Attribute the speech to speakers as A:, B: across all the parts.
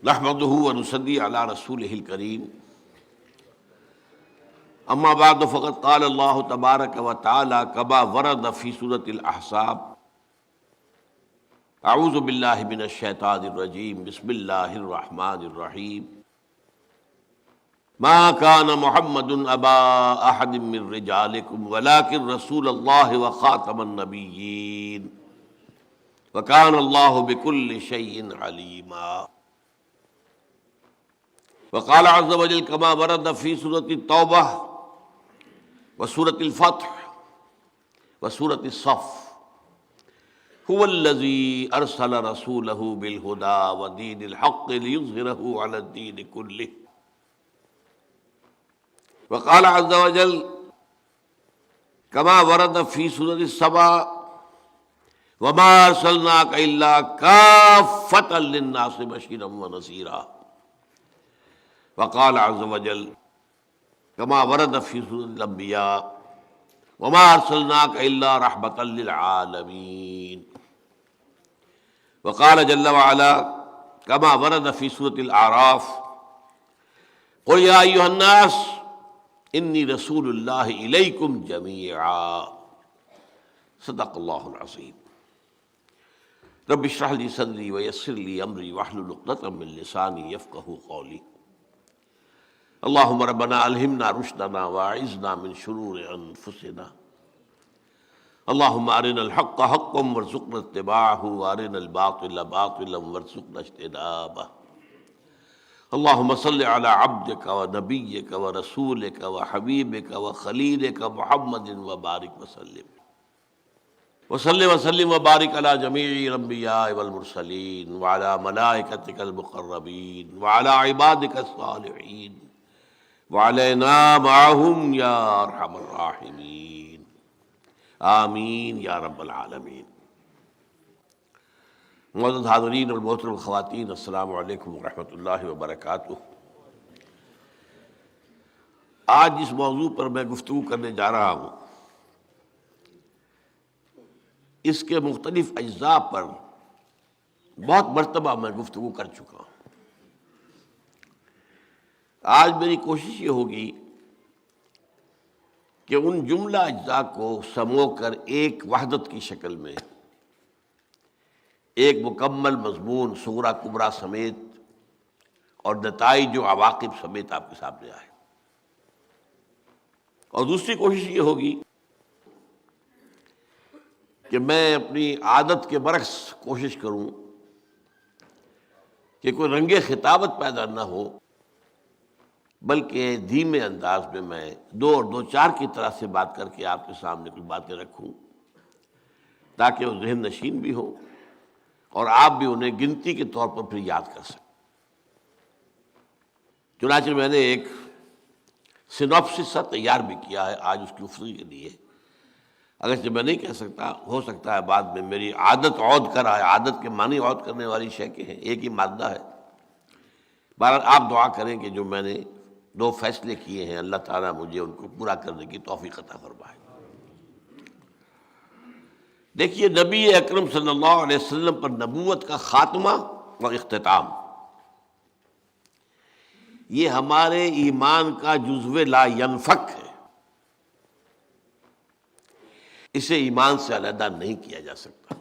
A: نحمده ونصلي على رسوله الكريم اما بعد فقد قال الله تبارك وتعالى كما ورد في سورة الأحزاب اعوذ باللہ من الشیطان الرجیم بسم اللہ الرحمن الرحیم ما كان محمد ابا احد من رجالكم ولكن رسول اللہ وخاتم النبیین وكان اللہ بكل شيء عليما وقال عز وجل كما ورد في سورة التوبة وسورة الفتح وسورة الصف هو الذي أرسل رسوله بالهدى ودين الحق ليظهره على الدين كله وقال عز وجل كما ورد في سورة السبا وما أرسلناك إلا كافة للناس بشيرا ونذيرا وقال عز وجل كما ورد في سورة الأنبياء وما أرسلناك إلا رحمة للعالمين وقال جل وعلا كما ورد في سورة الأعراف قل يا أيها الناس إني رسول الله إليكم جميعا صدق الله العظيم رب اشرح لي صدري ويسر لي أمري واحلل عقدة من لساني يفقهوا قولي اللهم ربنا ألهمنا رشدنا واعذنا من شرور أنفسنا اللهم أرنا الحق حقا وارزقنا اتباعه وأرنا الباطل باطلا وارزقنا اجتنابه اللهم صل على عبدك ونبيك ورسولك وحبيبك وخليلك محمد وبارك وسلم وبارك على جميع الأنبياء والمرسلين وعلى ملائكتك المقربين وعلى عبادك الصالحين وعلينا معهم يا ارحم الراحمين آمین یا رب العالمین۔ معزز حاضرین اور محترم خواتین، السلام علیکم ورحمۃ اللہ وبرکاتہ۔ آج جس موضوع پر میں گفتگو کرنے جا رہا ہوں اس کے مختلف اجزاء پر بہت مرتبہ میں گفتگو کر چکا ہوں۔ آج میری کوشش یہ ہوگی کہ ان جملہ اجزاء کو سمو کر ایک وحدت کی شکل میں ایک مکمل مضمون صغرا کبرا سمیت اور نتائج و عواقب سمیت آپ کے سامنے آئے، اور دوسری کوشش یہ ہوگی کہ میں اپنی عادت کے برعکس کوشش کروں کہ کوئی رنگ خطابت پیدا نہ ہو، بلکہ دھیمے انداز میں میں دو اور دو چار کی طرح سے بات کر کے آپ کے سامنے کچھ باتیں رکھوں تاکہ وہ ذہن نشین بھی ہو اور آپ بھی انہیں گنتی کے طور پر پھر یاد کر سکیں۔ چنانچہ میں نے ایک سینوپسس سا تیار بھی کیا ہے آج اس کی گفتگو کے لیے، اگرچہ میں نہیں کہہ سکتا، ہو سکتا ہے بعد میں میری عادت عود کر آئے، عادت کے معنی عود کرنے والی شے کے ہیں، ایک ہی مادہ ہے۔ بہرحال آپ دعا کریں کہ جو میں نے دو فیصلے کیے ہیں اللہ تعالیٰ مجھے ان کو پورا کرنے کی توفیق عطا فرمائے۔ دیکھیے، نبی اکرم صلی اللہ علیہ وسلم پر نبوت کا خاتمہ اور اختتام یہ ہمارے ایمان کا جزو لا ینفک ہے، اسے ایمان سے علیحدہ نہیں کیا جا سکتا،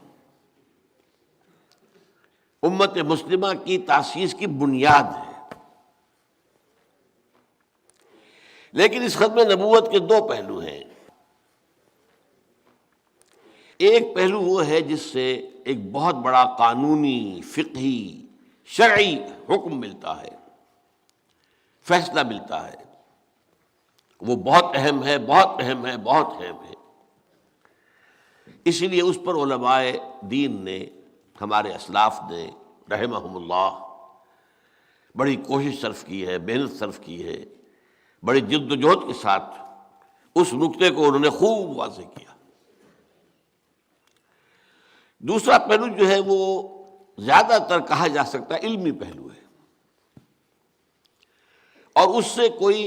A: امت مسلمہ کی تاسیس کی بنیاد ہے۔ لیکن اس ختم نبوت کے دو پہلو ہیں۔ ایک پہلو وہ ہے جس سے ایک بہت بڑا قانونی، فقہی، شرعی حکم ملتا ہے، فیصلہ ملتا ہے، وہ بہت اہم ہے، بہت اہم ہے، بہت اہم ہے۔ اسی لیے اس پر علماء دین نے، ہمارے اسلاف نے رحمہم اللہ بڑی کوشش صرف کی ہے، محنت صرف کی ہے، بڑی جد و جہد کے ساتھ اس نقطے کو انہوں نے خوب واضح کیا۔ دوسرا پہلو جو ہے وہ زیادہ تر کہا جا سکتا ہے علمی پہلو ہے، اور اس سے کوئی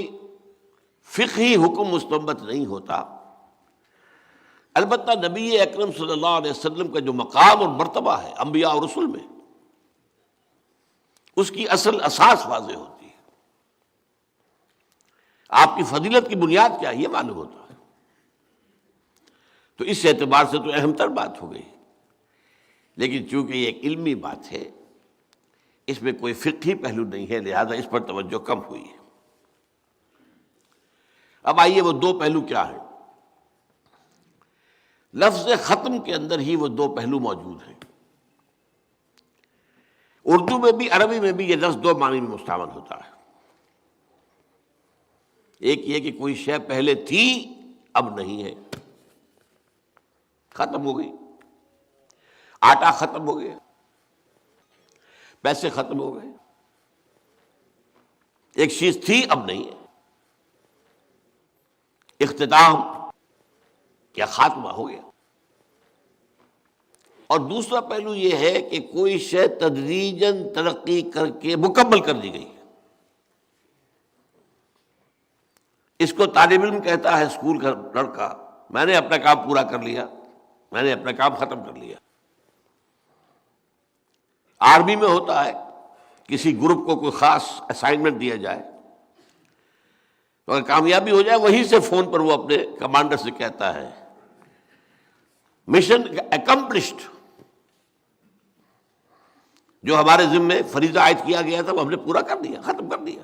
A: فقہی حکم مستنبط نہیں ہوتا، البتہ نبی اکرم صلی اللہ علیہ وسلم کا جو مقام اور مرتبہ ہے انبیاء اور رسل میں، اس کی اصل اساس واضح ہوتی ہے، آپ کی فضیلت کی بنیاد کیا ہے یہ معلوم ہوتا ہے۔ تو اس اعتبار سے تو اہم تر بات ہو گئی، لیکن چونکہ یہ ایک علمی بات ہے، اس میں کوئی فقہی پہلو نہیں ہے، لہذا اس پر توجہ کم ہوئی ہے۔ اب آئیے وہ دو پہلو کیا ہیں؟ لفظ ختم کے اندر ہی وہ دو پہلو موجود ہیں۔ اردو میں بھی عربی میں بھی یہ لفظ دو معنی میں مستعمل ہوتا ہے۔ ایک یہ کہ کوئی شے پہلے تھی اب نہیں ہے، ختم ہو گئی، آٹا ختم ہو گیا، پیسے ختم ہو گئے، ایک چیز تھی اب نہیں ہے، اختتام یا خاتمہ ہو گیا۔ اور دوسرا پہلو یہ ہے کہ کوئی شے تدریجاً ترقی کر کے مکمل کر دی گئی۔ اس کو طالب علم کہتا ہے، اسکول کا لڑکا، میں نے اپنا کام پورا کر لیا، میں نے اپنا کام ختم کر لیا۔ آرمی میں ہوتا ہے، کسی گروپ کو کوئی خاص اسائنمنٹ دیا جائے تو اگر کامیابی ہو جائے وہیں سے فون پر وہ اپنے کمانڈر سے کہتا ہے مشن اکمپلشڈ، جو ہمارے ذمے فریضہ عائد کیا گیا تھا وہ ہم نے پورا کر دیا، ختم کر دیا۔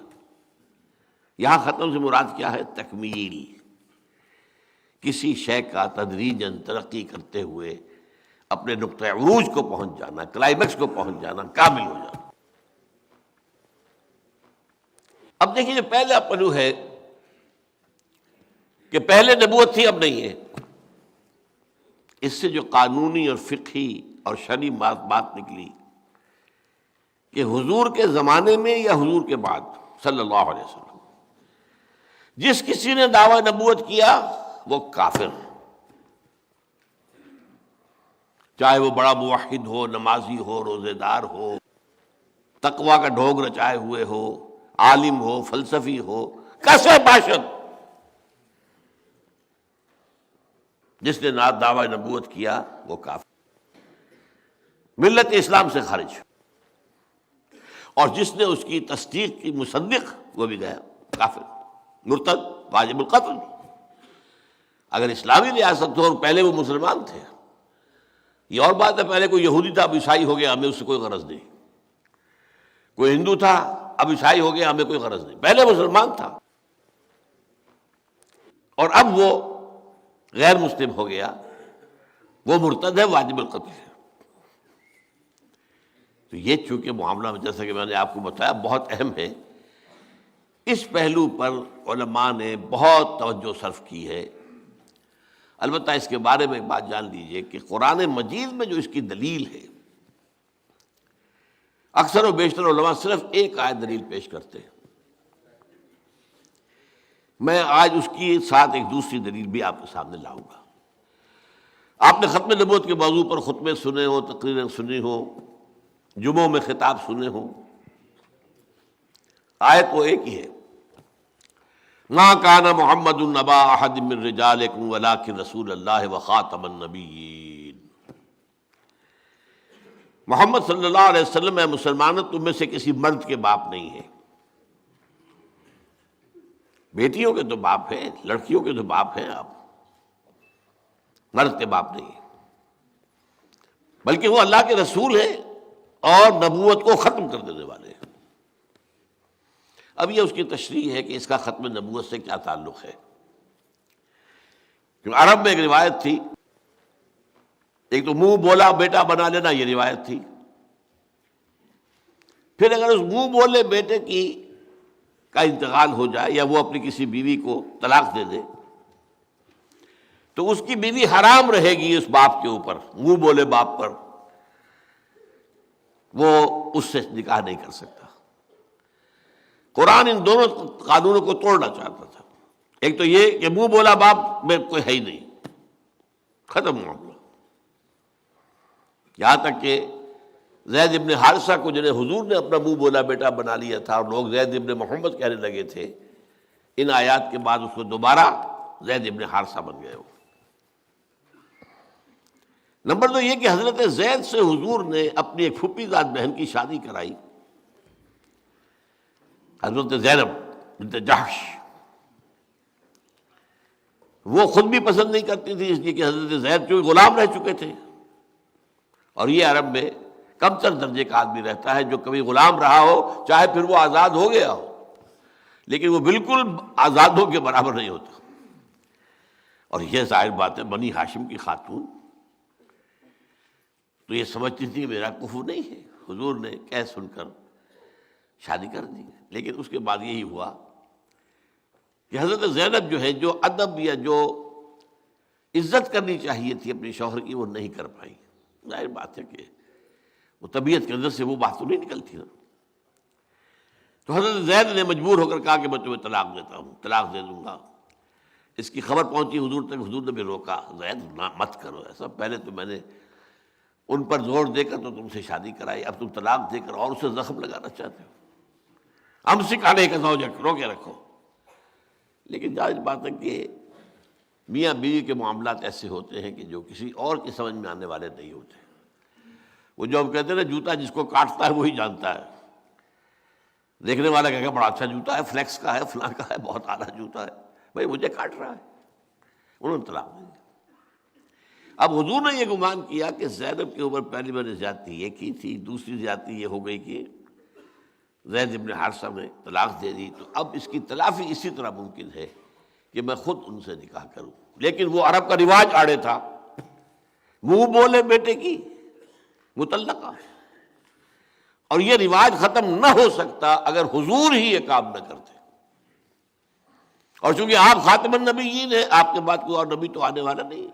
A: یہاں ختم سے مراد کیا ہے؟ تکمیل، کسی شے کا تدریجاً ترقی کرتے ہوئے اپنے نقطہ عروج کو پہنچ جانا، کلائمیکس کو پہنچ جانا، کامل ہو جانا۔ اب دیکھیے جو پہلا پہلو ہے کہ پہلے نبوت تھی اب نہیں ہے، اس سے جو قانونی اور فقہی اور شرعی بات نکلی کہ حضور کے زمانے میں یا حضور کے بعد صلی اللہ علیہ وسلم جس کسی نے دعویٰ نبوت کیا وہ کافر، چاہے وہ بڑا موحد ہو، نمازی ہو، روزے دار ہو، تقویٰ کا ڈھونگ رچائے ہوئے ہو، عالم ہو، فلسفی ہو، کیسے باشد، جس نے دعویٰ نبوت کیا وہ کافر، ملت اسلام سے خارج، اور جس نے اس کی تصدیق کی مصدق وہ بھی گیا کافر، مرتد، واجب القتل۔ اگر اسلامی ریاست ہو اور پہلے وہ مسلمان تھے، یہ اور بات ہے، پہلے کوئی یہودی تھا اب عیسائی ہو گیا، ہمیں اس سے کوئی غرض نہیں، کوئی ہندو تھا اب عیسائی ہو گیا، ہمیں کوئی غرض نہیں، پہلے مسلمان تھا اور اب وہ غیر مسلم ہو گیا، وہ مرتد ہے، واجب القتل ہے۔ تو یہ چونکہ معاملہ جیسا کہ میں نے آپ کو بتایا بہت اہم ہے، اس پہلو پر علماء نے بہت توجہ صرف کی ہے۔ البتہ اس کے بارے میں ایک بات جان لیجئے کہ قرآن مجید میں جو اس کی دلیل ہے، اکثر و بیشتر علماء صرف ایک آیت دلیل پیش کرتے ہیں، میں آج اس کی ساتھ ایک دوسری دلیل بھی آپ کے سامنے لاؤں گا۔ آپ نے ختم نبوت کے موضوع پر خطبے سنے ہو، تقریریں سنی ہو، جمعوں میں خطاب سنے ہو، آیت وہ ایک ہی ہے، مَا كَانَ مُحَمَّدٌ أَبَا أَحَدٍ مِّن رِّجَالِكُمْ وَلَٰكِن رَّسُولَ اللَّهِ وَخَاتَمَ النَّبِيِّينَ۔ محمد صلی اللہ علیہ وسلم اے مسلمانوں تم میں سے کسی مرد کے باپ نہیں ہے، بیٹیوں کے تو باپ ہیں، لڑکیوں کے تو باپ ہیں، آپ مرد کے باپ نہیں ہیں، بلکہ وہ اللہ کے رسول ہیں اور نبوت کو ختم کر دینے والے ہیں۔ اب یہ اس کی تشریح ہے کہ اس کا ختم نبوت سے کیا تعلق ہے۔ کیونکہ عرب میں ایک روایت تھی، ایک تو منہ بولا بیٹا بنا لینا، یہ روایت تھی، پھر اگر اس منہ بولے بیٹے کی کا انتقال ہو جائے یا وہ اپنی کسی بیوی کو طلاق دے دے تو اس کی بیوی حرام رہے گی اس باپ کے اوپر، منہ بولے باپ پر، وہ اس سے نکاح نہیں کر سکتا۔ قرآن ان دونوں قانونوں کو توڑنا چاہتا تھا، ایک تو یہ کہ منہ بولا باپ میں کوئی ہے ہی نہیں، ختم معاملہ، یہاں تک کہ زید ابن حارثہ کو جنہیں حضور نے اپنا منہ بولا بیٹا بنا لیا تھا اور لوگ زید ابن محمد کہنے لگے تھے، ان آیات کے بعد اس کو دوبارہ زید ابن حارثہ بن گئے ہو۔ نمبر دو یہ کہ حضرت زید سے حضور نے اپنی ایک پھوپھی زاد بہن کی شادی کرائی، حضرت زینب بنت جحش، وہ خود بھی پسند نہیں کرتی تھی اس لیے کہ حضرت زید جو غلام رہ چکے تھے، اور یہ عرب میں کم تر درجے کا آدمی رہتا ہے جو کبھی غلام رہا ہو، چاہے پھر وہ آزاد ہو گیا ہو، لیکن وہ بالکل آزادوں کے برابر نہیں ہوتا۔ اور یہ ظاہر بات ہے بنی ہاشم کی خاتون تو یہ سمجھتی تھی کہ میرا کفر نہیں ہے، حضور نے کہہ سن کر شادی کر دی، لیکن اس کے بعد یہی ہوا کہ حضرت زینب جو ہے جو ادب یا جو عزت کرنی چاہیے تھی اپنے شوہر کی وہ نہیں کر پائی۔ ظاہر بات ہے کہ وہ طبیعت کے اندر سے وہ بات تو نہیں نکلتی نا۔ تو حضرت زید نے مجبور ہو کر کہا کہ میں تمہیں طلاق دیتا ہوں، طلاق دے دوں گا۔ اس کی خبر پہنچی حضور تک، حضور نے بھی روکا، زید نہ مت کرو ایسا، پہلے تو میں نے ان پر زور دے کر تو تم سے شادی کرائی، اب تم طلاق دے کر اور اسے زخم لگانا چاہتے ہو، ہم سکھانے کا زوجک رو کے رکھو۔ لیکن ظاہر بات ہے کہ میاں بیوی کے معاملات ایسے ہوتے ہیں کہ جو کسی اور کی سمجھ میں آنے والے نہیں ہوتے۔ وہ جو ہم کہتے ہیں نا جوتا جس کو کاٹتا ہے وہی جانتا ہے، دیکھنے والا کہے گا بڑا اچھا جوتا ہے، فلیکس کا ہے، فلاں کا ہے، بہت اعلیٰ جوتا ہے، بھائی مجھے کاٹ رہا ہے۔ انہوں نے طلاق دے دیا۔ اب حضور نے یہ گمان کیا کہ زینب کے اوپر پہلی میں نے زیادتی یہ کی تھی، دوسری زیادتی یہ ہو گئی کہ زید ابن حارثہ نے طلاق دے دی، تو اب اس کی تلافی اسی طرح ممکن ہے کہ میں خود ان سے نکاح کروں۔ لیکن وہ عرب کا رواج آڑے تھا، منہ بولے بیٹے کی مطلقہ، اور یہ رواج ختم نہ ہو سکتا اگر حضور ہی یہ کام نہ کرتے۔ اور چونکہ آپ خاتم النبیین ہیں، آپ کے بعد کوئی اور نبی تو آنے والا نہیں،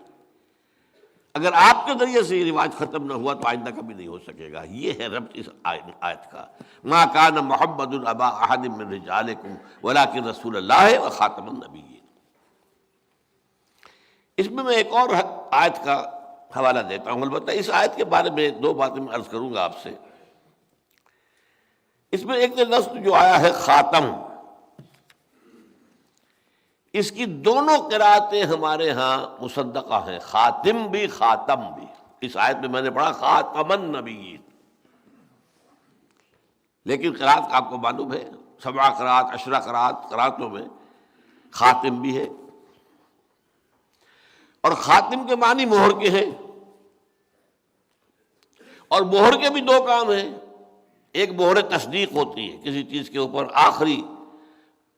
A: اگر آپ کے ذریعے سے یہ رواج ختم نہ ہوا تو آئندہ کبھی نہیں ہو سکے گا۔ یہ ہے ربط اس آیت کا، ما کان محمد ابا احد من رجالکم ولکن رسول اللہ وخاتم النبیین۔ اس میں ایک اور آیت کا حوالہ دیتا ہوں، البتہ اس آیت کے بارے میں دو باتیں میں عرض کروں گا آپ سے۔ اس میں ایک لفظ جو آیا ہے خاتم، اس کی دونوں قرأتیں ہمارے ہاں مصدقہ ہیں، خاتم بھی خاتم بھی۔ اس آیت میں نے پڑھا خاتم النبیین، لیکن قرأت آپ کو معلوم ہے 7 قرأت 10 قرأتوں میں خاتم بھی ہے، اور خاتم کے معنی مہر کے ہیں، اور مہر کے بھی 2 کام ہیں۔ ایک مہر تصدیق ہوتی ہے، کسی چیز کے اوپر آخری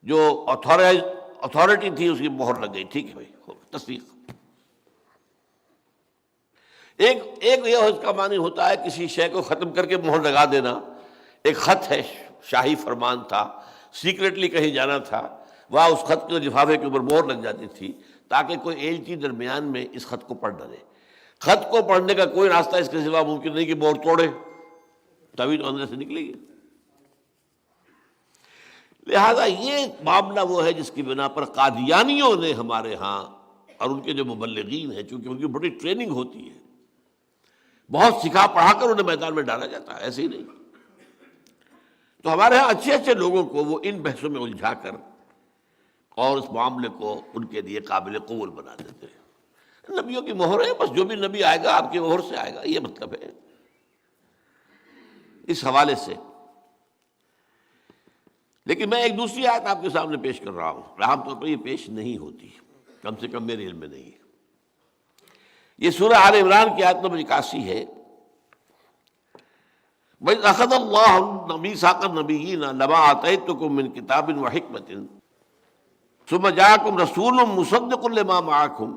A: جو اتھارٹی تھی اس کی مہر لگ گئی، ٹھیک ہے بھائی، تصدیق۔ ایک یہ اس کا معنی ہوتا ہے کسی شے کو ختم کر کے مہر لگا دینا۔ ایک خط ہے، شاہی فرمان تھا، سیکریٹلی کہیں جانا تھا، وہاں اس خط کے لفافے کے اوپر مہر لگ جاتی تھی تاکہ کوئی ایلچی درمیان میں اس خط کو پڑھ نہ دے۔ خط کو پڑھنے کا کوئی راستہ اس کے سوا ممکن نہیں کہ مہر توڑے، تبھی تو اندر سے نکلے گی۔ لہذا یہ معاملہ وہ ہے جس کی بنا پر قادیانیوں نے ہمارے ہاں اور ان کے جو مبلغین ہیں، چونکہ ان کی بڑی ٹریننگ ہوتی ہے، بہت سکھا پڑھا کر انہیں میدان میں ڈالا جاتا ہے، ایسے ہی نہیں۔ تو ہمارے ہاں اچھے اچھے لوگوں کو وہ ان بحثوں میں الجھا کر اور اس معاملے کو ان کے لیے قابل قبول بنا دیتے ہیں۔ نبیوں کی مہر ہے، بس جو بھی نبی آئے گا آپ کی مہر سے آئے گا، یہ مطلب ہے اس حوالے سے۔ لیکن میں ایک دوسری آیت آپ کے سامنے پیش کر رہا ہوں، عام طور پر یہ پیش نہیں ہوتی، کم سے کم میرے علم میں نہیں ہے۔ یہ سورہ آل عمران کی آیت نمبر 81 ہے۔ وَإِذْ أَخَذَ اللَّهُ مِيثَاقَ النَّبِيِّينَ لَمَا آتَيْتُكُم مِّن كِتَابٍ وَحِكْمَةٍ ثُمَّ جَاءَكُمْ رَسُولٌ مُّصَدِّقٌ لِّمَا مَعَكُمْ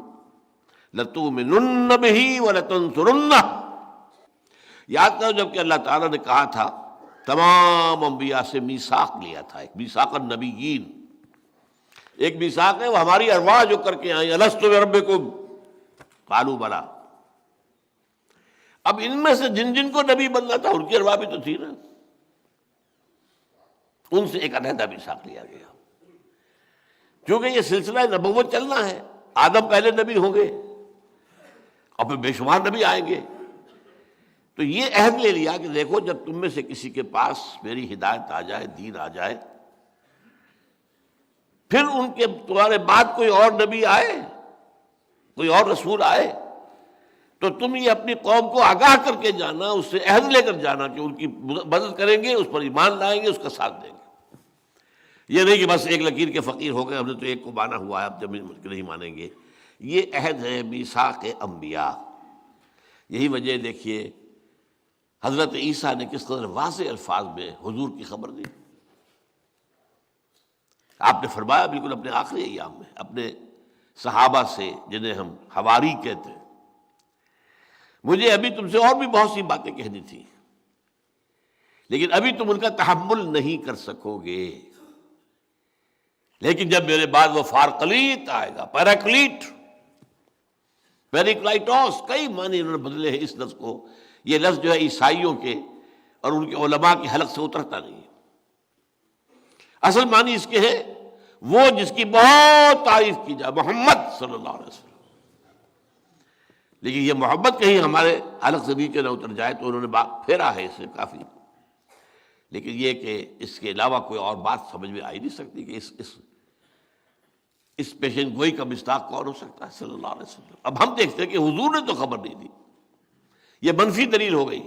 A: لَتُؤْمِنُنَّ بِهِ وَلَتَنصُرُنَّهُ۔ یاد کرو جب کہ اللہ تعالیٰ نے کہا تھا تمام انبیاء سے میثاق لیا تھا، ایک میثاق النبیین، ایک میثاق ہے وہ ہماری ارواح جو کر کے آئیں، الست بربکم قالوا بلی۔ اب ان میں سے جن جن کو نبی بننا تھا ان کی ارواح بھی تو تھی نا، ان سے ایک علیحدہ میثاق لیا گیا، کیونکہ یہ سلسلہ نبوت چلنا ہے۔ آدم پہلے نبی ہوں گے اور پھر بے شمار نبی آئیں گے، تو یہ عہد لے لیا کہ دیکھو جب تم میں سے کسی کے پاس میری ہدایت آ جائے، دین آ جائے، پھر ان کے تمہارے بعد کوئی اور نبی آئے، کوئی اور رسول آئے، تو تم یہ اپنی قوم کو آگاہ کر کے جانا، اس سے عہد لے کر جانا کہ ان کی مدد کریں گے، اس پر ایمان لائیں گے، اس کا ساتھ دیں گے۔ یہ نہیں کہ بس ایک لکیر کے فقیر ہو گئے، ہم نے تو ایک کو مانا ہوا ہے، اب جب نہیں مانیں گے۔ یہ عہد ہے میثاق انبیاء۔ یہی وجہ دیکھیے حضرت عیسیٰ نے کس قدر واضح الفاظ میں حضور کی خبر دی۔ آپ نے فرمایا بالکل اپنے آخری ایام میں اپنے صحابہ سے، جنہیں ہم حواری کہتے ہیں، مجھے ابھی تم سے اور بھی بہت سی باتیں کہنی تھی، لیکن ابھی تم ان کا تحمل نہیں کر سکو گے، لیکن جب میرے بعد وہ فارقلیت آئے گا، پیریکلائٹوس، کئی معنی انہوں نے بدلے ہیں اس لفظ کو۔ یہ لفظ جو ہے عیسائیوں کے اور ان کے علماء کی حلق سے اترتا نہیں ہے۔ اصل معنی اس کے ہے وہ جس کی بہت تعریف کی جائے، محمد صلی اللہ علیہ وسلم۔ لیکن یہ محبت کہیں ہمارے حلق سے نیچے نہ اتر جائے، تو انہوں نے بات پھیرا ہے اسے کافی، لیکن یہ کہ اس کے علاوہ کوئی اور بات سمجھ میں آ ہی نہیں سکتی کہ اس پیشن گوئی کا مصداق کون ہو سکتا ہے صلی اللہ علیہ وسلم۔ اب ہم دیکھتے ہیں کہ حضور نے تو خبر نہیں دی، یہ منفی دلیل ہو گئی۔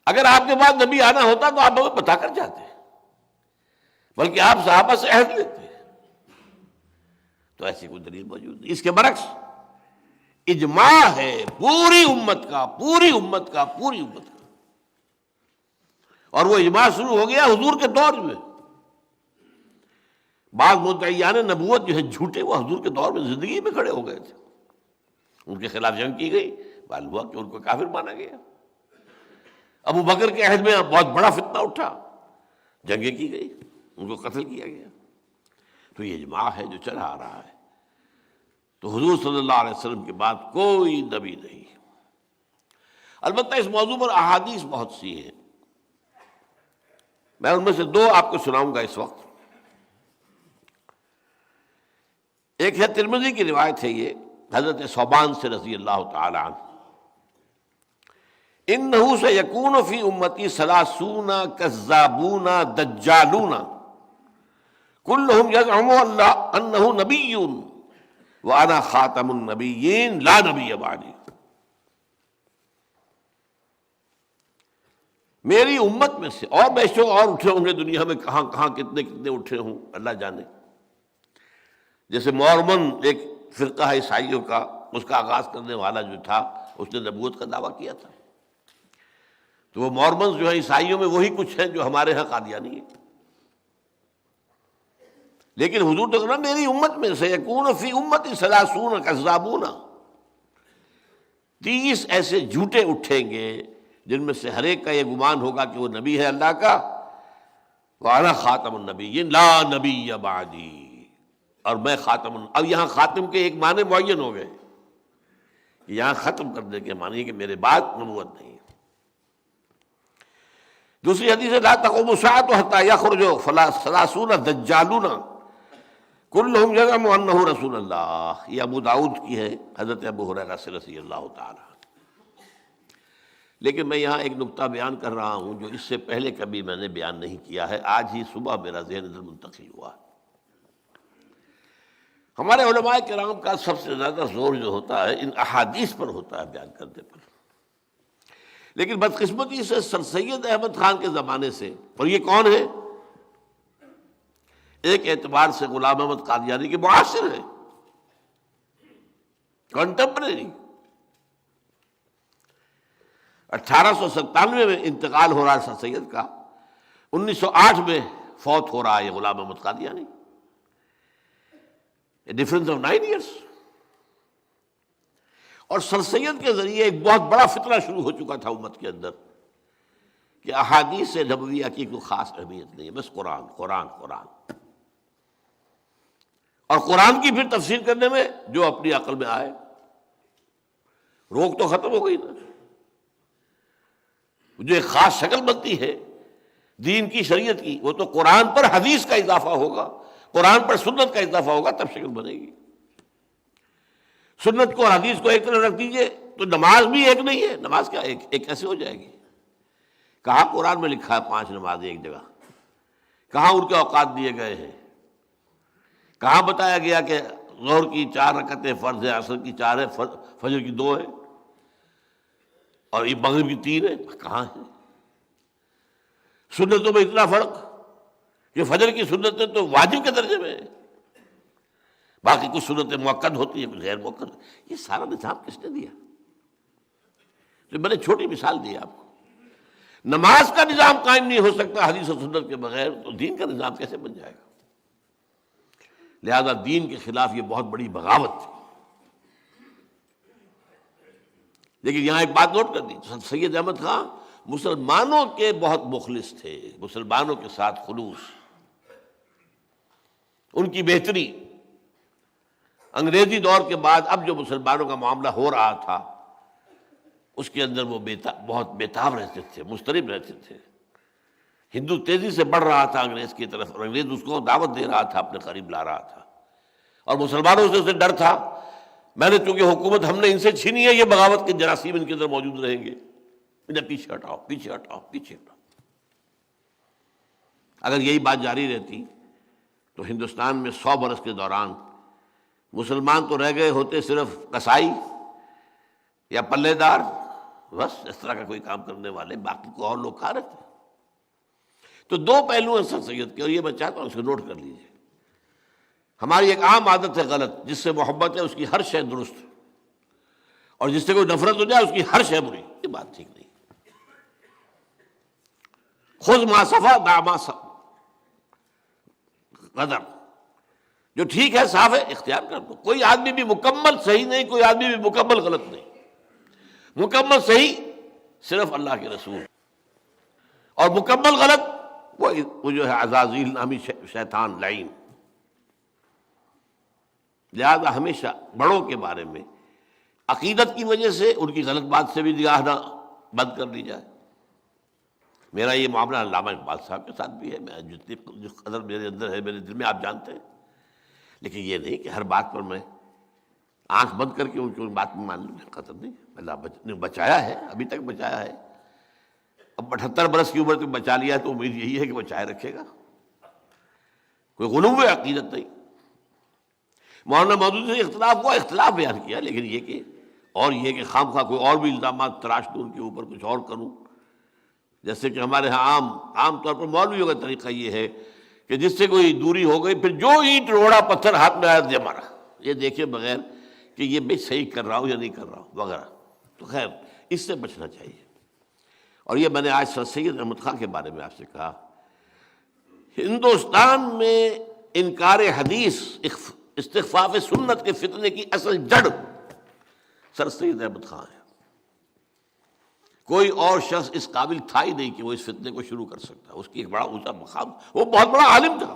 A: اگر آپ کے بعد نبی آنا ہوتا تو آپ ہمیں بتا کر جاتے، بلکہ آپ صحابہ سے عہد لیتے، تو ایسی کوئی دلیل موجود نہیں۔ اس کے برعکس اجماع ہے پوری امت کا، اور وہ اجماع شروع ہو گیا حضور کے دور میں۔ بعض مدعیان نبوت جو ہے جھوٹے، وہ حضور کے دور میں زندگی میں کھڑے ہو گئے تھے، ان کے خلاف جنگ کی گئی، معلوم ہوا کہ ان کو کافر مانا گیا۔ ابو بکر کے عہد میں بہت بڑا فتنہ اٹھا، جنگیں کی گئی، ان کو قتل کیا گیا۔ تو یہ اجماع ہے جو چلا آ رہا ہے۔ تو حضور صلی اللہ علیہ وسلم کے بعد کوئی نبی نہیں۔ البتہ اس موضوع پر احادیث بہت سی ہیں، میں ان میں سے دو آپ کو سناؤں گا اس وقت۔ ایک ہے ترمذی کی روایت ہے، یہ حضرت ثوبان سے رضی اللہ تعالی عنہ، انہ سیکون فی امتی ثلاثون کذابون دجالون کلہم یزعم انہ نبی وانا خاتم النبیین لا نبی بعدی۔ میری امت میں سے، اور بے شک اور اٹھے ہوں گے دنیا میں، کہاں کہاں کتنے کتنے اٹھے ہوں اللہ جانے۔ جیسے مورمن ایک فرقہ ہے عیسائیوں کا، اس کا آغاز کرنے والا جو تھا اس نے نبوت کا دعویٰ کیا تھا، تو وہ مورمنز جو ہیں عیسائیوں میں وہی کچھ ہیں جو ہمارے ہاں قادیانی ہیں۔ لیکن حضور تو کہنا میری امت میں سے یکون فی امتی ثلاثون کذابون، 30 ایسے جھوٹے اٹھیں گے جن میں سے ہر ایک کا یہ گمان ہوگا کہ وہ نبی ہے اللہ کا، وانا خاتم النبیین لا نبی بعدی، اور میں خاتم اب یہاں خاتم کے ایک معنی معین ہو گئے، یہاں ختم کرنے کے معنی کہ میرے بعد نبوت نہیں۔ دوسری حدیث ہے لا تقوم الساعۃ حتی یخرج ثلاثون دجالون کلہم یزعم انہ رسول اللہ، یہ ابو داؤد کی ہے حضرت ابو ہریرہ سے رضی اللہ تعالی۔ لیکن میں یہاں ایک نقطہ بیان کر رہا ہوں جو اس سے پہلے کبھی میں نے بیان نہیں کیا ہے، آج ہی صبح میرا ذہن ادھر منتقل ہوا۔ ہمارے علماء کرام کا سب سے زیادہ زور جو ہوتا ہے ان احادیث پر ہوتا ہے بیان کرنے پر، لیکن بدقسمتی سے سر سید احمد خان کے زمانے سے، اور یہ کون ہے؟ ایک اعتبار سے غلام احمد قادیانی کے معاصر ہیں، کنٹمپریری۔ 1897 میں انتقال ہو رہا ہے سر سید کا، 1908 میں فوت ہو رہا ہے یہ Ghulam Ahmad Qadiani, difference of 9 years. اور سر سید کے ذریعے ایک بہت بڑا فتنہ شروع ہو چکا تھا امت کے اندر کہ احادیث نبویہ کی کوئی خاص اہمیت نہیں ہے، بس قرآن قرآن قرآن، اور قرآن کی پھر تفسیر کرنے میں جو اپنی عقل میں آئے۔ روک تو ختم ہو گئی نا، جو ایک خاص شکل بنتی ہے دین کی شریعت کی، وہ تو قرآن پر حدیث کا اضافہ ہوگا، قرآن پر سنت کا اضافہ ہوگا، تب شکل بنے گی۔ سنت کو اور حدیث کو ایک طرف رکھ دیجئے تو نماز بھی ایک نہیں ہے، نماز کیا ایک کیسے ہو جائے گی؟ کہاں قرآن میں لکھا ہے 5 نمازیں ایک جگہ؟ کہاں ان کے اوقات دیے گئے ہیں؟ کہاں بتایا گیا کہ ظہر کی 4 رکعتیں فرض ہے، عصر کی 4 ہے، فجر کی 2 ہے، اور یہ مغرب کی 3 ہے؟ کہاں ہے؟ سنتوں میں اتنا فرق کہ فجر کی سنتیں تو واجب کے درجے میں ہیں، باقی کچھ سنتیں مؤکد ہوتی ہیں، کچھ غیر مؤکد. یہ سارا نظام کس نے دیا؟ تو میں نے چھوٹی مثال دی آپ کو. نماز کا نظام قائم نہیں ہو سکتا حدیث و سنت کے بغیر، تو دین کا نظام کیسے بن جائے گا؟ لہذا دین کے خلاف یہ بہت بڑی بغاوت تھی. لیکن یہاں ایک بات نوٹ کر دی، سید احمد خان مسلمانوں کے بہت مخلص تھے، مسلمانوں کے ساتھ خلوص، ان کی بہتری. انگریزی دور کے بعد اب جو مسلمانوں کا معاملہ ہو رہا تھا اس کے اندر وہ بہت بےتاب رہتے تھے، مضطرب رہتے تھے. ہندو تیزی سے بڑھ رہا تھا انگریز کی طرف، اور انگریز اس کو دعوت دے رہا تھا، اپنے قریب لا رہا تھا، اور مسلمانوں سے اسے ڈر تھا. میں نے چونکہ حکومت ہم نے ان سے چھینی ہے، یہ بغاوت کے جراثیم ان کے اندر موجود رہیں گے، انہیں پیچھے ہٹاؤ پیچھے ہٹاؤ پیچھے ہٹاؤ. اگر یہی بات جاری رہتی تو ہندوستان میں 100 برس کے دوران مسلمان تو رہ گئے ہوتے صرف کسائی یا پلے دار، بس اس طرح کا کوئی کام کرنے والے، باقی کو اور لوگ کھا رہے تھے. تو دو پہلو ہیں سر سید کے، اور یہ میں چاہتا ہوں اس کو نوٹ کر لیجیے. ہماری ایک عام عادت ہے غلط، جس سے محبت ہے اس کی ہر شے درست، اور جس سے کوئی نفرت ہو جائے اس کی ہر شے بری. یہ بات ٹھیک نہیں. خذ ما صفا دع ما غدر، جو ٹھیک ہے صاف ہے اختیار کر دو. کوئی آدمی بھی مکمل صحیح نہیں، کوئی آدمی بھی مکمل غلط نہیں. مکمل صحیح صرف اللہ کے رسول، اور مکمل غلط وہ جو ہے عزازیل نامی شیطان لعین. لہذا ہمیشہ بڑوں کے بارے میں عقیدت کی وجہ سے ان کی غلط بات سے بھی نگاہ نہ بند کر لی جائے. میرا یہ معاملہ علامہ اقبال صاحب کے ساتھ بھی ہے، میں جس قدر میرے اندر ہے میرے دل میں آپ جانتے ہیں. لیکن یہ نہیں کہ ہر بات پر میں آنکھ بند کر کے ان کی بات میں مان لوں. قطر نہیں. اللہ نے بچایا ہے، ابھی تک بچایا ہے. اب 78 برس کی عمر تک بچا لیا ہے تو امید یہی ہے کہ بچائے رکھے گا. کوئی غلو عقیدت نہیں. مولانا مودودی سے اختلاف بیان کیا، لیکن یہ کہ اور یہ کہ خام خواہ کوئی اور بھی الزامات تراش دوں ان کے اوپر، کچھ اور کروں. جیسے کہ ہمارے ہاں عام طور پر مولویوں کا طریقہ یہ ہے کہ جس سے کوئی دوری ہو گئی پھر جو اینٹ روڑا پتھر ہاتھ میں آیا دے مارا، یہ دیکھے بغیر کہ یہ بھی صحیح کر رہا ہوں یا نہیں کر رہا ہوں وغیرہ. تو خیر اس سے بچنا چاہیے. اور یہ میں نے آج سر سید احمد خان کے بارے میں آپ سے کہا، ہندوستان میں انکار حدیث، استخفاف سنت کے فتنے کی اصل جڑ سر سید احمد خان ہے. کوئی اور شخص اس قابل تھا ہی نہیں کہ وہ اس فتنے کو شروع کر سکتا. اس کی ایک بڑا اونچا مقام، وہ بہت بڑا عالم تھا.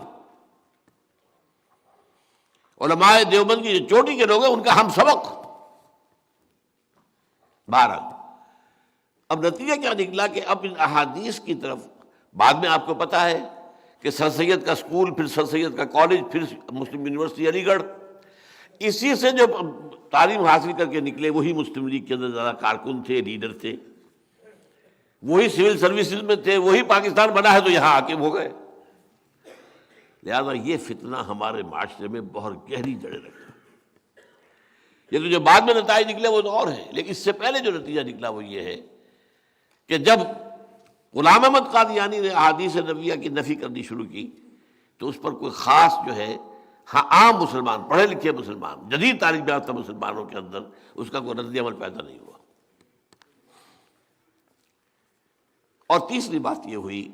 A: علماء دیوبند کی جو چوٹی کے لوگ ہیں ان کا ہم سبق. بہرحال اب نتیجہ کیا نکلا کہ اب ان احادیث کی طرف بعد میں آپ کو پتہ ہے کہ سر سید کا اسکول، پھر سر سید کا کالج، پھر مسلم یونیورسٹی علی گڑھ، اسی سے جو تعلیم حاصل کر کے نکلے وہی مسلم لیگ کے اندر زیادہ کارکن تھے، لیڈر تھے، وہی سول سروسز میں تھے، وہی پاکستان بنا ہے تو یہاں حاکم ہو گئے. لہذا یہ فتنہ ہمارے معاشرے میں بہت گہری جڑیں رکھتا. یہ تو جو بعد میں نتائج نکلے وہ تو اور ہیں، لیکن اس سے پہلے جو نتیجہ نکلا وہ یہ ہے کہ جب غلام احمد قادیانی نے احادیث نبویہ کی نفی کرنی شروع کی تو اس پر کوئی خاص جو ہے عام مسلمان، پڑھے لکھے مسلمان، جدید تعلیم یافتہ مسلمانوں کے اندر اس کا کوئی رد عمل پیدا نہیں ہوا. اور تیسری بات یہ ہوئی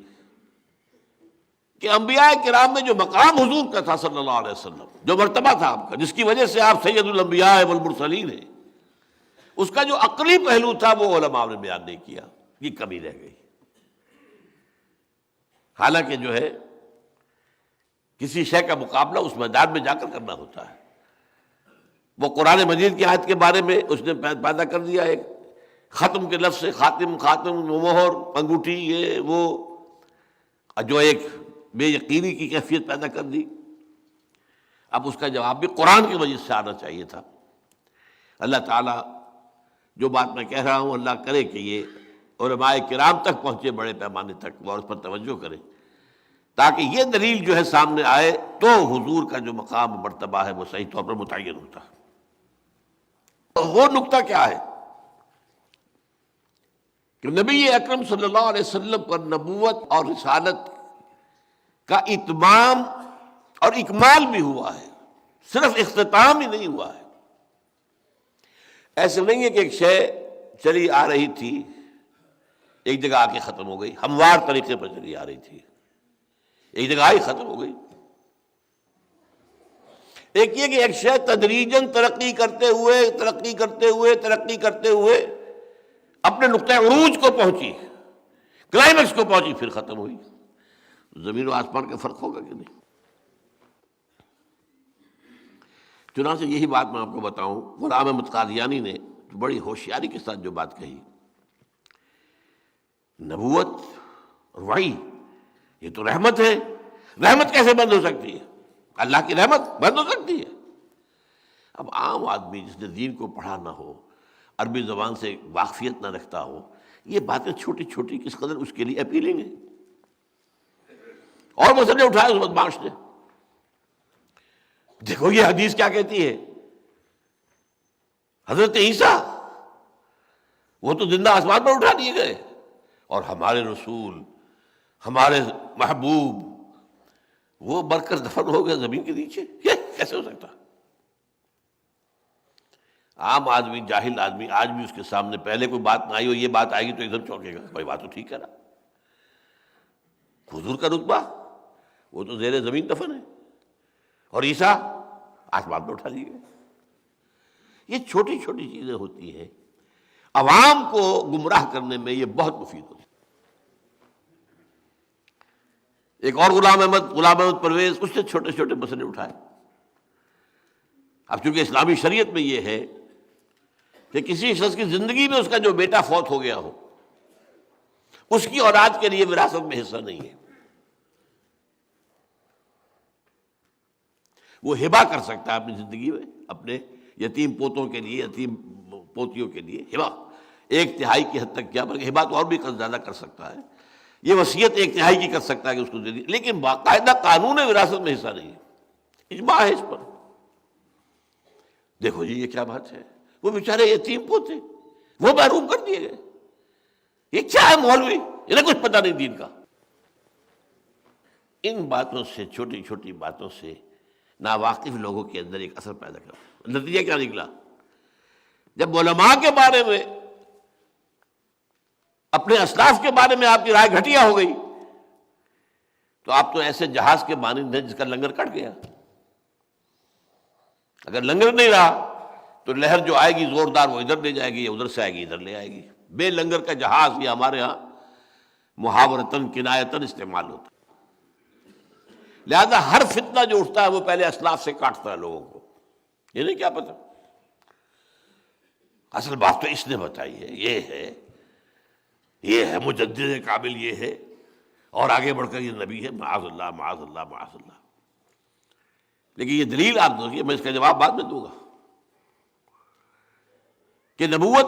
A: کہ انبیاء کرام میں جو مقام حضور کا تھا صلی اللہ علیہ وسلم، جو مرتبہ تھا آپ کا، جس کی وجہ سے آپ سید الانبیاء والمرسلین ہیں، اس کا جو عقلی پہلو تھا وہ علماء نے بیان نہیں کیا. یہ کمی رہ گئی. حالانکہ جو ہے کسی شے کا مقابلہ اس میدان میں جا کر کرنا ہوتا ہے. وہ قرآن مجید کی آیت کے بارے میں اس نے پیدا کر دیا ایک ختم کے لفظ سے، خاتم مہر انگوٹھی، یہ وہ جو ایک بے یقینی کی کیفیت پیدا کر دی. اب اس کا جواب بھی قرآن کی وجہ سے آنا چاہیے تھا. اللہ تعالیٰ جو بات میں کہہ رہا ہوں اللہ کرے کہ یہ علماء کرام تک پہنچے بڑے پیمانے تک، اور اس پر توجہ کریں تاکہ یہ دلیل جو ہے سامنے آئے تو حضور کا جو مقام مرتبہ ہے وہ صحیح طور پر متعین ہوتا ہے. وہ نقطہ کیا ہے کہ نبی اکرم صلی اللہ علیہ وسلم پر نبوت اور رسالت کا اتمام اور اکمال بھی ہوا ہے، صرف اختتام ہی نہیں ہوا ہے۔ ایسے نہیں ہے کہ ایک شے چلی آ رہی تھی، ایک جگہ آ کے ختم ہو گئی، ہموار طریقے پر چلی آ رہی تھی، ایک جگہ آئی ختم ہو گئی۔ ایک یہ کہ ایک شے تدریجاً ترقی کرتے ہوئے اپنے نقطۂ عروج کو پہنچی، کلائمیکس کو پہنچی، پھر ختم ہوئی۔ زمین و آسمان کا فرق ہوگا کہ نہیں؟ چنانچہ یہی بات میں آپ کو بتاؤں، غلام احمد قادیانی نے بڑی ہوشیاری کے ساتھ جو بات کہی، نبوت اور وحی یہ تو رحمت ہے، رحمت کیسے بند ہو سکتی ہے؟ اللہ کی رحمت بند ہو سکتی ہے؟ اب عام آدمی جس نے دین کو پڑھا نہ ہو، عربی زبان سے واقفیت نہ رکھتا ہو، یہ باتیں چھوٹی چھوٹی کس قدر اس کے لیے اپیلنگ ہے۔ اور مسئلے اٹھائے اس بدمعاش نے، دیکھو یہ حدیث کیا کہتی ہے، حضرت عیسیٰ وہ تو زندہ آسمان پر اٹھا دیے گئے، اور ہمارے رسول، ہمارے محبوب وہ مر کر دفن ہو گئے زمین کے نیچے۔ یہ کیسے ہو سکتا؟ عام آدمی، جاہل آدمی آج بھی اس کے سامنے پہلے کوئی بات نہ آئی ہو، یہ بات آئے گی تو ایک دم چونکے گا، بھائی بات تو ٹھیک ہے نا، حضور کا رتبہ وہ تو زیر زمین دفن ہے، اور عیسیٰ آسمان پر اٹھا لیے گئے۔ یہ چھوٹی چھوٹی چیزیں ہوتی ہیں، عوام کو گمراہ کرنے میں یہ بہت مفید ہوتی ہے۔ ایک اور غلام احمد پرویز، اس نے چھوٹے چھوٹے مسئلے اٹھائے۔ اب چونکہ اسلامی شریعت میں یہ ہے کہ کسی شخص کی زندگی میں اس کا جو بیٹا فوت ہو گیا ہو، اس کی اولاد کے لیے وراثت میں حصہ نہیں ہے، وہ ہبہ کر سکتا ہے اپنی زندگی میں اپنے یتیم پوتوں کے لیے، یتیم پوتیوں کے لیے ہبہ 1/3 کی حد تک کیا، بلکہ ہبہ تو اور بھی زیادہ کر سکتا ہے، یہ وصیت 1/3 کی کر سکتا ہے کہ اس کو دے دی، لیکن باقاعدہ قانون وراثت میں حصہ نہیں ہے، اجماع ہے اس پر۔ دیکھو جی یہ کیا بات ہے، وہ بیچارے یتیم پوتے وہ محروم کر دیے گئے، یہ کیا ہے مولوی، انہیں کچھ پتہ نہیں دین کا۔ ان باتوں سے، چھوٹی چھوٹی باتوں سے ناواقف لوگوں کے اندر ایک اثر پیدا کر، نتیجہ کیا نکلا؟ جب علماء کے بارے میں، اپنے اسلاف کے بارے میں آپ کی رائے گھٹیا ہو گئی، تو آپ تو ایسے جہاز کے مانند ہیں جس کا لنگر کٹ گیا۔ اگر لنگر نہیں رہا تو لہر جو آئے گی زوردار وہ ادھر لے جائے گی، یا ادھر سے آئے گی ادھر لے آئے گی۔ بے لنگر کا جہاز یہ ہمارے ہاں محاورتاً کنایتاً استعمال ہوتا ہے۔ لہذا ہر فتنہ جو اٹھتا ہے وہ پہلے اسلاف سے کاٹتا ہے لوگوں کو، یہ نہیں کیا پتہ اصل بات تو اس نے بتائی ہے، یہ ہے مجدد کامل، یہ ہے، اور آگے بڑھ کر یہ نبی ہے، معاذ اللہ معاذ اللہ معاذ اللہ۔ لیکن یہ دلیل آپ دو گے، میں اس کا جواب بعد میں دوں گا کہ نبوت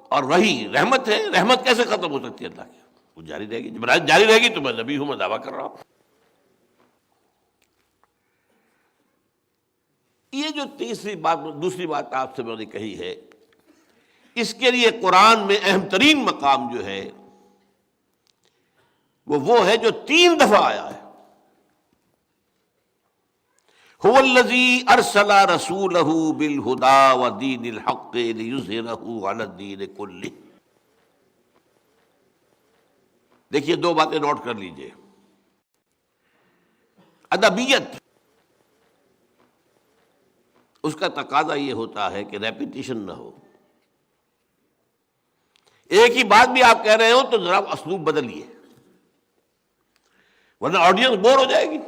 A: اور وحی رحمت ہے، رحمت کیسے ختم ہو سکتی ہے اللہ کی؟ وہ جاری رہے گی، جب جاری رہے گی تو میں نبی ہوں، میں دعویٰ کر رہا ہوں۔ یہ جو دوسری بات آپ سے میں نے کہی ہے، اس کے لیے قرآن میں اہم ترین مقام جو ہے وہ ہے جو 3 دفعہ آیا ہے، هو الذی ارسل رسولہ بالہدی ودین الحق لیظہرہ علی الدین کلہ۔ دیکھیے 2 باتیں نوٹ کر لیجئے۔ ادبیت، اس کا تقاضا یہ ہوتا ہے کہ ریپیٹیشن نہ ہو، ایک ہی بات بھی آپ کہہ رہے ہو تو ذرا اسلوب بدلیے، ورنہ آڈینس بور ہو جائے گی۔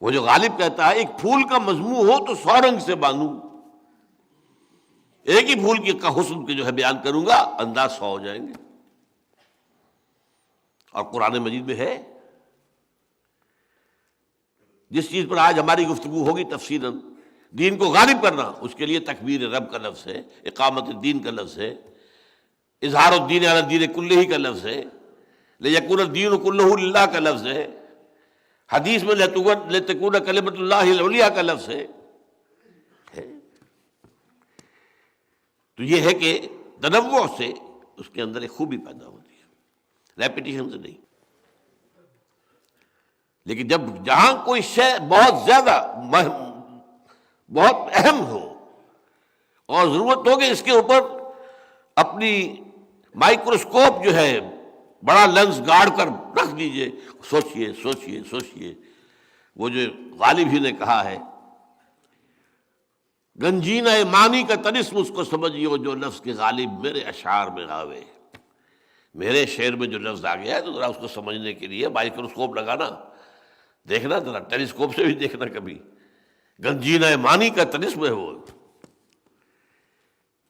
A: وہ جو غالب کہتا ہے ایک پھول کا مضمون ہو تو 100 رنگ سے باندھوں، ایک ہی پھول کی کا حسن کے جو ہے بیان کروں گا، انداز 100 ہو جائیں گے۔ اور قرآن مجید میں ہے، جس چیز پر آج ہماری گفتگو ہوگی تفصیلاً، دین کو غالب کرنا، اس کے لیے تکبیر رب کا لفظ ہے، اقامت الدین کا لفظ ہے، اظہار الدین علی الدین کلہ کا لفظ ہے، لیکن الدین کلہ للہ کا لفظ ہے، حدیث میں لتکون کلمۃ اللہ العلیٰ کا لفظ ہے۔ تو یہ ہے کہ تنوع سے اس کے اندر ایک خوبی پیدا ہوتی ہے، ریپیٹیشن سے نہیں۔ لیکن جب جہاں کوئی شے بہت زیادہ بہت اہم ہو اور ضرورت ہو کہ اس کے اوپر اپنی مائکروسکوپ جو ہے بڑا لینس گاڑ کر رکھ دیجئے، سوچئے سوچئے سوچئے. وہ جو غالب ہی نے کہا ہے، گنجینہ معنی کا طلسم اس کو سمجھیو جو لفظ کے غالب میرے اشعار میں آوے. میرے شعر میں جو لفظ آ گیا ہے تو ذرا اس کو سمجھنے کے لیے مائکروسکوپ لگانا، دیکھنا، ذرا ٹیلیسکوپ سے بھی دیکھنا کبھی. گنجینہ معنی کا طلسم ہے وہ،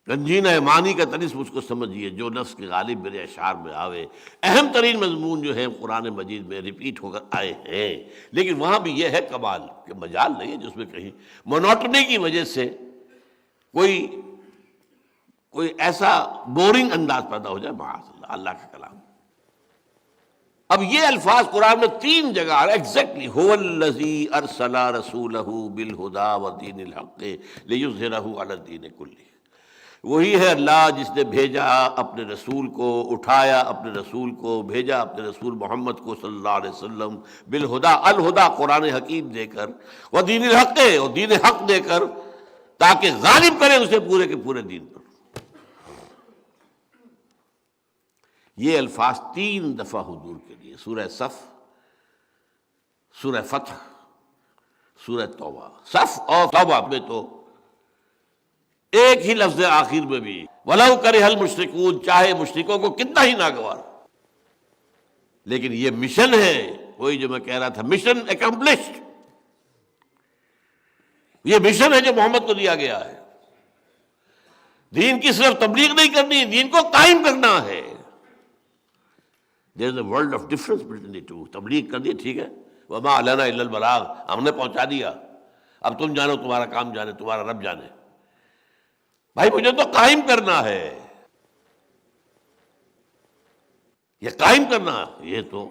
A: گنجینہ معنی کا طلسم اس کو سمجھیے جو لفظ کے غالب میرے اشعار میں آوے. اہم ترین مضمون جو ہے قرآن مجید میں ریپیٹ ہو کر آئے ہیں، لیکن وہاں بھی یہ ہے کمال کہ مجال نہیں ہے جس میں کہیں مونوٹنی کی وجہ سے کوئی ایسا بورنگ انداز پیدا ہو جائے. معاذ اللہ، اللہ کا کلام. اب یہ الفاظ قرآن میں 3 جگہ ایگزیکٹلی، هو الذی ارسل رسولہ بالہدی ودین الحق لیظہرہ علی الدین کلہ. وہی ہے اللہ جس نے بھیجا اپنے رسول کو، اٹھایا اپنے رسول کو، بھیجا اپنے رسول محمد کو صلی اللہ علیہ وسلم بالہدا، الہدا قرآن حکیم دے کر، ودین الحق، اور دین حق دے کر، تاکہ غالب کرے اسے پورے کے پورے دین پر. یہ الفاظ 3 دفعہ حضور کے لیے، سورہ صف، سورہ فتح، سورہ توبہ. صف اور توبہ میں تو ایک ہی لفظ آخر میں بھی وَلَوْ كَرِهَ الْمُشْرِكُونَ، چاہے مشرکوں کو کتنا ہی ناگوار. لیکن یہ مشن ہے، وہی جو میں کہہ رہا تھا، مشن اکمپلشڈ. یہ مشن ہے جو محمد کو دیا گیا ہے. دین کی صرف تبلیغ نہیں کرنی ہے، دین کو قائم کرنا ہے. There is a world of difference between the two. تبلیغ کر دی، ٹھیک ہے، وَمَا عَلَيْنَا إِلَّا الْبَلَاغُ، ہم نے پہنچا دیا، اب تم جانو، تمہارا کام جانے، تمہارا رب جانے. بھائی مجھے تو قائم کرنا ہے، یہ قائم کرنا، یہ تو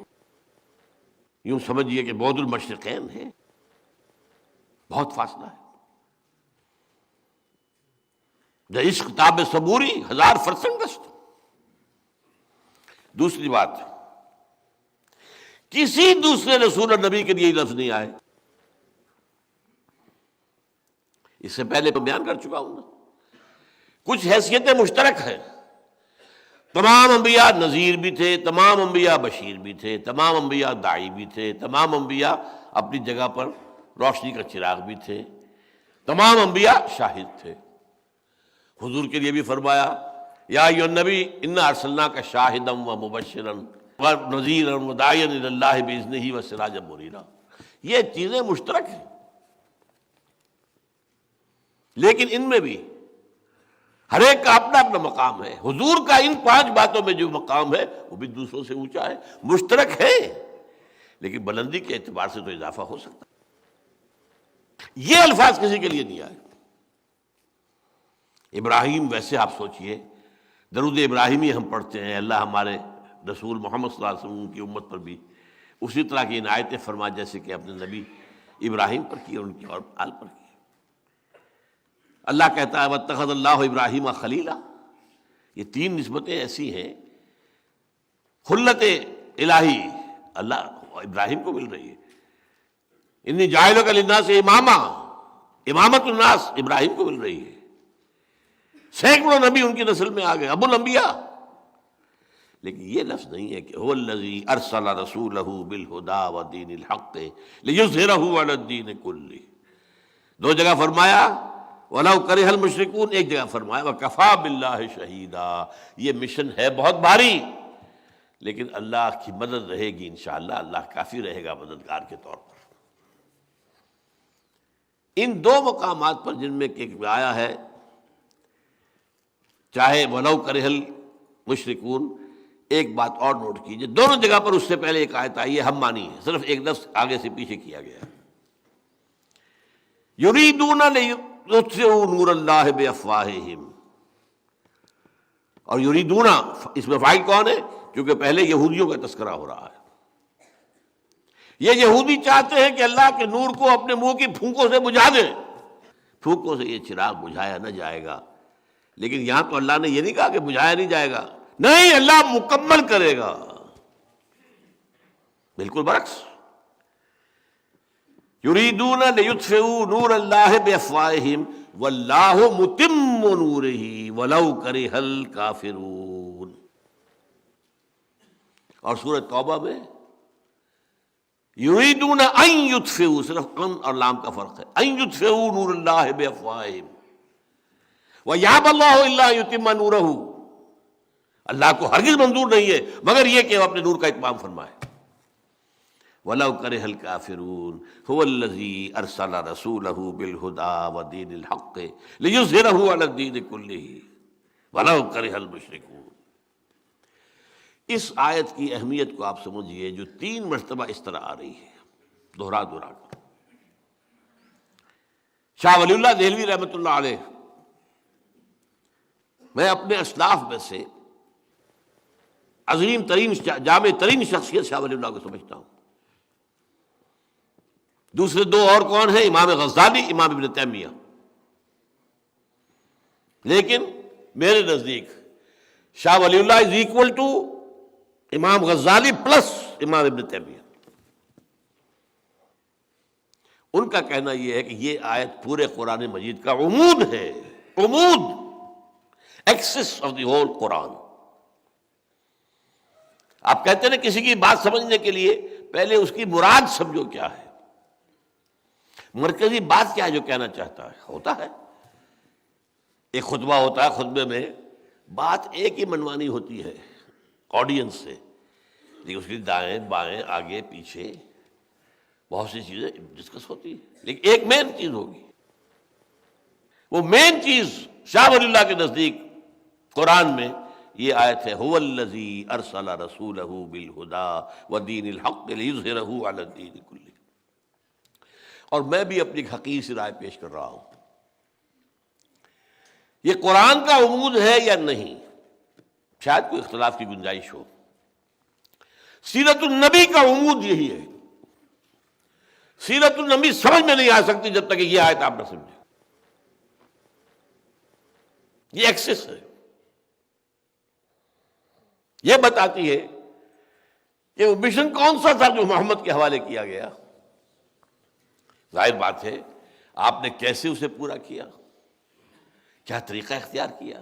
A: یوں سمجھیے کہ بعد المشرقین ہے، بہت فاصلہ ہے. جو عشق تاب صبوری 1000% گشت. دوسری بات، کسی دوسرے رسول اور نبی کے لیے یہ لفظ نہیں آئے. اس سے پہلے میں بیان کر چکا ہوں نا، کچھ حیثیتیں مشترک ہیں. تمام انبیاء نذیر بھی تھے، تمام انبیاء بشیر بھی تھے، تمام انبیاء داعی بھی تھے، تمام انبیاء اپنی جگہ پر روشنی کا چراغ بھی تھے، تمام انبیاء شاہد تھے. حضور کے لیے بھی فرمایا، یا ایھا النبی انا ارسلناک شاہدا ومبشرا ونذیرا وداعیا الی اللہ باذنہ وسراجا منیرا. یہ چیزیں مشترک ہیں، لیکن ان میں بھی ہر ایک کا اپنا اپنا مقام ہے. حضور کا ان 5 باتوں میں جو مقام ہے وہ بھی دوسروں سے اونچا ہے، مشترک ہے، لیکن بلندی کے اعتبار سے تو اضافہ ہو سکتا ہے. یہ الفاظ کسی کے لیے نہیں آئے. ابراہیم، ویسے آپ سوچئے، درود ابراہیمی ہم پڑھتے ہیں، اللہ ہمارے رسول محمد صلی اللہ علیہ وسلم کی امت پر بھی اسی طرح کی عنایتیں فرما جیسے کہ اپنے نبی ابراہیم پر کی اور ان کی اور آل پر کی. اللہ کہتا ہے وَاتَّخَذَ اللَّهُ إِبْرَاهِيمَ خَلِيلًا. یہ 3 نسبتیں ایسی ہیں، خلت الہی اللہ ابراہیم کو مل رہی ہے. انی جاعلک للناس اماما، امامت الناس ابراہیم کو مل رہی ہے. سینکڑوں نبی ان کی نسل میں آ گئے، ابو الانبیاء. لیکن یہ لفظ نہیں ہے کہ هو الذی ارسل رسولہ بالہدی ودین الحق لیظہرہ علی الدین کلہ. 2 جگہ فرمایا وَلَوْ كَرِهَ الْمُشْرِكُونَ، ایک جگہ فرمایا وَكَفَىٰ بِاللَّهِ شَهِيدًا. یہ مشن ہے بہت بھاری، لیکن اللہ کی مدد رہے گی انشاءاللہ، اللہ کافی رہے گا مددگار کے طور پر. ان 2 مقامات پر جن میں ایک آیا ہے، چاہے وَلَوْ كَرِهَ الْمُشْرِكُونَ، ایک بات اور نوٹ کیجئے، دونوں جگہ پر اس سے پہلے ایک آیت آئی ہے، ہم مانی ہے، صرف ایک لفظ آگے سے پیچھے کیا گیا. یریدون یطفئوا نور اللہ بافواہہم، اور یریدون اس میں فاعل کون ہے؟ کیونکہ پہلے یہودیوں کا تذکرہ ہو رہا ہے. یہ یہودی چاہتے ہیں کہ اللہ کے نور کو اپنے منہ کی پھونکوں سے بجھا دیں. پھونکوں سے یہ چراغ بجھایا نہ جائے گا. لیکن یہاں تو اللہ نے یہ نہیں کہا کہ بجھایا نہیں جائے گا، نہیں، اللہ مکمل کرے گا. بالکل برعکس، یریدون لیطفئوا نور اللہ بافواہہم واللہ متم نورہ ولو کرہ الکافرون. اور سورۃ توبہ میں یریدون ان یطفئوا، صرف ان اور لام کا فرق ہے، ان یطفئوا نور اللہ بافواہہم ویأبی اللہ الا ان یتم نورہ. اللہ کو ہرگز منظور نہیں ہے مگر یہ کہ وہ اپنے نور کا اتمام فرمائے. وَلَوْ كَرِهَ الْكَافِرُونَ هُوَ الَّذِي أَرْسَلَ رَسُولَهُ بِالْهُدَى وَدِينِ الْحَقِّ لِيُظْهِرَهُ عَلَى الدِّينِ كُلِّهِ وَلَوْ كَرِهَ الْمُشْرِكُونَ. اس آیت کی اہمیت کو آپ سمجھیے جو 3 مرتبہ اس طرح آ رہی ہے دہرا کر. شاہ ولی اللہ دہلوی رحمۃ اللہ علیہ، میں اپنے اسلاف میں سے عظیم ترین جامع ترین شخصیت شاہ ولی اللہ کو سمجھتا ہوں. دوسرے 2 اور کون ہیں؟ امام غزالی، امام ابن تیمیہ. لیکن میرے نزدیک شاہ ولی اللہ از ایکول ٹو امام غزالی پلس امام ابن تیمیہ. ان کا کہنا یہ ہے کہ یہ آیت پورے قرآن مجید کا عمود ہے، عمود، ایکسس آف دی ہول قرآن. آپ کہتے ہیں نا کسی کی بات سمجھنے کے لیے پہلے اس کی مراد سمجھو کیا ہے، مرکزی بات کیا ہے جو کہنا چاہتا ہے. ہوتا ہے ایک خطبہ ہوتا ہے، خطبے میں بات ایک ہی منوانی ہوتی ہے آڈینس سے، لیکن اس کی دائیں بائیں آگے پیچھے بہت سی چیزیں ڈسکس ہوتی ہیں، لیکن ایک مین چیز ہوگی. وہ مین چیز شاہ ولی اللہ کے نزدیک قرآن میں یہ آیت ہے، هو الذی ارسل رسولہ بالہدی ودین الحق لیظہرہ علی الدین کلہ. اور میں بھی اپنی حقیقی سی رائے پیش کر رہا ہوں، یہ قرآن کا عمود ہے یا نہیں، شاید کوئی اختلاف کی گنجائش ہو. سیرت النبی کا عمود یہی ہے. سیرت النبی سمجھ میں نہیں آ سکتی جب تک کہ یہ آیت آپ نہ سمجھیں. یہ ایکسس ہے، یہ بتاتی ہے کہ وہ مشن کون سا تھا جو محمد کے حوالے کیا گیا. ظاہر بات ہے آپ نے کیسے اسے پورا کیا، کیا طریقہ اختیار کیا،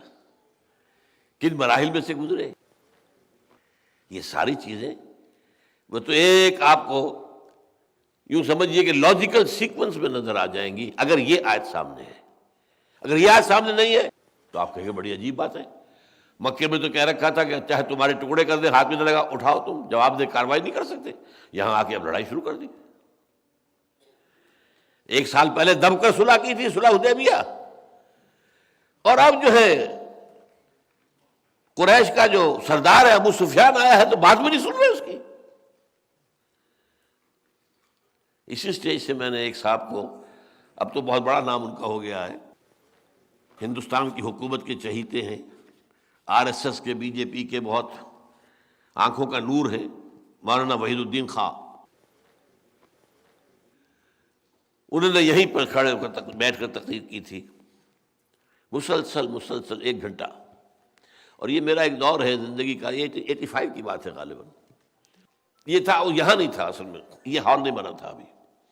A: کن مراحل میں سے گزرے، یہ ساری چیزیں وہ تو ایک آپ کو یوں سمجھیے کہ لاجیکل سیکوینس میں نظر آ جائیں گی اگر یہ آیت سامنے ہے. اگر یہ آیت سامنے نہیں ہے تو آپ کہیں گے بڑی عجیب بات ہے. مکے میں تو کہہ رکھا تھا کہ چاہے تمہارے ٹکڑے کر دیں، ہاتھ میں نہ لگا، اٹھاؤ، تم جواب دے کاروائی نہیں کر سکتے. یہاں آ کے اب لڑائی شروع کر دی. 1 سال پہلے دب کر صلح کی تھی، صلح حدیبیہ، اور اب جو ہے قریش کا جو سردار ہے ابو سفیان آیا ہے تو بات بھی نہیں سن رہے اس کی. اسی سٹیج سے میں نے ایک صاحب کو، اب تو بہت بڑا نام ان کا ہو گیا ہے، ہندوستان کی حکومت کے چہیتے ہیں، RSS کے، BJP کے بہت آنکھوں کا نور ہے، مولانا وحید الدین خان. انہوں نے یہیں پر کھڑے ہو کر بیٹھ کر تقریر کی تھی، مسلسل 1 گھنٹہ. اور یہ میرا ایک دور ہے زندگی کا، یہ 85 کی بات ہے غالباً. یہ تھا، وہ یہاں نہیں تھا اصل میں، یہ ہال نہیں بنا تھا ابھی.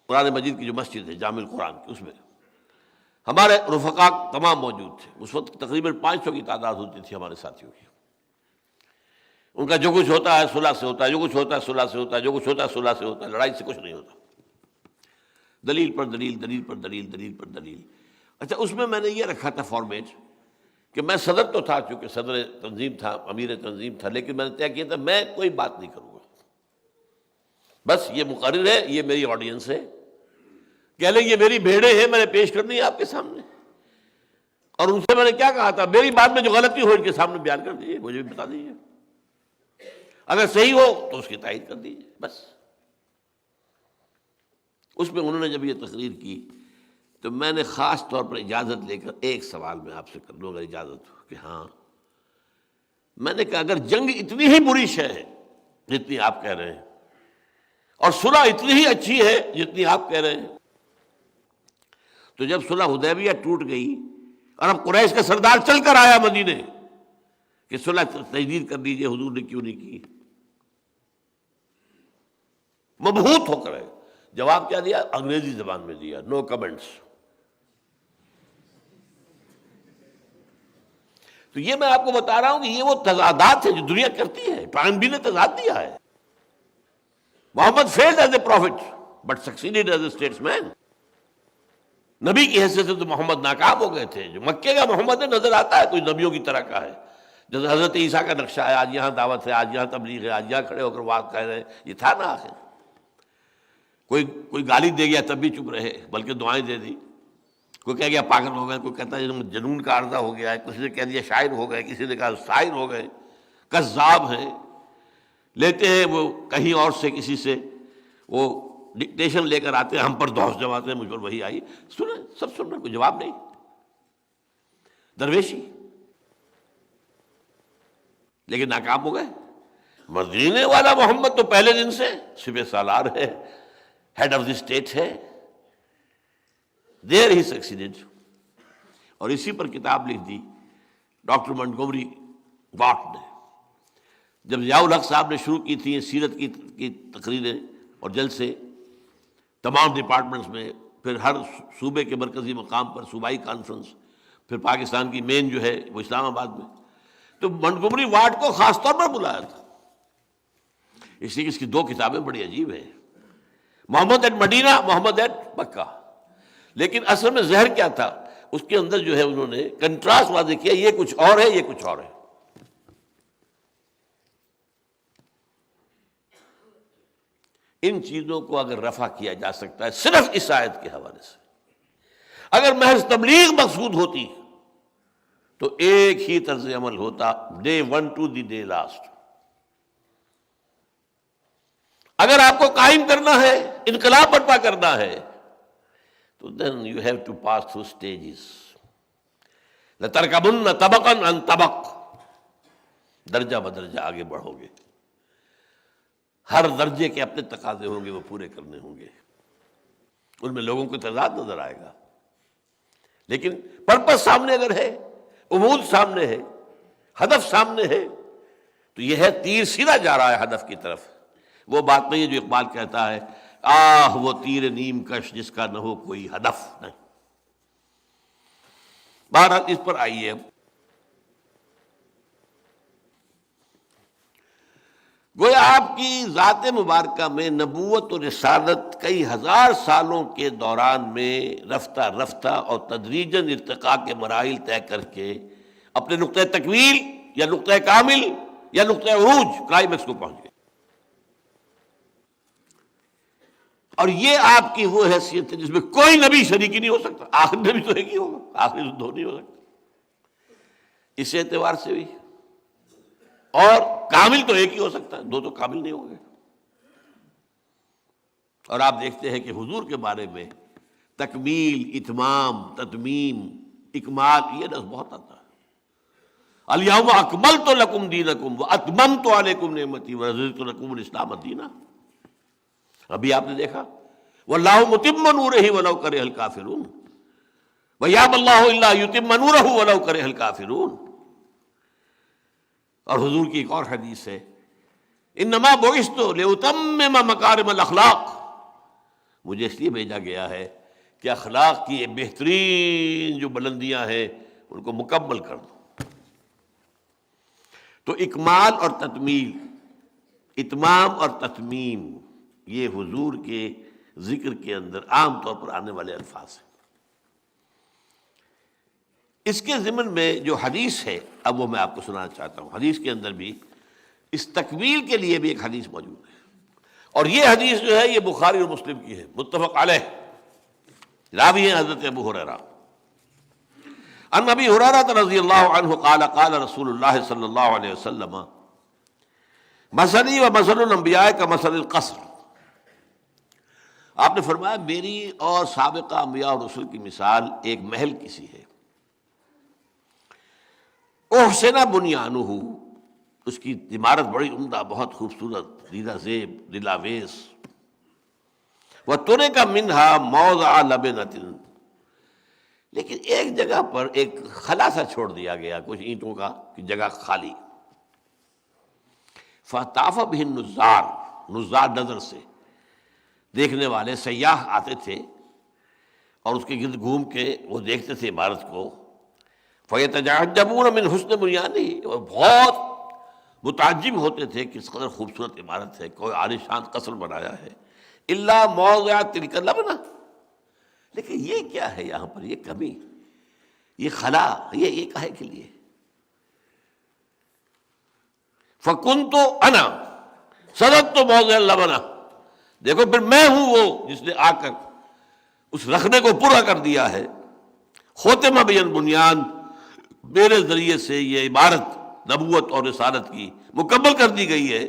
A: قرآن مجید کی جو مسجد ہے جامع القرآن کی، اس میں ہمارے رفقا تمام موجود تھے. اس وقت تقریباً 500 کی تعداد ہوتی تھی ہمارے ساتھیوں کی. ان کا جو کچھ ہوتا ہے صلح سے ہوتا ہے، جو کچھ ہوتا ہے صلح سے ہوتا ہے، جو کچھ ہوتا ہے صلح سے ہوتا ہے، لڑائی سے کچھ نہیں ہوتا. دلیل پر دلیل، دلیل پر دلیل، دلیل پر دلیل. اچھا، اس میں نے یہ رکھا تھا فارمیٹ کہ میں صدر تو تھا، چونکہ صدر تنظیم تھا، امیر تنظیم تھا، لیکن میں نے طے کیا تھا میں کوئی بات نہیں کروں گا. بس یہ مقرر ہے، یہ میری آڈینس ہے، کہہ لیں یہ میری بھیڑیں ہیں، میں نے پیش کرنی ہے آپ کے سامنے. اور ان سے میں نے کیا کہا تھا، میری بات میں جو غلطی ہو ان کے سامنے بیان کر دیجیے، مجھے بھی بتا دیجیے، اگر صحیح ہو تو اس کی تائید کر دیجیے. بس اس میں انہوں نے جب یہ تقریر کی تو میں نے خاص طور پر اجازت لے کر ایک سوال میں آپ سے کر لوں، اگر اجازت ہو. کہ ہاں، میں نے کہا اگر جنگ اتنی ہی بری شے ہے جتنی آپ کہہ رہے ہیں، اور صلح اتنی ہی اچھی ہے جتنی آپ کہہ رہے ہیں، تو جب صلح حدیبیہ ٹوٹ گئی اور اب قریش کا سردار چل کر آیا مدینے کہ صلح تجدید کر دیجئے، حضور نے کیوں نہیں کی؟ مبہوت ہو کر ہے. جواب کیا دیا؟ انگریزی زبان میں دیا، نو کمنٹس۔ تو یہ میں آپ کو بتا رہا ہوں کہ یہ وہ تضادات ہیں جو دنیا کرتی ہے۔ پرائم بھی نے تضاد دیا ہے۔ محمد failed as a prophet but succeeded as a statesman۔ نبی کی حیثیت سے تو محمد ناکام ہو گئے تھے۔ جو مکے کا محمد نظر آتا ہے کوئی نبیوں کی طرح کا ہے، جیسے حضرت عیسیٰ کا نقشہ ہے، آج یہاں دعوت ہے، آج یہاں تبلیغ ہے، آج یہاں کھڑے ہو کر بات کہہ رہے ہیں، یہ تھا نا آخر۔ کوئی گالی دے گیا تب بھی چپ رہے، بلکہ دعائیں دے دی۔ کوئی کہہ گیا پاگل ہو گئے، کوئی کہتا ہے جنون کا عارضہ ہو گیا ہے، کسی نے کہہ دیا شاعر ہو گئے، کسی نے کہا شاعر ہو گئے، کذاب ہیں، لیتے ہیں وہ کہیں اور سے کسی سے وہ ڈکٹیشن لے کر آتے ہیں، ہم پر دوس جماتے ہیں، مجھ پر وہی آئی، سنیں سب سن رہے، کوئی جواب نہیں، درویشی، لیکن ناکام ہو گئے۔ مدینے والا محمد تو پہلے دن سے سپہ سالار ہے، ہیڈ آف دی اسٹیٹ ہے، دیر ہی سکسیڈڈ۔ اور اسی پر کتاب لکھ دی ڈاکٹر منٹگومری واٹ نے۔ جب ضیاء الحق صاحب نے شروع کی تھی سیرت کی تقریریں اور جلسے تمام ڈپارٹمنٹس میں، پھر ہر صوبے کے مرکزی مقام پر صوبائی کانفرنس، پھر پاکستان کی مین جو ہے وہ اسلام آباد میں، تو منٹگومری واٹ کو خاص طور پر بلایا تھا، اس لیے اس کی دو کتابیں بڑی عجیب ہیں، محمد ایٹ مدینہ، محمد ایٹ مکہ۔ لیکن اصل میں زہر کیا تھا اس کے اندر جو ہے انہوں نے کنٹراسٹ واضح کیا، یہ کچھ اور ہے، یہ کچھ اور ہے۔ ان چیزوں کو اگر رفع کیا جا سکتا ہے صرف اس آیت کے حوالے سے، اگر محض تبلیغ مقصود ہوتی تو ایک ہی طرز عمل ہوتا، day one to the day last. اگر آپ کو قائم کرنا ہے، انقلاب برپا کرنا ہے، تو then you have to pass through stages۔ لَتَرْكَبُنَّ طَبَقًا عَنْ طَبَقٍ، درجہ بدرجہ آگے بڑھو گے، ہر درجے کے اپنے تقاضے ہوں گے، وہ پورے کرنے ہوں گے، ان میں لوگوں کو تضاد نظر آئے گا، لیکن پرپس سامنے اگر ہے، امود سامنے ہے، ہدف سامنے ہے، تو یہ ہے تیر سیدھا جا رہا ہے ہدف کی طرف۔ وہ بات نہیں ہے جو اقبال کہتا ہے، آہ وہ تیر نیم کش جس کا نہ ہو کوئی ہدف نہیں۔ بہرحال اس پر آئیے اب، گویا آپ کی ذات مبارکہ میں نبوت و رسالت کئی ہزار سالوں کے دوران میں رفتہ رفتہ اور تدریجاً ارتقاء کے مراحل طے کر کے اپنے نقطۂ تکمیل یا نقطۂ کامل یا نقطۂ عروج کلائمیکس کو پہنچ گئے۔ اور یہ آپ کی وہ حیثیت ہے جس میں کوئی نبی شریک ہی نہیں ہو سکتا، آخری نبی تو ایک ہی ہوگا، آخری تو دو نہیں ہو سکتا، اس اعتبار سے بھی، اور کامل تو ایک ہی ہو سکتا ہے، دو تو کامل نہیں ہوں گے۔ اور آپ دیکھتے ہیں کہ حضور کے بارے میں تکمیل، اتمام، تتمیم، اکمال، یہ لفظ بہت آتا ہے۔ الیوم اکملت لکم دینکم واتممت علیکم نعمتی ورضیت لکم الاسلام دینا۔ ابھی آپ نے دیکھا واللہ متم نورہ ولو کرہ الکافرون ویابی اللہ الا یتم نورہ ولو کرہ الکافرون۔ اور حضور کی ایک اور حدیث ہے، انما بعثت لاتمم مکارم الاخلاق، مجھے اس لیے بھیجا گیا ہے کہ اخلاق کی بہترین جو بلندیاں ہیں ان کو مکمل کر دوں۔ تو اکمال اور تکمیل، اتمام اور تتمیم، یہ حضور کے ذکر کے اندر عام طور پر آنے والے الفاظ ہیں۔ اس کے ضمن میں جو حدیث ہے اب وہ میں آپ کو سنانا چاہتا ہوں۔ حدیث کے اندر بھی اس تکمیل کے لیے بھی ایک حدیث موجود ہے، اور یہ حدیث جو ہے یہ بخاری اور مسلم کی ہے، متفق علیہ، راوی ہیں حضرت ابو ہریرہ۔ عن ابی ہریرہ رضی اللہ عنہ قال قال رسول اللہ صلی اللہ علیہ وسلم مثلی و مثل الانبیاء کمثل القصر، آپ نے فرمایا میری اور سابقہ انبیاء اور رسل کی مثال ایک محل کسی ہے، احسن بنیانہ، اس کی عمارت بڑی عمدہ، بہت خوبصورت، دیدہ زیب، دلاویز، وترک منہا موضع لبنۃ، لیکن ایک جگہ پر ایک خلا سا چھوڑ دیا گیا، کچھ اینٹوں کا جگہ خالی، فطاف بہ النزار، نزار نظر سے، دیکھنے والے سیاح آتے تھے اور اس کے گرد گھوم کے وہ دیکھتے تھے عمارت کو، فَيَتَعَجَّبُونَ مِنْ حُسْنِ بُنْيَانِهِ، اور بہت متعجب ہوتے تھے کس قدر خوبصورت عمارت ہے، کوئی عالیشان قصر بنایا ہے، الا موضع تلک اللبنہ، لیکن یہ کیا ہے یہاں پر، یہ کمی، یہ خلا، یہ کاہے کے لیے؟ فَكُنْتُ أَنَا سَدَدْتُ مَوْضِعَ اللَّبَنَةِ، دیکھو پھر میں ہوں وہ جس نے آ کر اس رکھنے کو پورا کر دیا ہے، ختم بی البنیان، میرے ذریعے سے یہ عبارت نبوت اور رسالت کی مکمل کر دی گئی ہے،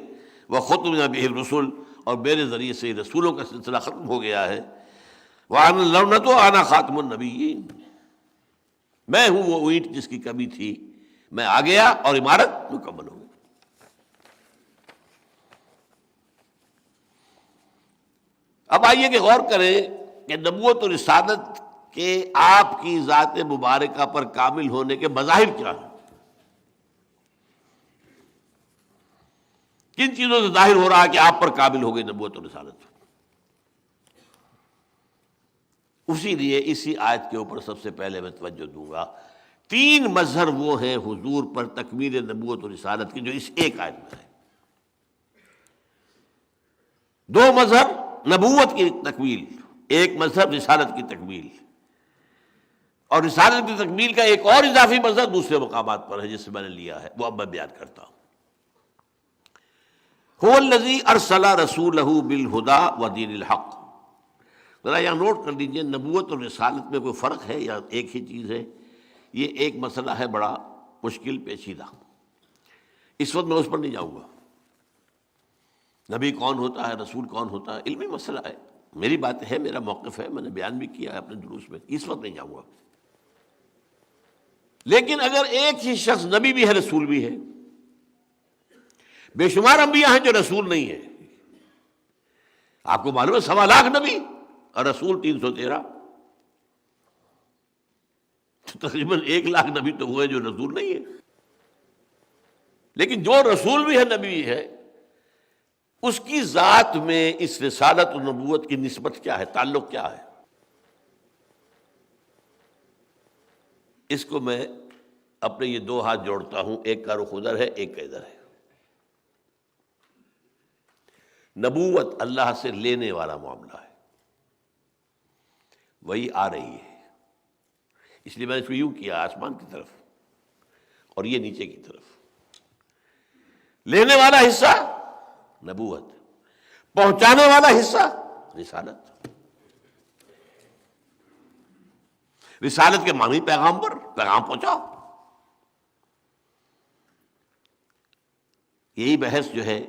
A: وختم بہ الرسل، اور میرے ذریعے سے رسولوں کا سلسلہ ختم ہو گیا ہے، وَأَنَا اللَّوْنَةُ وَأَنَا خَاتِمُ النَّبِيِّينَ، میں ہوں وہ اینٹ جس کی کمی تھی، میں آ گیا اور عمارت مکمل ہو گئی۔ اب آئیے کہ غور کریں کہ نبوت اور رسالت کے آپ کی ذات مبارکہ پر کامل ہونے کے مظاہر کیا ہیں، کن چیزوں سے ظاہر ہو رہا ہے کہ آپ پر کامل ہو گئی نبوت اور رسالت؟ اسی لیے اسی آیت کے اوپر سب سے پہلے میں توجہ دوں گا، تین مظہر وہ ہیں حضور پر تکمیل نبوت اور رسالت کی جو اس ایک آیت میں ہے۔ دو مظہر نبوت کی تکمیل، ایک مظہر رسالت کی تکمیل، اور رسالت کی تکمیل کا ایک اور اضافی مظہر دوسرے مقامات پر ہے جس سے میں نے لیا ہے، وہ اب میں بیان کرتا ہوں۔ هو الذی ارسل رسولہ بالہدی ودین الحق، ذرا یہاں نوٹ کر لیجیے، نبوت اور رسالت میں کوئی فرق ہے یا ایک ہی چیز ہے؟ یہ ایک مسئلہ ہے بڑا مشکل پیچیدہ، اس وقت میں اس پر نہیں جاؤں گا۔ نبی کون ہوتا ہے، رسول کون ہوتا ہے، علمی مسئلہ ہے، میری بات ہے، میرا موقف ہے، میں نے بیان بھی کیا ہے اپنے دروس میں، اس وقت نہیں جاؤں گا۔ لیکن اگر ایک ہی شخص نبی بھی ہے رسول بھی ہے، بے شمار انبیاء ہیں جو رسول نہیں ہیں، آپ کو معلوم ہے 1.25 نبی اور رسول 313، تو تقریباً 1 لاکھ نبی تو ہوئے جو رسول نہیں ہے۔ لیکن جو رسول بھی ہے نبی بھی ہے، اس کی ذات میں اس رسالت و نبوت کی نسبت کیا ہے، تعلق کیا ہے؟ اس کو میں اپنے یہ 2 ہاتھ جوڑتا ہوں، ایک کا رخ ادھر ہے، ایک کا ادھر ہے۔ نبوت اللہ سے لینے والا معاملہ ہے، وہی آ رہی ہے، اس لیے میں نے اس کو یوں کیا، آسمان کی طرف اور یہ نیچے کی طرف۔ لینے والا حصہ نبوت، پہنچانے والا حصہ رسالت۔ رسالت کے معنی پیغام پر، پیغام پہنچاؤ۔ یہی بحث جو ہے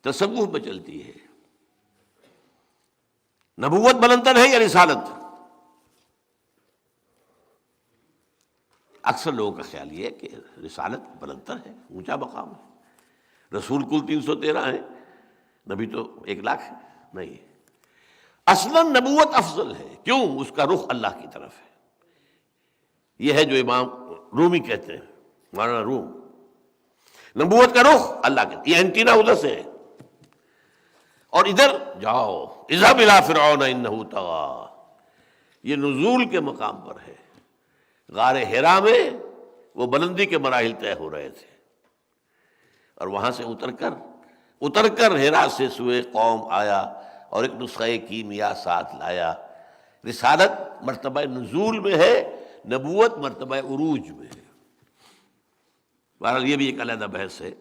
A: تصوف میں چلتی ہے، نبوت بلندر ہے یا رسالت؟ اکثر لوگوں کا خیال یہ ہے کہ رسالت بلندر ہے، اونچا مقام ہے، رسول کل 313 ہیں، نبی تو 1 لاکھ ہے، نہیں، اصلاً نبوت افضل ہے، کیوں؟ اس کا رخ اللہ کی طرف ہے۔ یہ ہے جو امام رومی کہتے ہیں، مولانا روم، نبوت کا رخ اللہ کے، یہ اینٹینا ادھر سے ہے، اور ادھر جاؤ، اذهب الى فرعون انه طغى، یہ نزول کے مقام پر ہے۔ غار حرا میں وہ بلندی کے مراحل طے ہو رہے تھے، اور وہاں سے اتر کر حرا سے سوئے قوم آیا اور ایک نسخہ کیمیا ساتھ لایا۔ رسالت مرتبہ نزول میں ہے، نبوت مرتبہ عروج میں ہے۔ بہرحال یہ بھی ایک علیحدہ بحث ہے۔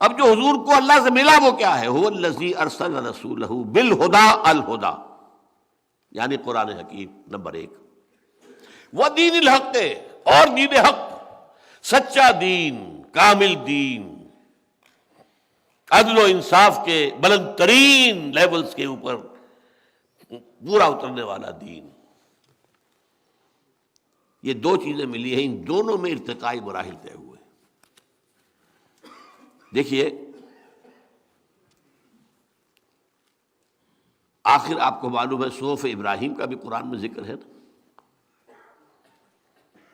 A: اب جو حضور کو اللہ سے ملا وہ کیا ہے؟ هو الذی ارسل رسولہ بالہدی، الہدی یعنی قرآن حکیم نمبر 1، ودین الحق، اور دین حق، سچا دین، کامل دین، عدل و انصاف کے بلند ترین لیولز کے اوپر پورا اترنے والا دین۔ یہ 2 چیزیں ملی ہیں، ان دونوں میں ارتقائی مراحل طے ہوئے۔ دیکھیے، آخر آپ کو معلوم ہے صحف ابراہیم کا بھی قرآن میں ذکر ہے نا،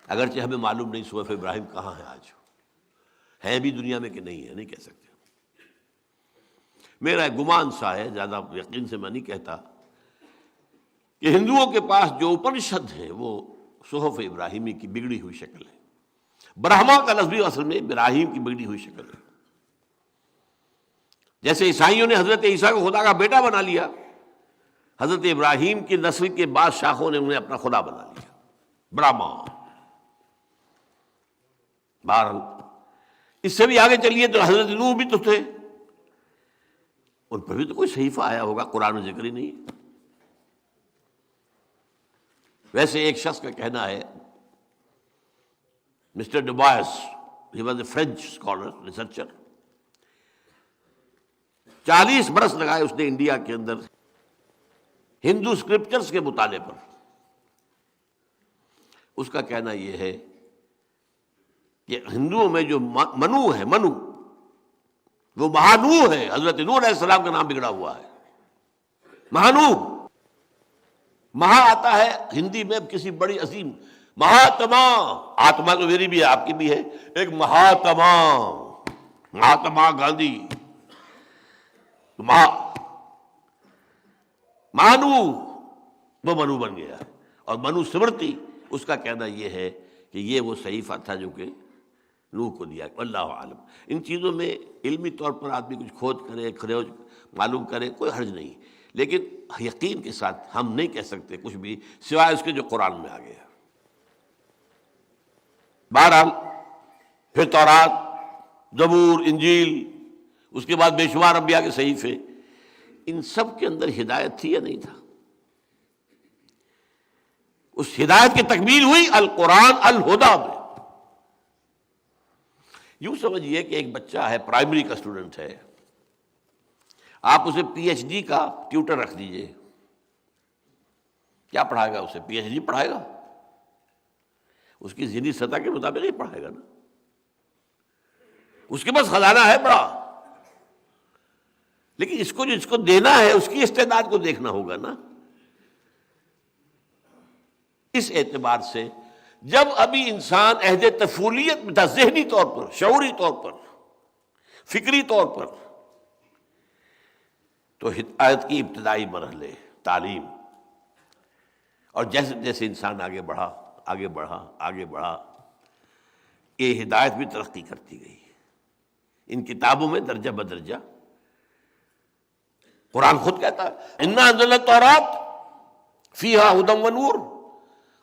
A: اگرچہ ہمیں معلوم نہیں صحف ابراہیم کہاں ہے، آج ہے بھی دنیا میں کہ نہیں ہے، نہیں کہہ سکتے۔ میرا گمان سا ہے، زیادہ یقین سے میں نہیں کہتا، کہ ہندوؤں کے پاس جو اپنشد ہے وہ صحف ابراہیمی کی بگڑی ہوئی شکل ہے۔ برہما کا لفظ بھی اصل میں ابراہیم کی بگڑی ہوئی شکل ہے۔ جیسے عیسائیوں نے حضرت عیسیٰ کو خدا کا بیٹا بنا لیا، حضرت ابراہیم کی نسل کے بعض شاخوں نے انہیں اپنا خدا بنا لیا، برہما۔ بہرحال اس سے بھی آگے چلیے تو حضرت نوح بھی تو تھے، ان پر بھی تو کوئی صحیفہ آیا ہوگا، قرآن میں ذکر ہی نہیں۔ ویسے ایک شخص کا کہنا ہے، mister Dubois, he was a French scholar researcher, 40 برس لگائے اس نے انڈیا کے اندر ہندو اسکرپچرز کے مطالعے پر۔ اس کا کہنا یہ ہے کہ ہندوؤں میں جو منو ہے، منو وہ مہانو ہے، حضرت نوح علیہ السلام کا نام بگڑا ہوا ہے، مہانو۔ مہا آتا ہے ہندی میں کسی بڑی عظیم، مہاتما، آتما تو میری بھی ہے آپ کی بھی ہے، ایک مہاتما، مہاتما گاندھی، مانو، وہ منو بن گیا۔ اور منو سمرتی، اس کا کہنا یہ ہے کہ یہ وہ صحیفہ تھا جو کہ نوح کو دیا۔ اللہ عالم، ان چیزوں میں علمی طور پر آدمی کچھ کھوج کرے، کھروج معلوم کرے، کوئی حرج نہیں، لیکن یقین کے ساتھ ہم نہیں کہہ سکتے کچھ بھی سوائے اس کے جو قرآن میں آ گیا۔ بہرحال پھر تورات، زبور، انجیل، اس کے بعد بے شمار انبیاء کے صحیفے، ان سب کے اندر ہدایت تھی یا نہیں تھا؟ اس ہدایت کی تکمیل ہوئی القرآن الہدیٰ میں۔ یوں سمجھیے کہ ایک بچہ ہے، پرائمری کا اسٹوڈنٹ ہے، آپ اسے پی ایچ ڈی کا ٹیوٹر رکھ دیجئے، کیا پڑھائے گا اسے؟ پی ایچ ڈی پڑھائے گا؟ اس کی ذہنی سطح کے مطابق ہی پڑھائے گا نا، اس کے پاس خزانہ ہے بڑا، لیکن اس کو جو اس کو دینا ہے اس کی استعداد کو دیکھنا ہوگا نا۔ اس اعتبار سے جب ابھی انسان عہد طفولیت میں تھا، ذہنی طور پر، شعوری طور پر، فکری طور پر، تو ہدایت کی ابتدائی مرحلے، تعلیم، اور جیسے جیسے انسان آگے بڑھا آگے بڑھا آگے بڑھا، یہ ہدایت بھی ترقی کرتی گئی۔ ان کتابوں میں درجہ بدرجہ، قرآن خود کہتا ہے انا انزلنا التوراۃ فیہا ھدی ونور،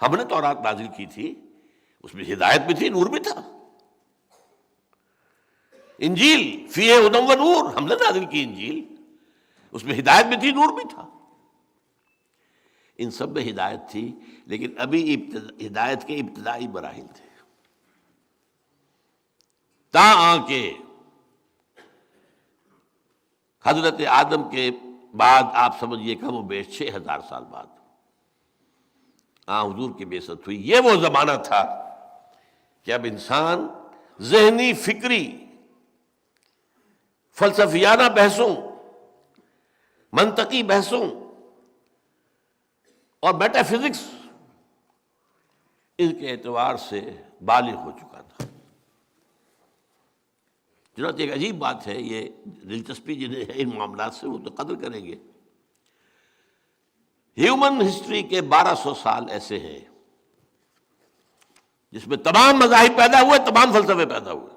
A: ہم نے تورات نازل کی تھی، اس میں ہدایت بھی تھی، نور بھی تھا۔ انجیل فیہا ھدی ونور، ہم نے نازل کی انجیل، اس میں ہدایت بھی تھی، نور بھی تھا۔ ان سب میں ہدایت تھی، لیکن ابھی ہدایت کے ابتدائی مراحل تھے، تاں کہ حضرت آدم کے بعد آپ سمجھیے کم و بیش 6000 سال بعد حضور کی بعثت ہوئی۔ یہ وہ زمانہ تھا کہ اب انسان ذہنی، فکری، فلسفیانہ بحثوں، منطقی بحثوں اور میٹا فزکس، ان کے اعتبار سے بالغ ہو چکا تھا۔ چنانچہ ایک عجیب بات ہے، یہ دلچسپی جنہیں ہے ان معاملات سے وہ تو قدر کریں گے، ہیومن ہسٹری کے 1200 سال ایسے ہیں جس میں تمام مذاہب پیدا ہوئے، تمام فلسفے پیدا ہوئے،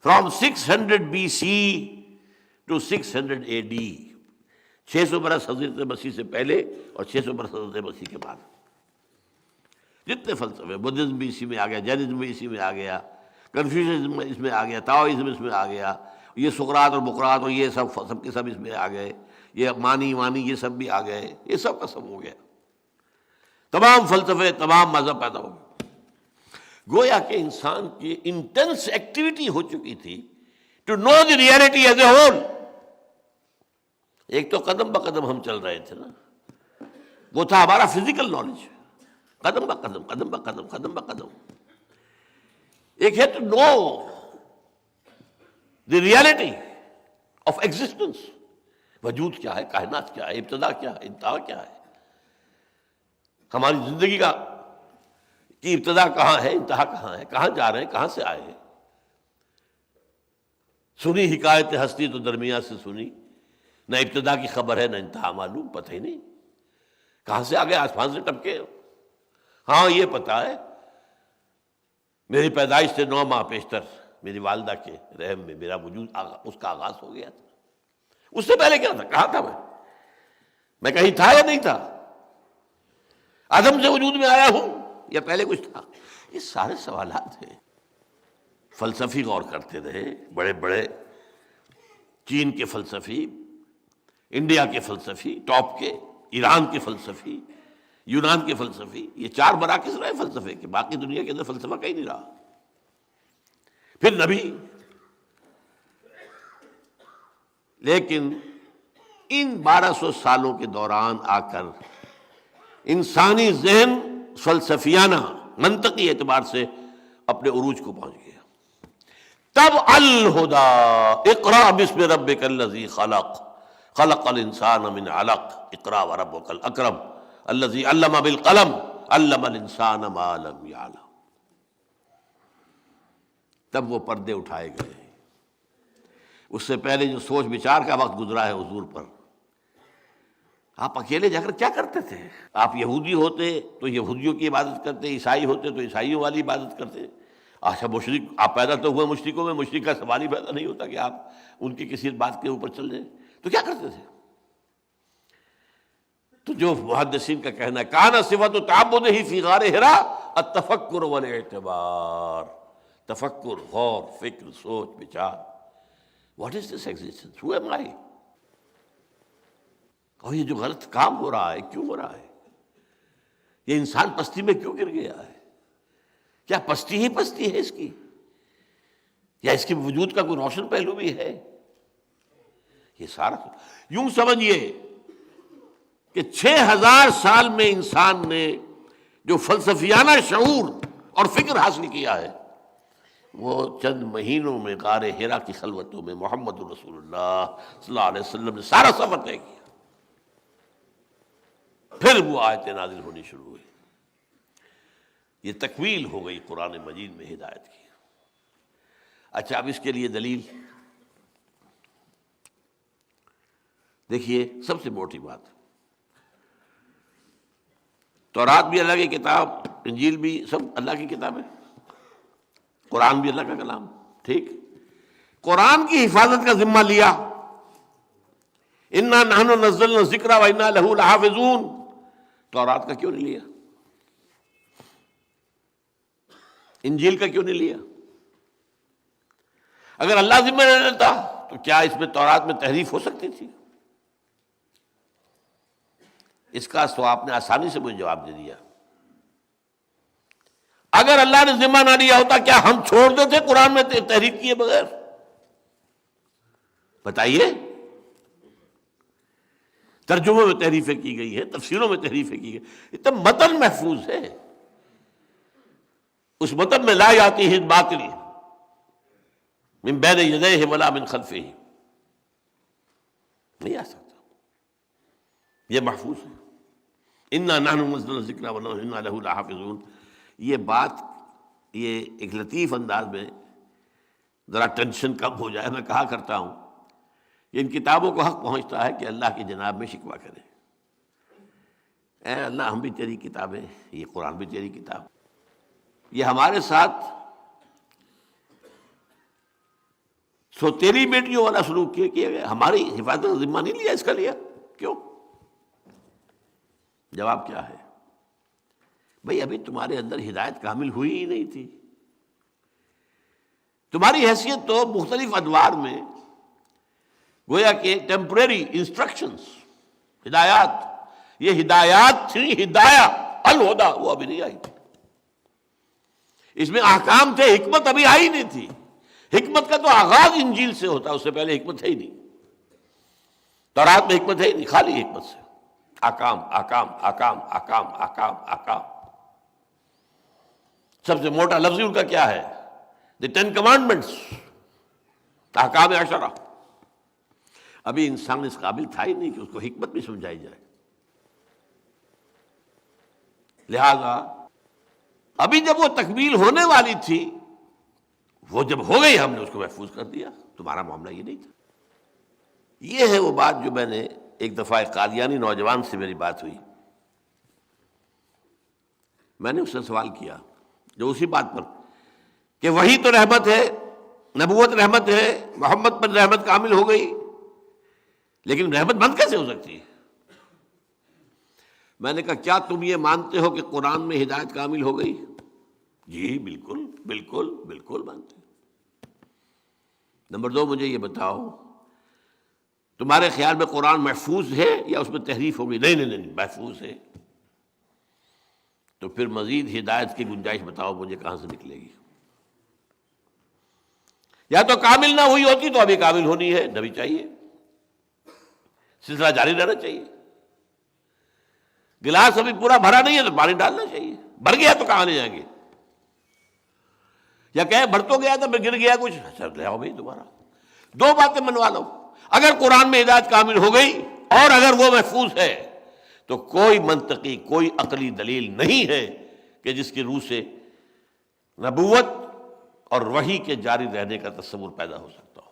A: فرام 600 BC to 600 AD، 600 برس حضرت مسیح سے پہلے اور 600 برس حضرت مسیح کے بعد جتنے فلسفے، بدھزم بھی اسی میں آ گیا، جینزم بھی اسی میں آ گیا، کنفیوشنزم اس میں آ گیا، تاؤزم اس میں آ گیا، یہ سقراط اور بقراط اور یہ سب کے سب اس میں آ گئے، یہ مانی یہ سب بھی آ گئے، یہ سب کا سب ہو گیا، تمام فلسفے، تمام مذہب پیدا ہو گئے۔ گویا کہ انسان کی انٹینس ایکٹیویٹی ہو چکی تھی to know the reality as a whole. ایک تو قدم بقدم ہم چل رہے تھے نا، وہ تھا ہمارا فزیکل نالج، قدم بقدم قدم بقدم قدم بقدم۔ ایک ہے to know the reality of existence, وجود کیا ہے، کائنات کیا ہے، ابتدا کیا ہے، انتہا کیا ہے، ہماری زندگی کی ابتدا کہاں ہے، انتہا کہاں ہے، کہاں جا رہے ہیں، کہاں سے آئے ہیں۔ سنی حکایت ہستی تو درمیان سے سنی، نہ ابتدا کی خبر ہے نہ انتہا معلوم، پتہ ہی نہیں کہاں سے آگے آسمان سے ٹپکے۔ ہاں یہ پتہ ہے میری پیدائش سے 9 ماہ پیشتر میری والدہ کے رحم میں میرا وجود اس کا آغاز ہو گیا تھا۔ اس سے پہلے کیا تھا؟ کہاں تھا میں کہیں تھا یا نہیں تھا؟ عدم سے وجود میں آیا ہوں یا پہلے کچھ تھا؟ یہ سارے سوالات ہیں۔ فلسفی غور کرتے رہے، بڑے بڑے چین کے فلسفی، انڈیا کے فلسفی ٹاپ کے، ایران کے فلسفی، یونان کے فلسفی، یہ 4 مراکز رہے فلسفے کے، باقی دنیا کے اندر فلسفہ کہیں نہیں رہا۔ پھر نبی، لیکن ان 1200 سالوں کے دوران آ کر انسانی ذہن فلسفیانہ منطقی اعتبار سے اپنے عروج کو پہنچ گیا۔ تب الہدی اقرا بسم ربک الذی خلق خلق الانسان من علق اقرا وربک الاکرم الذی علم بالقلم علم الانسان ما لم یعلم۔ تب وہ پردے اٹھائے گئے۔ اس سے پہلے جو سوچ بچار کا وقت گزرا ہے حضور پر، آپ اکیلے جا کر کیا کرتے تھے؟ آپ یہودی ہوتے تو یہودیوں کی عبادت کرتے، عیسائی ہوتے تو عیسائیوں والی عبادت کرتے۔ اچھا مشرک آپ پیدا تو ہوئے مشرکوں میں، مشرک کا سوال ہی پیدا نہیں ہوتا کہ آپ ان کی کسی بات کے اوپر چل جائیں، تو کیا کرتے تھے؟ تو جو محدثین کا کہنا ہے کان صفت تعبدہ فی غار حرا التفکر والاعتبار، تفکر، غور، فکر، سوچ بچار۔ What is this existence? Who am I? اور یہ جو غلط کام ہو رہا ہے کیوں ہو رہا ہے؟ یہ انسان پستی میں کیوں گر گیا ہے؟ کیا پستی ہی پستی ہے اس کی، یا اس کے وجود کا کوئی روشن پہلو بھی ہے؟ یہ سارا یوں سمجھیے کہ 6000 سال میں انسان نے جو فلسفیانہ شعور اور فکر حاصل کیا ہے، وہ چند مہینوں میں غار حرا کی خلوتوں میں محمد رسول اللہ صلی اللہ علیہ وسلم نے سارا سفر طے کیا۔ پھر وہ آیتیں نازل ہونی شروع ہوئی، یہ تکمیل ہو گئی قرآن مجید میں ہدایت کی۔ اچھا اب اس کے لیے دلیل دیکھیے، سب سے موٹی بات، تورات بھی اللہ کی کتاب، انجیل بھی سب اللہ کی کتاب ہے، قرآن بھی اللہ کا کلام، ٹھیک؟ قرآن کی حفاظت کا ذمہ لیا، انا نحن نزلنا الذکر وانا لہ لحافظون، تورات کا کیوں نہیں لیا؟ انجیل کا کیوں نہیں لیا؟ اگر اللہ ذمہ نہ لیتا تو کیا اس میں تورات میں تحریف ہو سکتی تھی؟ اس کا تو آپ نے آسانی سے مجھے جواب دے دیا۔ اگر اللہ نے ذمہ نہ لیا ہوتا کیا ہم چھوڑ دیتے قرآن میں تحریف کیے بغیر؟ بتائیے، ترجموں میں تحریفیں کی گئی ہے، تفسیروں میں تحریفیں کی گئی، اتنا متن محفوظ ہے، اس متن میں لا یاتیہ الباطل من بین یدیہ ولا من خلفہ، نہیں آ سکتا، یہ محفوظ ہے۔ انا نحن نزلنا الذکر وانا لہ لحافظون۔ یہ بات، یہ ایک لطیف انداز میں ذرا ٹینشن کم ہو جائے، میں کہا کرتا ہوں کہ ان کتابوں کو حق پہنچتا ہے کہ اللہ کی جناب میں شکوہ کریں، اے اللہ ہم بھی تیری کتابیں، یہ قرآن بھی تیری کتاب، یہ ہمارے ساتھ سو تیری بیٹیوں والا سلوک کیا گیا، ہماری حفاظت کا ذمہ نہیں لیا، اس کا لیا کیوں؟ جواب کیا ہے؟ بھئی ابھی تمہارے اندر ہدایت کامل ہوئی ہی نہیں تھی، تمہاری حیثیت تو مختلف ادوار میں گویا کہ ٹیمپریری انسٹرکشنز، ہدایات، یہ ہدایات تھی، ہدایہ الہدی وہ ابھی نہیں آئی تھی، اس میں احکام تھے، حکمت ابھی آئی نہیں تھی۔ حکمت کا تو آغاز انجیل سے ہوتا، اس سے پہلے حکمت ہے ہی نہیں، تورات میں حکمت ہے ہی نہیں، خالی حکمت سے احکام احکام احکام احکام احکام احکام۔ سب سے موٹا لفظ ان کا کیا ہے؟ دی 10 کمانڈمنٹس، احکام عشرہ۔ ابھی انسان اس قابل تھا ہی نہیں کہ اس کو حکمت بھی سمجھائی جائے، لہذا ابھی جب وہ تکمیل ہونے والی تھی، وہ جب ہو گئی ہم نے اس کو محفوظ کر دیا۔ تو تمہارا معاملہ یہ نہیں تھا۔ یہ ہے وہ بات جو میں نے ایک دفعہ ایک قادیانی نوجوان سے میری بات ہوئی، میں نے اس سے سوال کیا جو اسی بات پر کہ وہی تو رحمت ہے، نبوت رحمت ہے، محمد پر رحمت کامل ہو گئی، لیکن رحمت بند کیسے ہو سکتی ہے؟ میں نے کہا کیا تم یہ مانتے ہو کہ قرآن میں ہدایت کامل ہو گئی؟ جی بالکل بالکل بالکل مانتے ہیں۔ نمبر 2 مجھے یہ بتاؤ تمہارے خیال میں قرآن محفوظ ہے یا اس میں تحریف ہو گئی؟ نہیں محفوظ ہے۔ تو پھر مزید ہدایت کی گنجائش بتاؤ مجھے کہاں سے نکلے گی؟ یا تو کامل نہ ہوئی ہوتی تو ابھی کامل ہونی ہے، نبی چاہیے، سلسلہ جاری رہنا چاہیے۔ گلاس ابھی پورا بھرا نہیں ہے تو پانی ڈالنا چاہیے، بھر گیا تو کہاں لے جائیں گے؟ یا کہ بھر تو گیا تھا پھر گر گیا کچھ، اچھا لے آؤ بھائی دوبارہ۔ 2 باتیں منوا لو، اگر قرآن میں ہدایت کامل ہو گئی اور اگر وہ محفوظ ہے تو کوئی منطقی کوئی عقلی دلیل نہیں ہے کہ جس کی روح سے نبوت اور وحی کے جاری رہنے کا تصور پیدا ہو سکتا ہو۔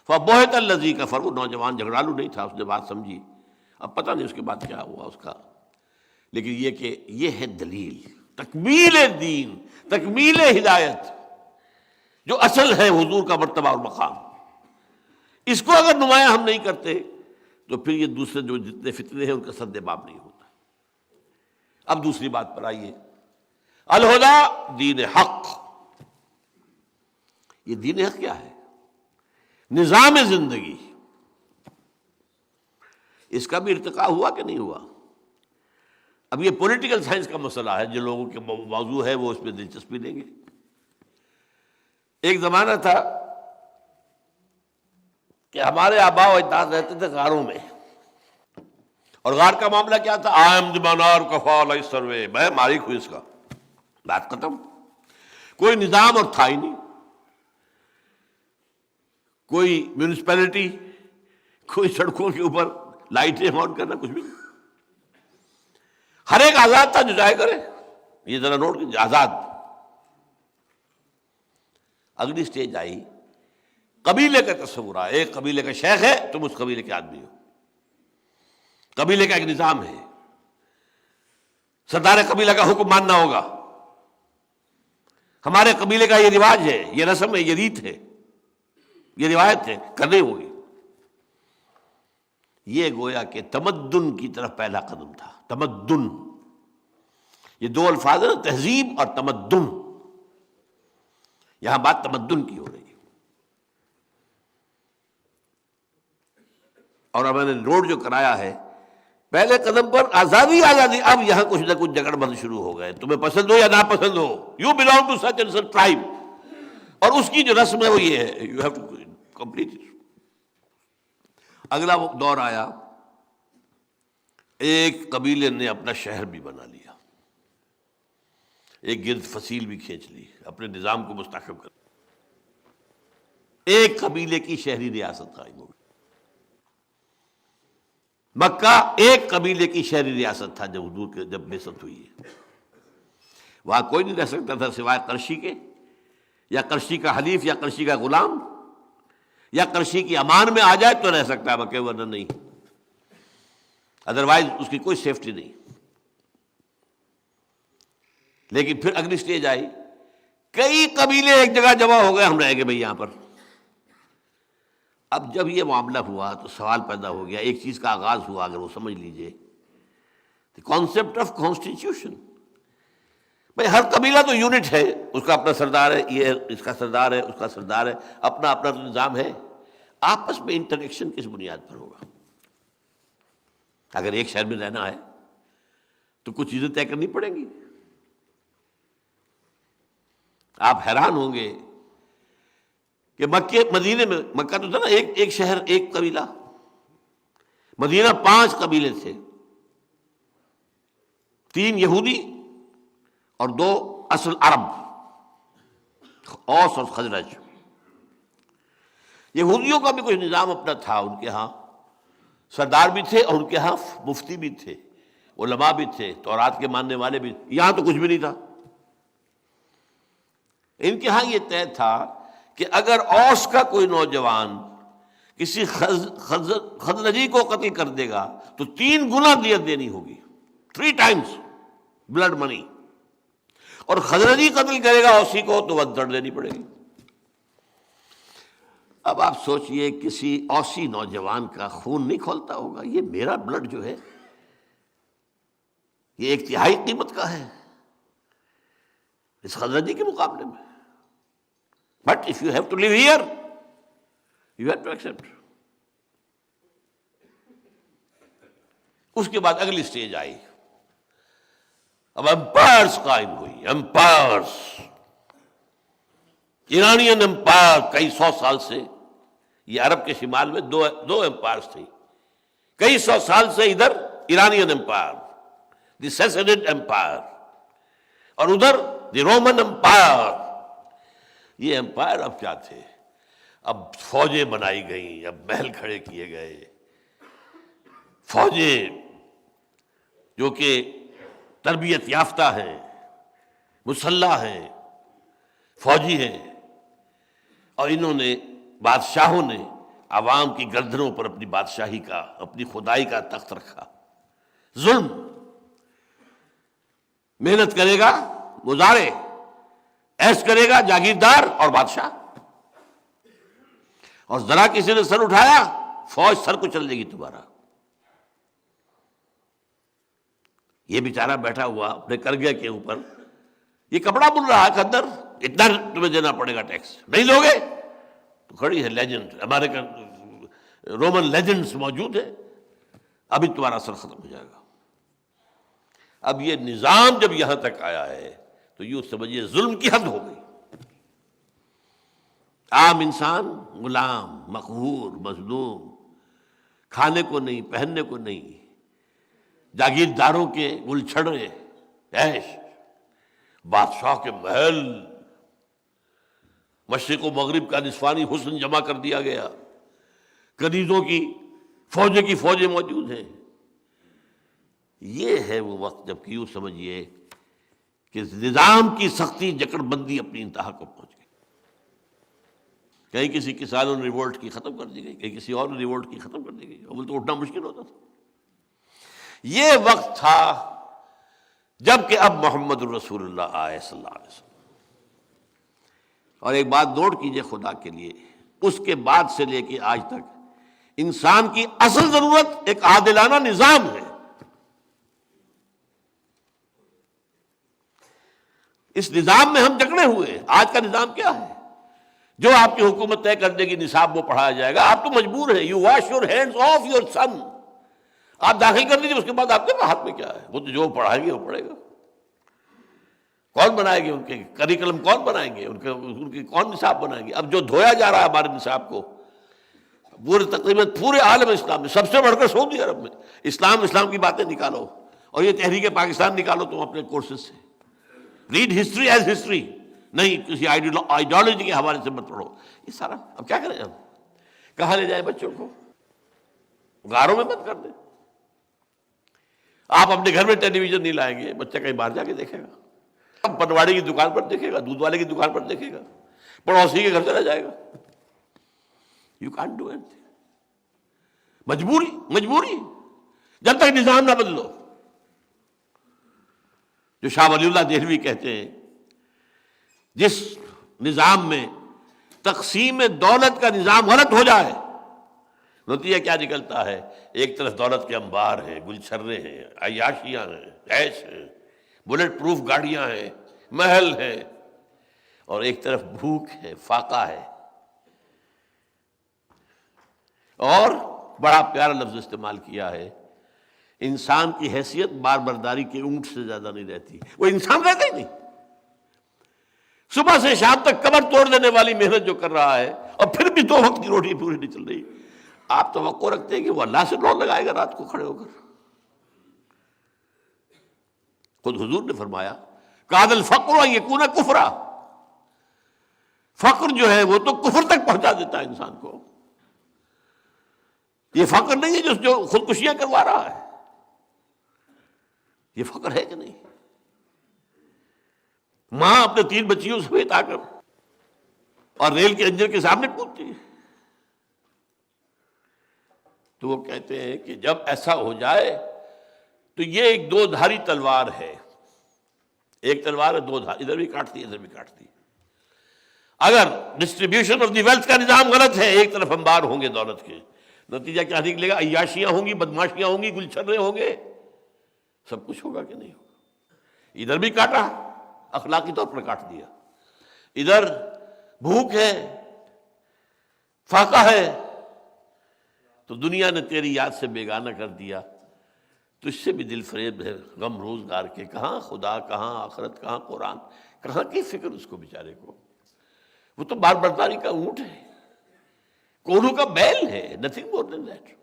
A: فَبُہِتَ الَّذِي كَفَرَ، وہ نوجوان جھگڑالو نہیں تھا، اس نے بات سمجھی، اب پتہ نہیں اس کے بعد کیا ہوا اس کا، لیکن یہ کہ یہ ہے دلیل، تکمیل دین، تکمیل ہدایت، جو اصل ہے حضور کا مرتبہ اور مقام۔ اس کو اگر نمایاں ہم نہیں کرتے تو پھر یہ دوسرے جو جتنے فتنے ہیں ان کا سد باب نہیں ہوتا۔ اب دوسری بات پر آئیے، الہدیٰ دین حق۔ یہ دین حق کیا ہے؟ نظام زندگی، اس کا بھی ارتقاء ہوا کہ نہیں ہوا؟ اب یہ پولیٹیکل سائنس کا مسئلہ ہے، جو لوگوں کے موضوع ہے وہ اس میں دلچسپی لیں گے۔ ایک زمانہ تھا کہ ہمارے آباء و اجداد رہتے تھے غاروں میں، اور غار کا معاملہ کیا تھا؟ آئم دمانار کفا لائی سروے، میں مالک ہوں اس کا، بات ختم۔ کوئی نظام اور تھا ہی نہیں، کوئی میونسپلٹی، کوئی سڑکوں کے اوپر لائٹیں آن کرنا، کچھ بھی نہیں۔ ہر ایک آزاد تھا جو چاہے کرے، یہ ذرا نوٹ کیجیے، آزاد۔ اگلی سٹیج آئی، قبیلے کا تصور آیا، ایک قبیلے کا شیخ ہے، تم اس قبیلے کے آدمی ہو، قبیلے کا ایک نظام ہے، سردار قبیلہ کا حکم ماننا ہوگا، ہمارے قبیلے کا یہ رواج ہے، یہ رسم ہے، یہ ریت ہے، یہ روایت ہے، کرنی ہوگی۔ یہ گویا کہ تمدن کی طرف پہلا قدم تھا۔ تمدن، یہ 2 الفاظ ہیں، تہذیب اور تمدن، یہاں بات تمدن کی ہو رہی ہے۔ اور اب میں نے روڈ جو کرایا ہے، پہلے قدم پر آزادی آزادی، اب یہاں کچھ نہ کچھ جگڑ بند شروع ہو گئے، تمہیں پسند ہو یا نا پسند ہو، you belong to such and such tribe, اور اس کی جو رسم ہے وہ یہ ہے، یو ہیو ٹو کمپلیٹ۔ اگلا وہ دور آیا، ایک قبیلے نے اپنا شہر بھی بنا لیا، ایک گرد فصیل بھی کھینچ لی، اپنے نظام کو مستحکم کر، ایک قبیلے کی شہری ریاست قائم ہو گئی۔ مکہ ایک قبیلے کی شہری ریاست تھا جب حضور کے جب بعثت ہوئی ہے، وہاں کوئی نہیں رہ سکتا تھا سوائے قرشی کے، یا قرشی کا حلیف، یا قرشی کا غلام، یا قرشی کی امان میں آ جائے تو رہ سکتا ہے مکہ، ورنہ نہیں، ادروائز اس کی کوئی سیفٹی نہیں۔ لیکن پھر اگلی سٹیج آئی، کئی قبیلے ایک جگہ جمع ہو گئے، ہم رہ گئے بھائی یہاں پر۔ اب جب یہ معاملہ ہوا تو سوال پیدا ہو گیا، ایک چیز کا آغاز ہوا، اگر وہ سمجھ لیجئے، کانسیپٹ آف کانسٹیٹیوشن۔ بھائی ہر قبیلہ تو یونٹ ہے، اس کا اپنا سردار ہے، یہ اس کا سردار ہے، اس کا سردار ہے، اپنا اپنا تو نظام ہے، آپس میں انٹریکشن کس بنیاد پر ہوگا؟ اگر ایک شہر میں رہنا ہے تو کچھ چیزیں طے کرنی پڑیں گی۔ آپ حیران ہوں گے کہ مکے مدینے میں، مکہ تو تھا نا ایک شہر ایک قبیلہ، مدینہ 5 قبیلے تھے، 3 یہودی اور 2 اصل عرب، اوس اور خزرج۔ یہودیوں کا بھی کچھ نظام اپنا تھا، ان کے ہاں سردار بھی تھے اور ان کے ہاں مفتی بھی تھے، علماء بھی تھے، تورات کے ماننے والے بھی، یہاں تو کچھ بھی نہیں تھا۔ ان کے ہاں یہ طے تھا کہ اگر اوس کا کوئی نوجوان کسی خزرجی کو قتل کر دے گا تو 3 گنا دیت دینی ہوگی، 3 times بلڈ منی، اور خزرجی قتل کرے گا اوسی کو تو ودڑ دینی پڑے گی۔ اب آپ سوچئے کسی اوسی نوجوان کا خون نہیں کھولتا ہوگا، یہ میرا بلڈ جو ہے یہ 1/3 قیمت کا ہے اس خزرجی کے مقابلے میں۔ But if you have to leave here you have to accept. اس کے بعد اگلی سٹیج آئی، اب امپائرس قائم ہوئی، امپائرس، ایرانین امپائر کئی 100 سال سے، یہ عرب کے شمال میں دو امپائرس تھے، کئی 100 سال سے ادھر ایرانین امپائر، دی سیسنڈ امپائر، اور ادھر دی رومن امپائر۔ یہ امپائر اب کیا تھے؟ اب فوجیں بنائی گئیں، اب محل کھڑے کیے گئے، فوجیں جو کہ تربیت یافتہ ہیں، مسلح ہیں، فوجی ہیں، اور انہوں نے، بادشاہوں نے عوام کی گردنوں پر اپنی بادشاہی کا، اپنی خدائی کا تخت رکھا۔ ظلم، محنت کرے گا مزارع، ایش کرے گا جاگیردار اور بادشاہ، اور ذرا کسی نے سر اٹھایا فوج سر کو چل جائے گی تمہارا۔ یہ بیچارہ بیٹھا ہوا اپنے کرگے کے اوپر، یہ کپڑا بن رہا ہے کھدر، اتنا تمہیں دینا پڑے گا ٹیکس، نہیں لوگے تو کھڑی ہے لیجنڈ، ہمارے رومن لیجنڈز موجود ہیں، ابھی تمہارا سر ختم ہو جائے گا۔ اب یہ نظام جب یہاں تک آیا ہے تو یوں سمجھیے ظلم کی حد ہو گئی۔ عام انسان غلام، مقہور، مظلوم، کھانے کو نہیں، پہننے کو نہیں، جاگیرداروں کے گل چھڑے عیش، بادشاہ کے محل، مشرق و مغرب کا نسوانی حسن جمع کر دیا گیا، کنیزوں کی فوجیں موجود ہیں۔ یہ ہے وہ وقت جب کہ یوں سمجھیے کہ نظام کی سختی جکڑ بندی اپنی انتہا کو پہنچ گئی۔ کہیں کسی کسانوں نے ریوولٹ کی ختم کر دی گئی، کہیں کسی اور نے ریوولٹ کی ختم کر دی گئی، اول تو اٹھنا مشکل ہوتا تھا۔ یہ وقت تھا جب کہ اب محمد الرسول اللہ آئے صلی اللہ علیہ وسلم۔ اور ایک بات نوٹ کیجئے خدا کے لیے، اس کے بعد سے لے کے آج تک انسان کی اصل ضرورت ایک عادلانہ نظام ہے۔ اس نظام میں ہم جکڑے ہوئے ہیں۔ آج کا نظام کیا ہے؟ جو آپ کی حکومت طے کر دے گی نصاب وہ پڑھایا جائے گا، آپ تو مجبور ہیں، you wash your hands of your son, آپ داخل کر دیجیے، اس کے بعد آپ کے ہاتھ میں کیا ہے؟ وہ تو جو پڑھائیں گے وہ پڑھے گا۔ کون بنائے گے ان کے کریکلم؟ کون بنائیں گے ان کے کون نصاب بنائیں گے؟ اب جو دھویا جا رہا ہے ہمارے نصاب کو تقریباً پورے عالم اسلام میں، سب سے بڑھ کر سعودی عرب میں، اسلام کی باتیں نکالو، اور یہ تحریک پاکستان نکالو تم اپنے کورسز سے، ریڈ ہسٹری ایز ہسٹری، نہیں کسی آئیڈیالوجی کے حوالے سے مت پڑھو۔ یہ سارا اب کیا کریں ہم؟ کہاں لے جائیں بچوں کو؟ غاروں میں بند کر دیں۔ آپ اپنے گھر میں ٹیلی ویژن نہیں لائیں گے، بچہ کہیں باہر جا کے دیکھے گا، پٹواڑی کی دکان پر دیکھے گا، دودھ والے کی دکان پر دیکھے گا، پڑوسی کے گھر چلا جائے گا۔ یو کانٹ ڈو اینی تھنگ۔ مجبوری جب تک نظام نہ بدلو۔ جو شاہ ولی اللہ دہلوی کہتے ہیں، جس نظام میں تقسیم دولت کا نظام غلط ہو جائے، نتیجہ کیا نکلتا ہے؟ ایک طرف دولت کے انبار ہیں، گلچھرے ہیں، عیاشیاں ہیں، عیش ہیں، بلٹ پروف گاڑیاں ہیں، محل ہیں، اور ایک طرف بھوک ہے، فاقہ ہے۔ اور بڑا پیارا لفظ استعمال کیا ہے، انسان کی حیثیت بار برداری کے اونٹ سے زیادہ نہیں رہتی۔ وہ انسان رہتا ہی نہیں، صبح سے شام تک کمر توڑ دینے والی محنت جو کر رہا ہے، اور پھر بھی 2 وقت کی روٹی پوری نہیں چل رہی۔ آپ توقع رکھتے ہیں کہ وہ اللہ سے دوڑ لگائے گا رات کو کھڑے ہو کر؟ خود حضور نے فرمایا کاد الفقر ان یکون کفرا، فقر جو ہے وہ تو کفر تک پہنچا دیتا ہے انسان کو۔ یہ فقر نہیں ہے جو خودکشیاں کروا رہا ہے، یہ فقر ہے کہ نہیں؟ ماں اپنے 3 بچیوں سمیت آ کر اور ریل کے انجن کے سامنے کودتی ہے۔ تو وہ کہتے ہیں کہ جب ایسا ہو جائے تو یہ ایک دو دھاری تلوار ہے، ایک تلوار ہے دو دھار، ادھر بھی کاٹتی ہے ادھر بھی کاٹتی ہے۔ اگر ڈسٹریبیوشن آف دی ویلتھ کا نظام غلط ہے، ایک طرف انبار ہوں گے دولت کے، نتیجہ کیا نکلے گا؟ عیاشیاں ہوں گی، بدماشیاں ہوں گی، گلچھرے ہوں گے، سب کچھ ہوگا کہ نہیں ہوگا؟ ادھر بھی کاٹا، اخلاقی طور پر کاٹ دیا، ادھر بھوک ہے، فاقہ ہے، تو دنیا نے تیری یاد سے بیگانہ کر دیا، تو اس سے بھی دل فریب ہے غم روزگار کے، کہاں خدا، کہاں آخرت، کہاں قرآن، کہاں کی فکر اس کو بیچارے کو؟ وہ تو بار برداری کا اونٹ ہے، کوڑوں کا بیل ہے، نتھنگ مور دین دیٹ۔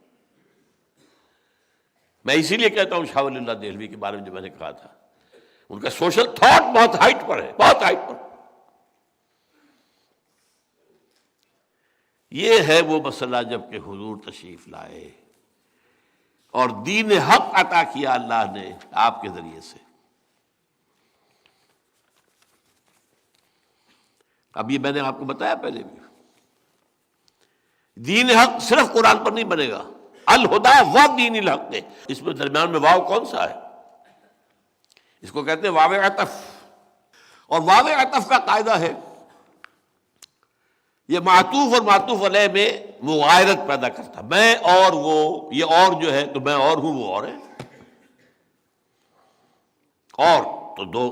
A: میں اسی لیے کہتا ہوں شاہ ولی اللہ دہلوی کے بارے میں جو میں نے کہا تھا، ان کا سوشل تھاٹ بہت ہائٹ پر ہے، بہت ہائٹ پر۔ یہ ہے وہ مسئلہ جب کہ حضور تشریف لائے اور دین حق عطا کیا اللہ نے آپ کے ذریعے سے۔ اب یہ میں نے آپ کو بتایا پہلے بھی، دین حق صرف قرآن پر نہیں بنے گا، الہدا و دین الحق ہے۔ اس میں درمیان میں واو کون سا ہے؟ اس کو کہتے ہیں واو عطف، اور واو عطف کا قاعدہ ہے یہ معطوف اور معطوف علیہ میں مغایرت پیدا کرتا، میں اور وہ، یہ اور جو ہے تو میں اور ہوں، وہ اور ہے، اور تو دو،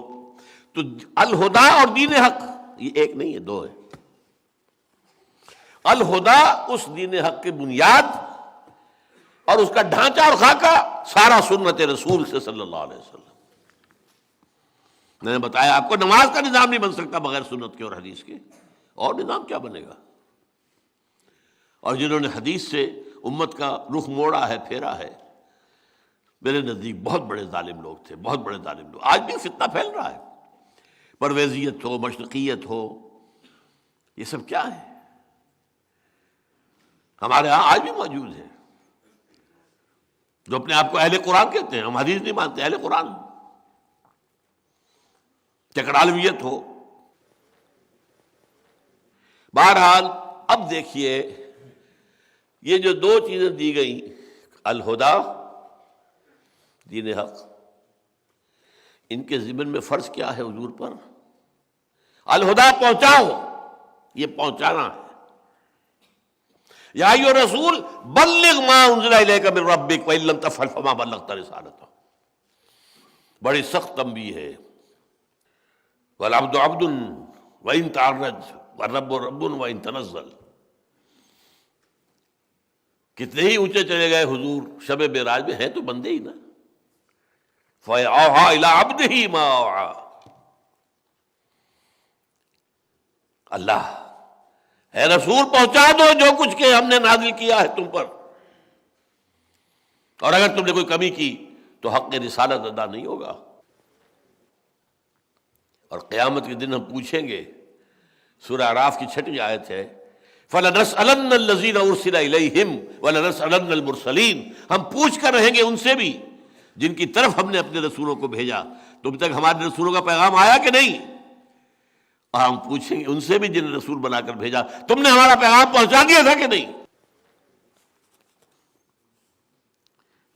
A: تو الہدا اور دین حق یہ ایک نہیں ہے، دو ہے۔ الہدا اس دین حق کی بنیاد اور اس کا ڈھانچہ اور خاکہ سارا سنت رسول سے صلی اللہ علیہ وسلم۔ میں نے بتایا آپ کو نماز کا نظام نہیں بن سکتا بغیر سنت کے اور حدیث کے، اور نظام کیا بنے گا؟ اور جنہوں نے حدیث سے امت کا رخ موڑا ہے، پھیرا ہے، میرے نزدیک بہت بڑے ظالم لوگ تھے، بہت بڑے ظالم لوگ۔ آج بھی فتنہ پھیل رہا ہے، پرویزیت ہو، مشرقیت ہو، یہ سب کیا ہے؟ ہمارے ہاں آج بھی موجود ہے جو اپنے آپ کو اہل قرآن کہتے ہیں، ہم حدیث نہیں مانتے، اہل قرآن۔ چکرالویت ہو۔ بہرحال اب دیکھیے یہ جو دو چیزیں دی گئیں، الہدا، دین حق، ان کے ضمن میں فرض کیا ہے حضور پر؟ الہدا پہنچاؤ، یہ پہنچانا ہے۔ یا ایھا الرسول بلغ ما انزل الیک من ربک وان لم تفعل فما بلغت رسالتہ، بڑی سخت تنبیہ ہے۔ والعبد عبد وان تعرض والرب رب وان تنزل۔ کتنے ہی اونچے چلے گئے حضور شب معراج میں، ہیں تو بندے ہی نا۔ فَأَوْحَىٰ إِلَىٰ عَبْدِهِ مَا أَوْحَىٰ۔ اللہ اے رسول پہنچا دو جو کچھ کہ ہم نے نازل کیا ہے تم پر، اور اگر تم نے کوئی کمی کی تو حق رسالت ادا نہیں ہوگا۔ اور قیامت کے دن ہم پوچھیں گے، سورہ اعراف کی 6 آیت ہے، فَلَنَسْأَلَنَّ الَّذِينَ أُرْسِلَ إِلَيْهِمْ وَلَنَسْأَلَنَّ الْمُرْسَلِينَ۔ ہم پوچھ کر رہیں گے ان سے بھی جن کی طرف ہم نے اپنے رسولوں کو بھیجا، تم تک ہمارے رسولوں کا پیغام آیا کہ نہیں؟ اور ہم پوچھیں گے ان سے بھی جن رسول بنا کر بھیجا، تم نے ہمارا پیغام پہنچا دیا تھا کہ نہیں؟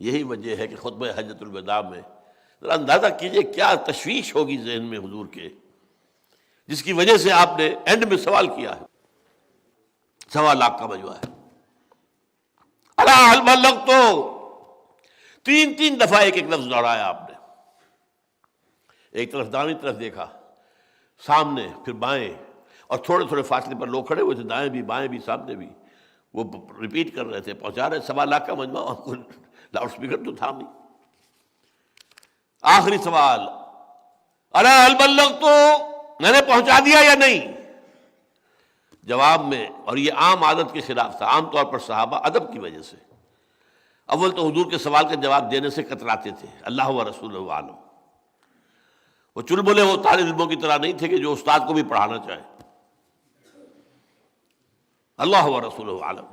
A: یہی وجہ ہے کہ خطبہ حجۃ الوداع میں ذرا اندازہ کیجئے کیا تشویش ہوگی ذہن میں حضور کے، جس کی وجہ سے آپ نے اینڈ میں سوال کیا ہے۔ 1.25 لاکھ کا مجموعہ ہے۔ الا هل بلغت، 3 دفعہ ایک لفظ دوہرایا آپ نے۔ ایک طرف دائیں طرف دیکھا، سامنے، پھر بائیں، اور تھوڑے تھوڑے فاصلے پر لوگ کھڑے ہوئے تھے، دائیں بھی بائیں بھی سامنے بھی، وہ ریپیٹ کر رہے تھے، پہنچا رہے۔ 1.25 لاکھ کا مجموعہ، آپ کو لاؤڈ اسپیکر تو تھا نہیں۔ آخری سوال، الا هل بلغت، میں نے پہنچا دیا یا نہیں؟ جواب میں، اور یہ عام عادت کے خلاف تھا، عام طور پر صحابہ ادب کی وجہ سے اول تو حضور کے سوال کا جواب دینے سے کتراتے تھے، اللہ و رسولہ عالم۔ وہ چل بولے وہ طالب علموں کی طرح نہیں تھے کہ جو استاد کو بھی پڑھانا چاہے، اللہ و رسولہ عالم۔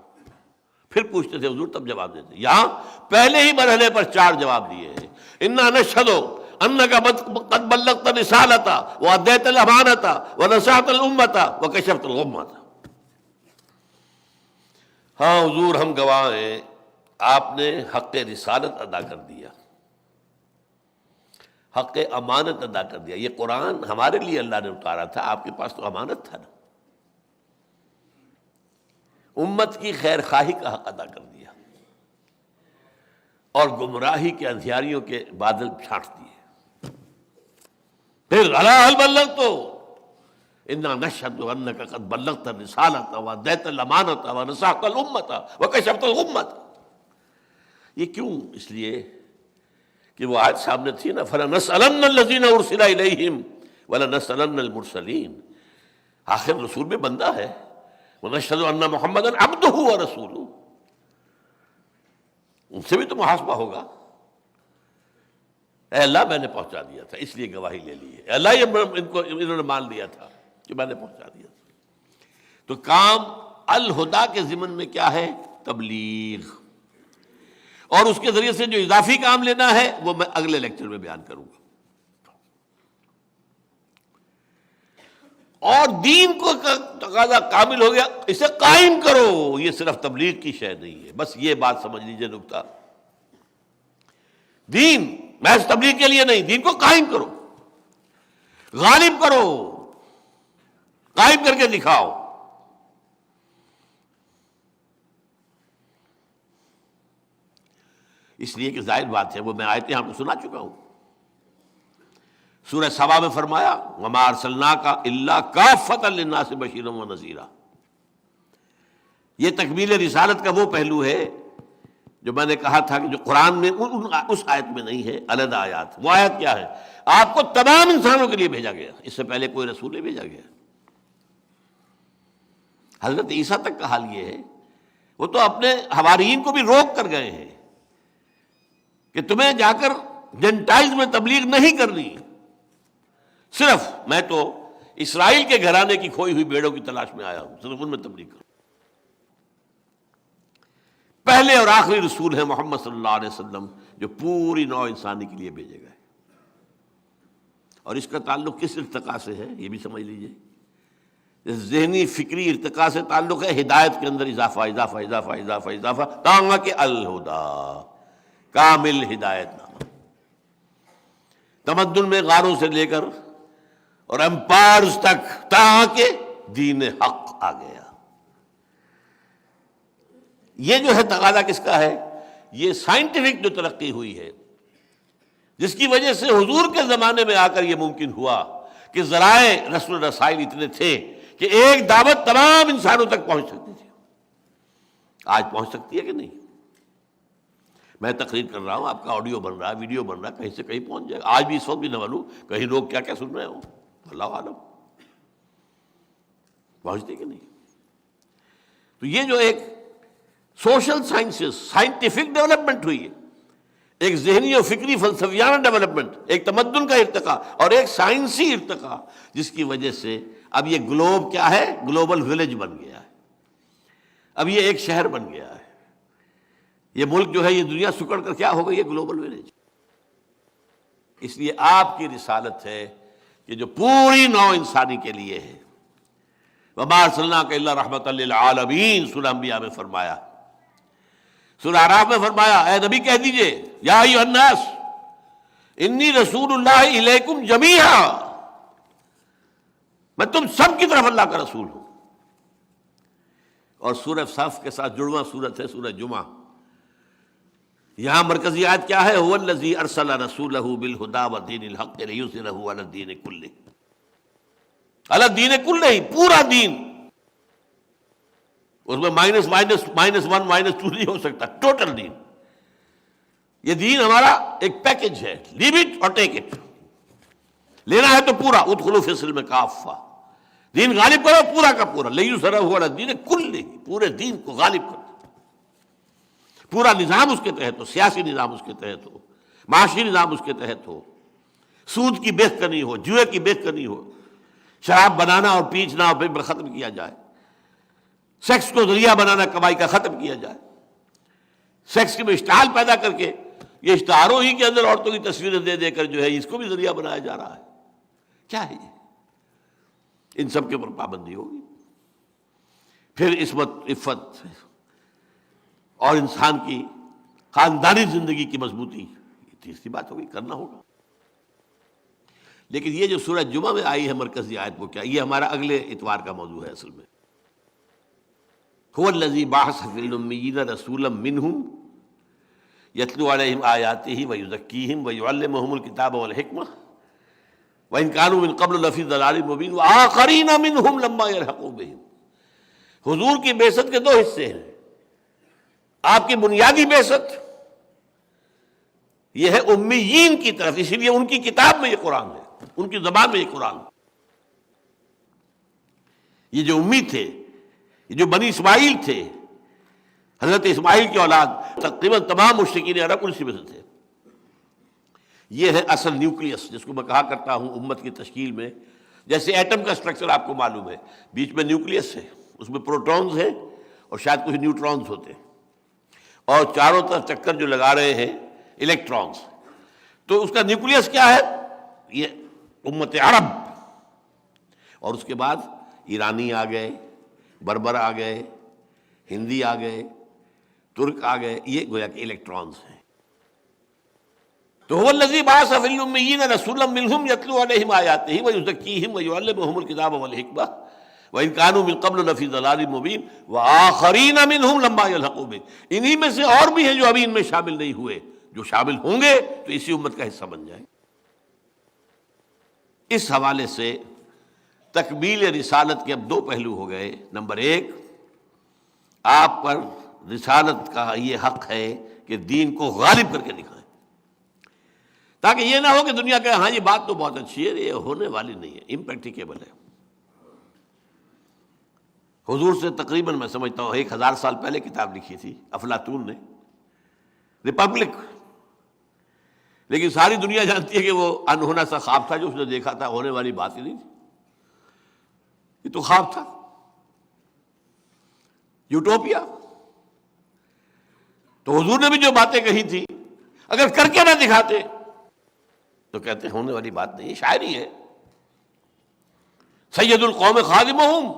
A: پھر پوچھتے تھے حضور، تب جواب دیتے۔ یہاں پہلے ہی مرحلے پر 4 جواب دیے ہیں۔ انا نشہد انک قد بلغت رسالۃ وادیت الامانۃ ونصحت الامۃ وکشفت الغمۃ۔ ہاں حضور ہم گواہ ہیں، آپ نے حق رسالت ادا کر دیا، حق امانت ادا کر دیا۔ یہ قرآن ہمارے لیے اللہ نے اتارا تھا، آپ کے پاس تو امانت تھا نا، امت کی خیر خواہی کا حق ادا کر دیا اور گمراہی کے اندھیاریوں کے بادل چھانٹ دیے۔ پھر الا هل بلغت انا نشهد انك قد بلغت الرسالة واديت الامانة ونصحت الامة وكشفت الغمة۔ یہ کیوں؟ اس لیے کہ وہ آج سامنے تھی نا، فَلَنَسْأَلَنَّ الَّذِينَ أُرْسِلَ إِلَيْهِمْ وَلَنَسْأَلَنَّ الْمُرْسَلِينَ۔ آخر رسول میں بندہ ہے، وَنَشْهَدُ أَنَّ مُحَمَّدًا عَبْدُهُ وَرَسُولُهُ، ان سے بھی تو محاسبہ ہوگا۔ اے اللہ میں نے پہنچا دیا تھا، اس لیے گواہی لے لی ہے، اے اللہ انہوں نے مان لیا تھا کہ میں نے پہنچا دیا تھا۔ تو کام الہدا کے ضمن میں کیا ہے؟ تبلیغ، اور اس کے ذریعے سے جو اضافی کام لینا ہے وہ میں اگلے لیکچر میں بیان کروں گا۔ اور دین کو تقاضا کامل ہو گیا، اسے قائم کرو، یہ صرف تبلیغ کی شے نہیں ہے، بس یہ بات سمجھ لیجئے نکتہ۔ دین محض تبلیغ کے لیے نہیں، دین کو قائم کرو، غالب کرو، قائم کر کے دکھاؤ۔ اس لیے کہ ظاہر بات ہے، وہ میں آیتیں آپ کو سنا چکا ہوں۔ سورہ سبا میں فرمایا وَمَا أَرْسَلْنَاكَ إِلَّا كَافَّةً لِلنَّاسِ بَشِيرًا وَنَذِيرًا۔ یہ تکمیل رسالت کا وہ پہلو ہے جو میں نے کہا تھا کہ جو قرآن میں اس آیت میں نہیں ہے، علیحدہ آیات۔ وہ آیت کیا ہے؟ آپ کو تمام انسانوں کے لیے بھیجا گیا، اس سے پہلے کوئی رسول نہیں بھیجا گیا۔ حضرت عیسیٰ تک کا حال یہ ہے، وہ تو اپنے حواریین کو بھی روک کر گئے ہیں کہ تمہیں جا کر جنٹائلز میں تبلیغ نہیں کرنی، صرف میں تو اسرائیل کے گھرانے کی کھوئی ہوئی بیڑوں کی تلاش میں آیا ہوں، صرف ان میں تبلیغ کروں۔ پہلے اور آخری رسول ہے محمد صلی اللہ علیہ وسلم، جو پوری نوع انسانی کے لیے بھیجے گئے۔ اور اس کا تعلق کس ارتقاء سے ہے یہ بھی سمجھ لیجئے، اس ذہنی فکری ارتقاء سے تعلق ہے ہدایت کے اندر اضافہ اضافہ اضافہ اضافہ اضافہ، تاں کہ الہدا، کامل ہدایت نامہ۔ تمدن میں غاروں سے لے کر اور امپائرز تک، تاں کہ دین حق آ گیا۔ یہ جو ہے تقاضا کس کا ہے؟ یہ سائنٹیفک جو ترقی ہوئی ہے، جس کی وجہ سے حضور کے زمانے میں آ کر یہ ممکن ہوا کہ ذرائع رسل و رسائل اتنے تھے کہ ایک دعوت تمام انسانوں تک پہنچ سکتی تھی۔ آج پہنچ سکتی ہے کہ نہیں؟ میں تقریر کر رہا ہوں، آپ کا آڈیو بن رہا ہے، ویڈیو بن رہا ہے، کہیں سے کہیں پہنچ جائے گا۔ آج بھی اس وقت بھی نہ معلوم کہیں لوگ کیا کیا سن رہے ہوں، اللہ عالم، پہنچتے کہ نہیں؟ تو یہ جو ایک سوشل سائنسز، سائنٹیفک ڈیولپمنٹ ہوئی ہے، ایک ذہنی و فکری فلسفیانہ ڈیولپمنٹ، ایک تمدن کا ارتقاء اور ایک سائنسی ارتقاء، جس کی وجہ سے اب یہ گلوب کیا ہے؟ گلوبل ولیج بن گیا ہے، اب یہ ایک شہر بن گیا ہے۔ یہ ملک جو ہے، یہ دنیا سکڑ کر کیا ہو گئی ہے؟ Global village. اس لیے آپ کی رسالت ہے کہ جو پوری نوع انسانی کے لیے ہے۔ وَمَا أَرْسَلْنَاكَ إِلَّا رَحْمَةً لِّلْعَالَمِينَ، سورہ انبیاء میں فرمایا۔ سورہ اعراف میں فرمایا اے نبی کہہ دیجئے یا ایھا الناس انی رسول اللہ الیکم جمیعا، میں تم سب کی طرف اللہ کا رسول ہوں۔ اور سورہ صف کے ساتھ جڑواں سورت ہے سورہ جمعہ، یہاں مرکزی آیت کیا ہے؟ هو الذی ارسل رسولہ بالہدی ودین الحق لیظہرہ علی الدین کلہ، علی الدین کلہ، پورا دین۔ اس میں مائنس ون مائنس ٹو نہیں ہو سکتا، ٹوٹل دین۔ یہ دین ہمارا ایک پیکج ہے، لیو اٹ اور ٹیک اٹ، لینا ہے تو پورا، ادخلوا فی السلم کافہ، دین غالب کرو پورا کا پورا، لیظہرہ علی الدین کلہ، پورے دین کو غالب کرو، پورا نظام اس کے تحت ہو، سیاسی نظام اس کے تحت ہو، معاشی نظام اس کے تحت ہو، سود کی بیخ کنی ہو، جوئے کی بیخ کنی ہو، شراب بنانا اور پیچنا اور پھر ختم کیا جائے، سیکس کو ذریعہ بنانا کمائی کا ختم کیا جائے، سیکس میں اشتعال پیدا کر کے یہ اشتہاروں ہی کے اندر عورتوں کی تصویریں دے دے کر جو ہے اس کو بھی ذریعہ بنایا جا رہا ہے۔ کیا ہے یہ؟ ان سب کے اوپر پابندی ہوگی۔ پھر عصمت، عفت، اور انسان کی خاندانی زندگی کی مضبوطی، یہ تیسری بات ہوگی، کرنا ہوگا۔ لیکن یہ جو سورہ جمعہ میں آئی ہے مرکزی آیت، وہ کیا؟ یہ ہمارا اگلے اتوار کا موضوع ہے اصل میں۔ هو الذی بعث فی الامیین رسولا منہم یتلو علیہم آیاتہ ویزکیہم ویعلمہم الکتاب والحکمہ وإن كانوا من قبل لفی ضلال مبین وآخرین منہم لما یلحقوا بہم۔ حضور کی بعثت کے دو حصے ہیں۔ آپ کی بنیادی بعثت یہ ہے امیین کی طرف، اسی لیے ان کی کتاب میں یہ قرآن ہے، ان کی زبان میں یہ قرآن ہے۔ یہ جو امی تھے، یہ جو بنی اسماعیل تھے، حضرت اسماعیل کی اولاد، تقریباً تمام مشرکین عرب ان میں سے تھے۔ یہ ہے اصل نیوکلیس، جس کو میں کہا کرتا ہوں امت کی تشکیل میں، جیسے ایٹم کا سٹرکچر آپ کو معلوم ہے، بیچ میں نیوکلیس ہے، اس میں پروٹونز ہیں اور شاید کچھ نیوٹرونز ہوتے ہیں، اور چاروں طرف چکر جو لگا رہے ہیں الیکٹرونز۔ تو اس کا نیوکلیس کیا ہے؟ یہ امت عرب، اور اس کے بعد ایرانی آ گئے، بربر آ گئے، ہندی آ گئے، ترک آ گئے، یہ گویا کہ الیکٹرونز ہیں۔ تو هو الذی بعث فی الامیین رسولا منہم یتلو علیہم آیاتہ ویزکیہم ویعلمہم الکتاب والحکمہ وإن كانوا من قبل لفی ضلال مبین وآخرین منہم لما یلحقوا بہم۔ انہی میں سے اور بھی ہیں جو ابھی ان میں شامل نہیں ہوئے، جو شامل ہوں گے تو اسی امت کا حصہ بن جائیں۔ اس حوالے سے تکمیل رسالت کے اب دو پہلو ہو گئے۔ نمبر ایک، آپ پر رسالت کا یہ حق ہے کہ دین کو غالب کر کے دکھائیں، تاکہ یہ نہ ہو کہ دنیا کہ ہاں یہ بات تو بہت اچھی ہے، یہ ہونے والی نہیں ہے، امپریکٹیکیبل ہے۔ حضور سے تقریباً میں سمجھتا ہوں 1000 سال پہلے کتاب لکھی تھی افلاطون نے، ریپبلک، لیکن ساری دنیا جانتی ہے کہ وہ انہونا سا خواب تھا جو اس نے دیکھا تھا، ہونے والی بات ہی نہیں تھی، یہ تو خواب تھا، یوٹوپیا۔ تو حضور نے بھی جو باتیں کہی تھی اگر کر کے نہ دکھاتے تو کہتے ہونے والی بات نہیں، شاعری ہے۔ سید القوم خادمہم،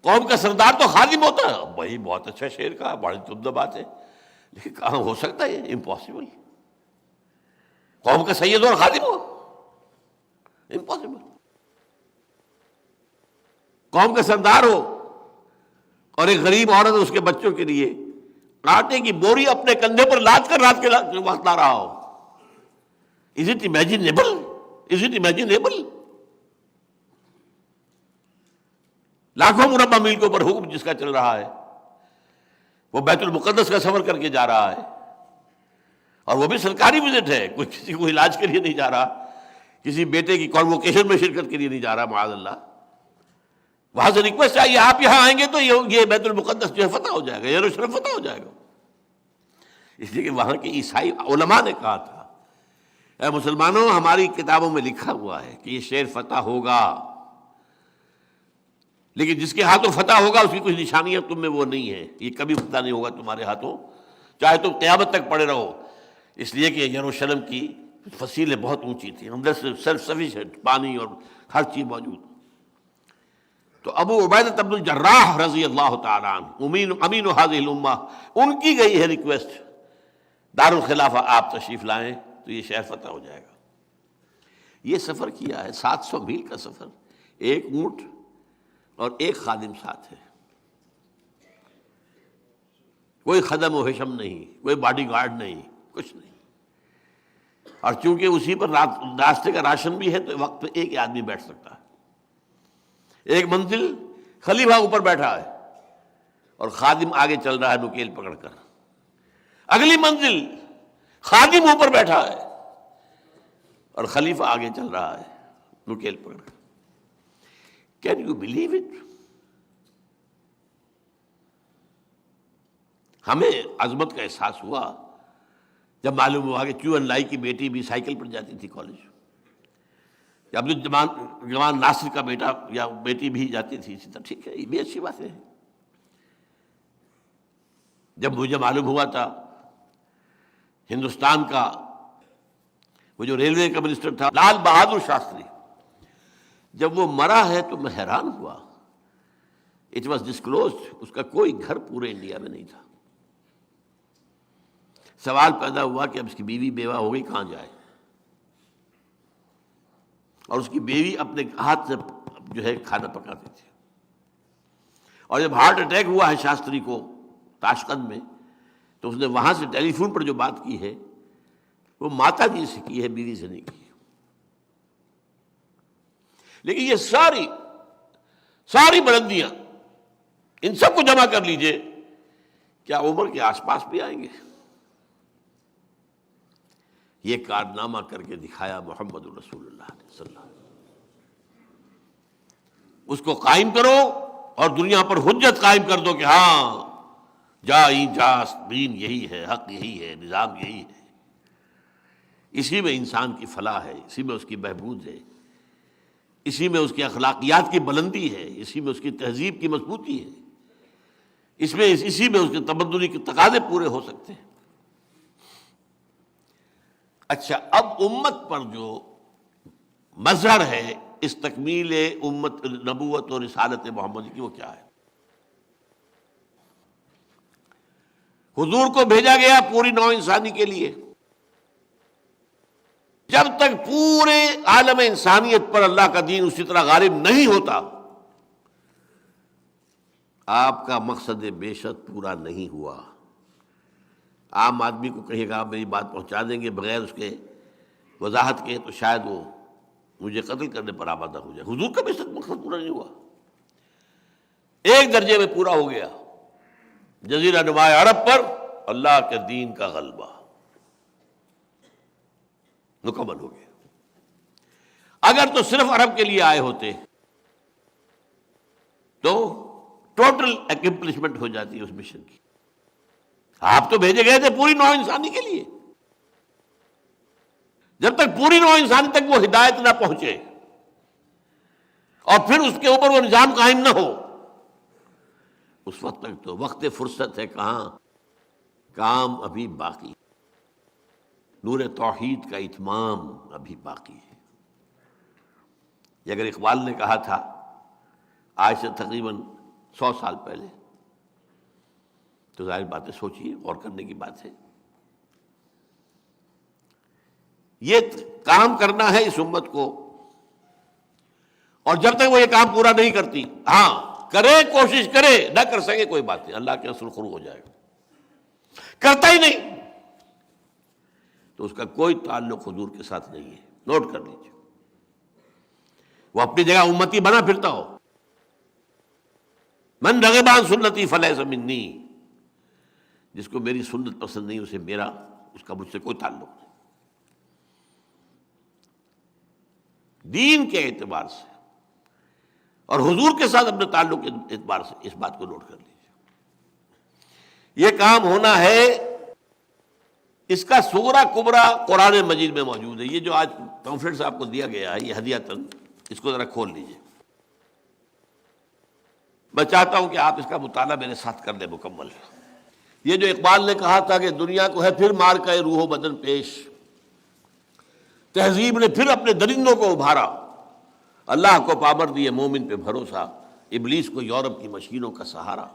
A: قوم کا سردار تو خادم ہوتا ہے۔ وہی بہت اچھا شعر کہا، بڑی عمدہ بات ہے، لیکن کہاں ہو سکتا ہے، یہ امپاسبل۔ قوم کا سید اور خادم ہو، امپاسبل۔ قوم کا سردار ہو اور ایک غریب عورت اس کے بچوں کے لیے آٹے کی بوری اپنے کندھے پر لاد کر رات کے وقت لا رہا ہو۔ Is it imaginable? Is it imaginable? لاکھوں مربع میل کے اوپر حکم جس کا چل رہا ہے، وہ بیت المقدس کا سفر کر کے جا رہا ہے، اور وہ بھی سرکاری وزٹ ہے، کوئی کسی کو علاج کے لیے نہیں جا رہا، کسی بیٹے کی کانووکیشن میں شرکت کے لیے نہیں جا رہا، معاذ اللہ۔ وہاں سے ریکویسٹ آئی آپ یہاں آئیں گے تو یہ بیت المقدس جو ہے فتح ہو جائے گا، یروشلم فتح ہو جائے گا۔ اس لیے کہ وہاں کے عیسائی علماء نے کہا تھا، اے مسلمانوں، ہماری کتابوں میں لکھا ہوا ہے کہ یہ شہر فتح ہوگا، لیکن جس کے ہاتھوں فتح ہوگا اس کی کچھ نشانیاں تم میں وہ نہیں ہیں، یہ کبھی فتح نہیں ہوگا تمہارے ہاتھوں، چاہے تم قیامت تک پڑے رہو۔ اس لیے کہ یروشلم کی فصیلیں بہت اونچی تھیں، اندر سے سیلف سفیشینٹ، پانی اور ہر چیز موجود۔ تو ابو عبیدہ بن الجراح رضی اللہ تعالیٰ عنہ، امین هذه الامہ، ان کی گئی ہے ریکویسٹ، دارالخلافہ آپ تشریف لائیں تو یہ شہر فتح ہو جائے گا۔ یہ سفر کیا ہے 700 میل کا سفر، ایک اونٹ اور ایک خادم ساتھ ہے، کوئی خدم و حشم نہیں، کوئی باڈی گارڈ نہیں، کچھ نہیں۔ اور چونکہ اسی پر راستے کا راشن بھی ہے تو وقت پہ ایک آدمی بیٹھ سکتا ہے۔ ایک منزل خلیفہ اوپر بیٹھا ہے اور خادم آگے چل رہا ہے نکیل پکڑ کر، اگلی منزل خادم اوپر بیٹھا ہے اور خلیفہ آگے چل رہا ہے نکیل پکڑ کر۔ Can you believe it? ہمیں عظمت کا احساس ہوا جب معلوم ہوا کہ کیو این لائی کی بیٹی بھی سائیکل پر جاتی تھی کالج، یا عبدالجوان ناصر کا بیٹا یا بیٹی بھی جاتی تھی اسی طرح۔ ٹھیک ہے، یہ بھی اچھی بات ہے۔ جب مجھے معلوم ہوا تھا ہندوستان کا وہ جو ریلوے کا منسٹر تھا لال بہادر شاستری، جب وہ مرا ہے تو میں حیران ہوا۔ اٹ واز ڈسکلوزڈ، اس کا کوئی گھر پورے انڈیا میں نہیں تھا، سوال پیدا ہوا کہ اب اس کی بیوی بیوہ ہو گئی، کہاں جائے؟ اور اس کی بیوی اپنے ہاتھ سے جو ہے کھانا پکاتی تھی، اور جب ہارٹ اٹیک ہوا ہے شاستری کو تاشقند میں، تو اس نے وہاں سے ٹیلی فون پر جو بات کی ہے وہ ماتا جی سے کی ہے، بیوی سے نہیں کی ہے۔ لیکن یہ ساری بلندیاں، ان سب کو جمع کر لیجئے، کیا عمر کے آس پاس بھی آئیں گے؟ یہ کارنامہ کر کے دکھایا محمد رسول اللہ علیہ وسلم۔ اس کو قائم کرو اور دنیا پر حجت قائم کر دو کہ ہاں جاس دین یہی ہے، حق یہی ہے، نظام یہی ہے، اسی میں انسان کی فلاح ہے، اسی میں اس کی بہبود ہے، اسی میں اس کی اخلاقیات کی بلندی ہے، اسی میں اس کی تہذیب کی مضبوطی ہے، اسی میں اس کے تمدنی کے تقاضے پورے ہو سکتے ہیں۔ اچھا، اب امت پر جو مظہر ہے اس تکمیل امت نبوت اور رسالت محمد کی، وہ کیا ہے؟ حضور کو بھیجا گیا پوری نوع انسانی کے لیے۔ جب تک پورے عالم انسانیت پر اللہ کا دین اسی طرح غالب نہیں ہوتا، آپ کا مقصد بیشت پورا نہیں ہوا۔ عام آدمی کو کہے گا آپ میری بات پہنچا دیں گے بغیر اس کے وضاحت کے، تو شاید وہ مجھے قتل کرنے پر آمادہ ہو جائے۔ حضور کا بیشت مقصد پورا نہیں ہوا، ایک درجے میں پورا ہو گیا، جزیرہ نماء عرب پر اللہ کے دین کا غلبہ مکمل ہو گیا۔ اگر تو صرف عرب کے لیے آئے ہوتے تو ٹوٹل اکمپلشمنٹ ہو جاتی اس مشن کی۔ آپ تو بھیجے گئے تھے پوری نوع انسانی کے لیے۔ جب تک پوری نوع انسانی تک وہ ہدایت نہ پہنچے اور پھر اس کے اوپر وہ نظام قائم نہ ہو، اس وقت تک تو وقت فرصت ہے کہاں، کام ابھی باقی، نور توحید کا اتمام ابھی باقی ہے۔ یہ اگر اقبال نے کہا تھا آج سے تقریباً 100 سال پہلے، تو ظاہر باتیں سوچیے، غور کرنے کی بات ہے۔ یہ کام کرنا ہے اس امت کو، اور جب تک وہ یہ کام پورا نہیں کرتی، ہاں کرے، کوشش کرے، نہ کر سکے کوئی بات نہیں، اللہ کے رسول خرو ہو جائے گا۔ کرتا ہی نہیں تو اس کا کوئی تعلق حضور کے ساتھ نہیں ہے، نوٹ کر لیجیے۔ وہ اپنی جگہ امتی بنا پھرتا ہو، من رغب عن سنتی فلیس منی، جس کو میری سنت پسند نہیں اس کا مجھ سے کوئی تعلق نہیں۔ دین کے اعتبار سے اور حضور کے ساتھ اپنے تعلق کے اعتبار سے اس بات کو نوٹ کر لیجیے۔ یہ کام ہونا ہے، اس کا صغرا کبرا قرآن مجید میں موجود ہے۔ یہ جو آج پمفلٹ آپ کو دیا گیا ہے، یہ ہدیۃً، اس کو ذرا کھول لیجیے۔ میں چاہتا ہوں کہ آپ اس کا مطالعہ میرے ساتھ کر لیں مکمل۔ یہ جو اقبال نے کہا تھا کہ دنیا کو ہے پھر مار کے روح و بدن پیش، تہذیب نے پھر اپنے درندوں کو ابھارا، اللہ کو پامر دیے مومن پہ بھروسہ، ابلیس کو یورپ کی مشینوں کا سہارا۔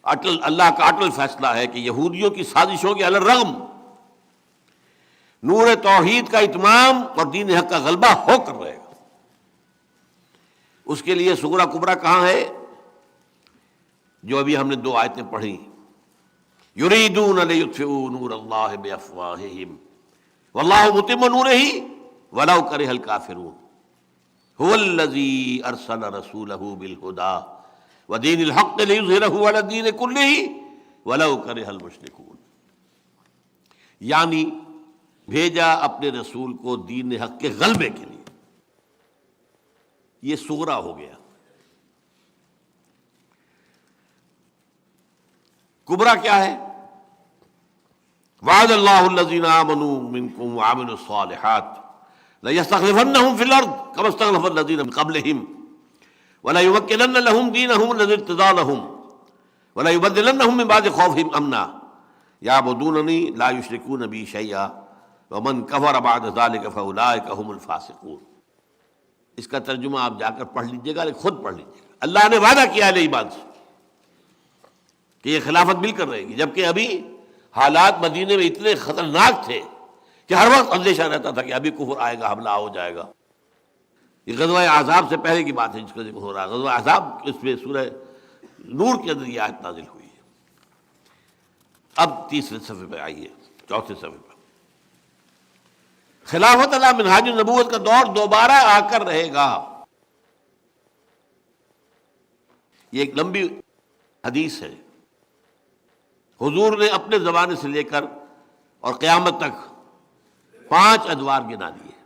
A: اللہ کا اٹل فیصلہ ہے کہ یہودیوں کی سازشوں کے علی الرغم نور توحید کا اتمام اور دین حق کا غلبہ ہو کر رہے گا۔ اس کے لیے صغرا کبرا کہاں ہے؟ جو ابھی ہم نے 2 آیتیں پڑھی، یریدون لیطفئوا نور اللہ بافواہہم واللہ متم نورہ ولو کرہ الکافرون هو الذی ارسل رسولہ بالہدی ودین الحق لیظہرہ علی الدین کلہ ولو کرہ المشرکون، یعنی بھیجا اپنے رسول کو دین حق کے غلبے کے لیے۔ یہ صغرا ہو گیا۔ کبرا کیا ہے؟ وعد اللہ الذین آمنوا منکم وعملوا الصالحات لیستخلفنہم فی الارض کما استخلف الذین من قبلہم ولیمکنن لہم دینہم الذی ارتضی لہم ولیبدلنہم من بعد خوفہم امنا یعبدوننی لا یشرکون بی شیئا ومن کفر بعد ذلک فاولئک هم الفاسقون۔ اس کا ترجمہ آپ جا کر پڑھ لیجیے گا، خود پڑھ لیجیے گا۔ اللہ نے وعدہ کیا ہے ایمان سے کہ یہ خلافت مل کر رہے گی، جبکہ ابھی حالات مدینے میں اتنے خطرناک تھے کہ ہر وقت اندیشہ رہتا تھا کہ ابھی کفر آئے گا، حملہ ہو جائے گا۔ یہ غزوہ احزاب سے پہلے کی بات ہے جس کا ذکر ہو رہا ہے۔ غزوہ احزاب اس میں سورہ نور کے اندر یہ آیت نازل ہوئی ہے۔ اب تیسرے صفحے پہ آئیے، چوتھے صفحے پہ، خلافت علی منہاج النبوت کا دور دوبارہ آ کر رہے گا۔ یہ ایک لمبی حدیث ہے، حضور نے اپنے زمانے سے لے کر اور قیامت تک 5 ادوار گنا دیے۔